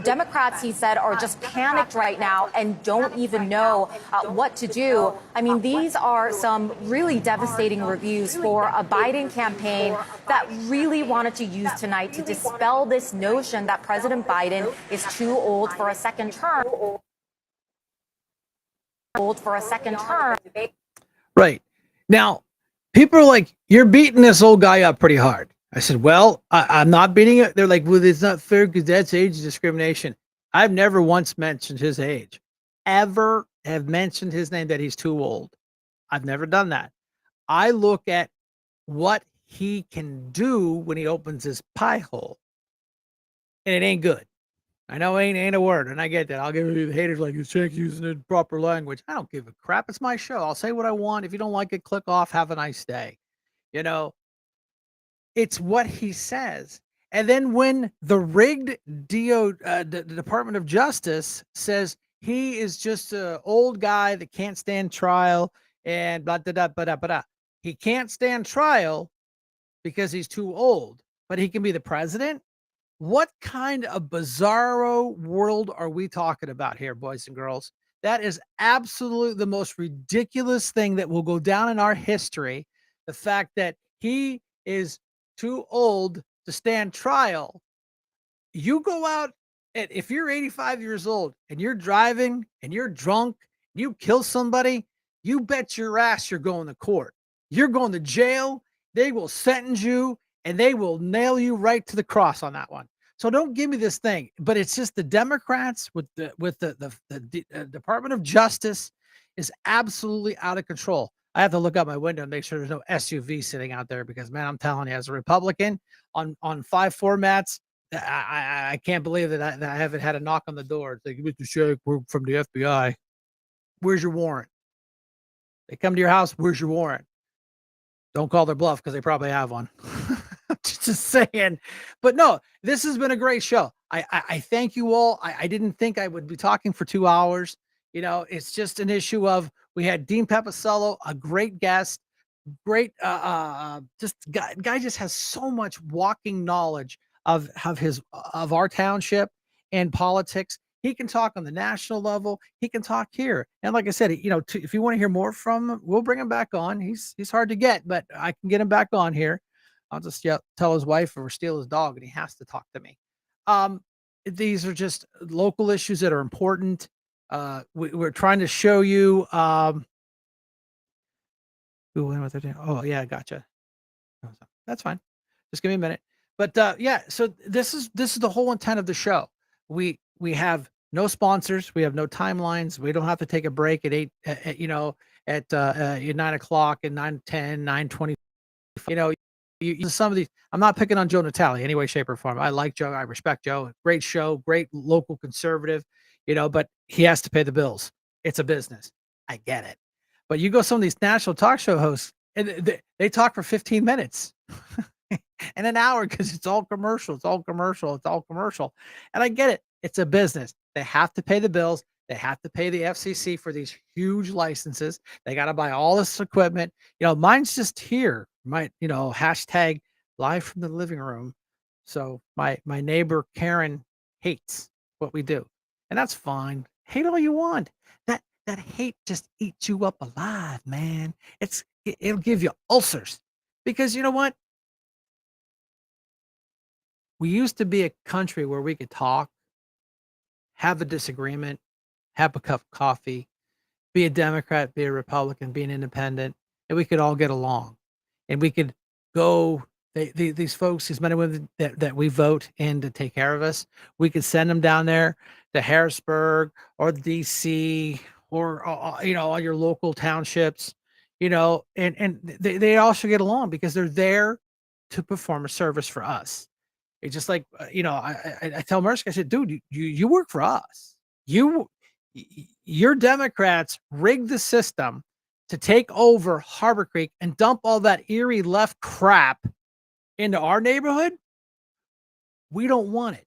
U: Democrats, he said, are just panicked right now and don't even know what to do. I mean, these are some really devastating reviews for a Biden campaign that really wanted to use tonight to dispel this notion that President Biden is too old for a second term.
C: Right. Now, people are like, you're beating this old guy up pretty hard. I said, well, I'm not beating it. They're like, well, it's not fair because that's age discrimination. I've never once mentioned his age, ever have mentioned his name, that he's too old. I've never done that. I look at what he can do when he opens his pie hole, and it ain't good. I know ain't a word, and I get that. I'll give you the haters like, Shank using the proper language. I don't give a crap. It's my show. I'll say what I want. If you don't like it, click off. Have a nice day. It's what he says. And then when the rigged the Department of Justice says he is just an old guy that can't stand trial and blah, blah, blah, blah, blah. He can't stand trial because he's too old, but he can be the president. What kind of bizarro world are we talking about here, boys and girls? That is absolutely the most ridiculous thing that will go down in our history. The fact that he is too old to stand trial. You go out, and if you're 85 years old and you're driving and you're drunk, you kill somebody, you bet your ass you're going to court. You're going to jail. They will sentence you and they will nail you right to the cross on that one. So don't give me this thing, but it's just the Democrats with the Department of Justice is absolutely out of control. I have to look out my window and make sure there's no SUV sitting out there because, man, I'm telling you, as a Republican on 5 formats, I can't believe that I haven't had a knock on the door. It's like, Mr. Shank, we're from the FBI. Where's your warrant? They come to your house. Where's your warrant? Don't call their bluff because they probably have one. Just saying. But no, this has been a great show. I thank you all. I didn't think I would be talking for 2 hours. You know, it's just an issue of we had Dean Papicello, a great guest, great just guy just has so much walking knowledge of our township and politics. He can talk on the national level. He can talk here. And like I said, you know, if you want to hear more from him, we'll bring him back on. He's hard to get, but I can get him back on here. I'll just tell his wife or steal his dog and he has to talk to me. These are just local issues that are important. We're trying to show you. Oh, yeah, gotcha. That's fine. Just give me a minute. But yeah, so this is the whole intent of the show. We have no sponsors. We have no timelines. We don't have to take a break at 8, at 9 o'clock and 9:10, 9:20. You know, some of these. I'm not picking on Joe Natale any way, shape, or form. I like Joe. I respect Joe. Great show. Great local conservative. You know, but he has to pay the bills. It's a business. I get it. But you go some of these national talk show hosts, and they talk for 15 minutes. And an hour because it's all commercial. It's all commercial. It's all commercial. And I get it. It's a business. They have to pay the bills. They have to pay the FCC for these huge licenses. They got to buy all this equipment. You know, mine's just here. Hashtag live from the living room. So my neighbor Karen hates what we do. And that's fine. Hate all you want. That hate just eats you up alive, man. It'll give you ulcers. Because you know what? We used to be a country where we could talk, have a disagreement, have a cup of coffee, be a Democrat, be a Republican, be an independent, and we could all get along. And we could go, these folks, these men and women that we vote in to take care of us, we could send them down there to Harrisburg or DC or, all your local townships, and they all should get along because they're there to perform a service for us. It's just like, I tell Mersk, I said, dude, you work for us. Your Democrats rigged the system to take over Harbor Creek and dump all that Erie left crap into our neighborhood. We don't want it.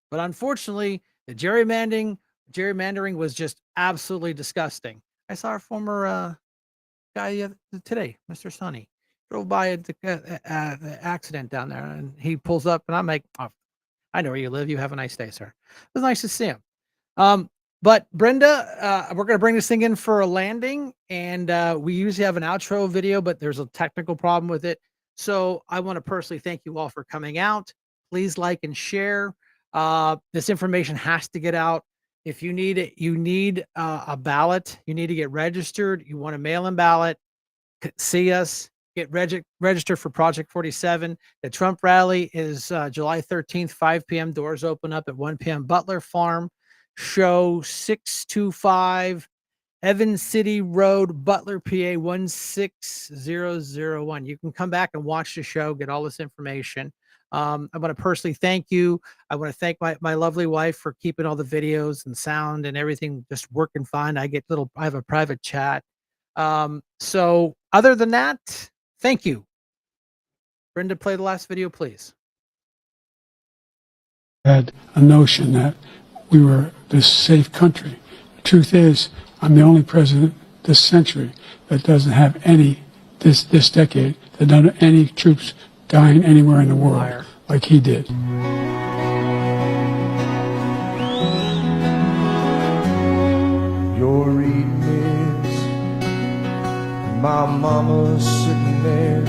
C: But unfortunately, the gerrymandering was just absolutely disgusting. I saw our former guy today, Mr. Sonny. Drove by the accident down there and he pulls up and I'm like, oh, I know where you live. You have a nice day, sir. It was nice to see him. But Brenda, we're going to bring this thing in for a landing and we usually have an outro video, but there's a technical problem with it. So I want to personally thank you all for coming out. Please like and share. This information has to get out. If you need it, you need a ballot. You need to get registered. You want a mail-in ballot. See us. Get registered for Project 47. The Trump rally is July 13th, 5 p.m. Doors open up at 1 p.m. Butler Farm. Show 625 Evans City Road, Butler, PA 16001. You can come back and watch the show, get all this information. I want to personally thank you. I want to thank my lovely wife for keeping all the videos and sound and everything just working fine. I have a private chat. So other than that, thank you. Brenda, play the last video, please.
N: Had a notion that we were this safe country. The truth is, I'm the only president this century that doesn't have this decade, that doesn't have any troops dying anywhere in the world like he did.
A: You're reading this, my mama's sitting there.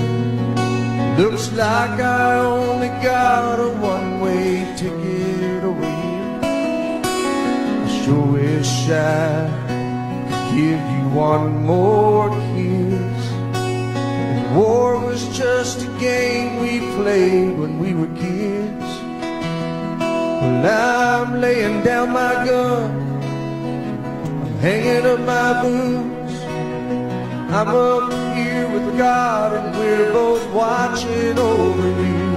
A: Looks like I only got a one-way ticket over here. I sure wish I could give you one more kiss. And war was just a game we played when we were kids. Well, I'm laying down my gun, I'm hanging up my boots. I'm up here with God and we're both watching over you.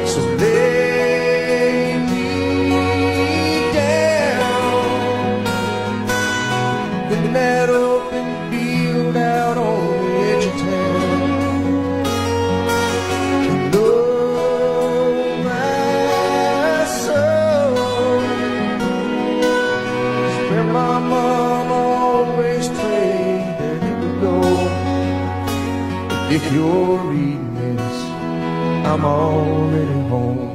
A: So lay me down in that open field out on the edge of town. And oh, my soul is where my mom always prayed that it would go. But if you're reading this, I'm already home.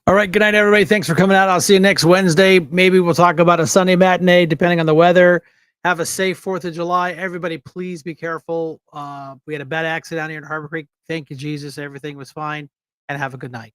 C: All right. Good night, everybody. Thanks for coming out. I'll see you next Wednesday. Maybe we'll talk about a Sunday matinee, depending on the weather. Have a safe 4th of July. Everybody, please be careful. We had a bad accident down here in Harbor Creek. Thank you, Jesus. Everything was fine. And have a good night.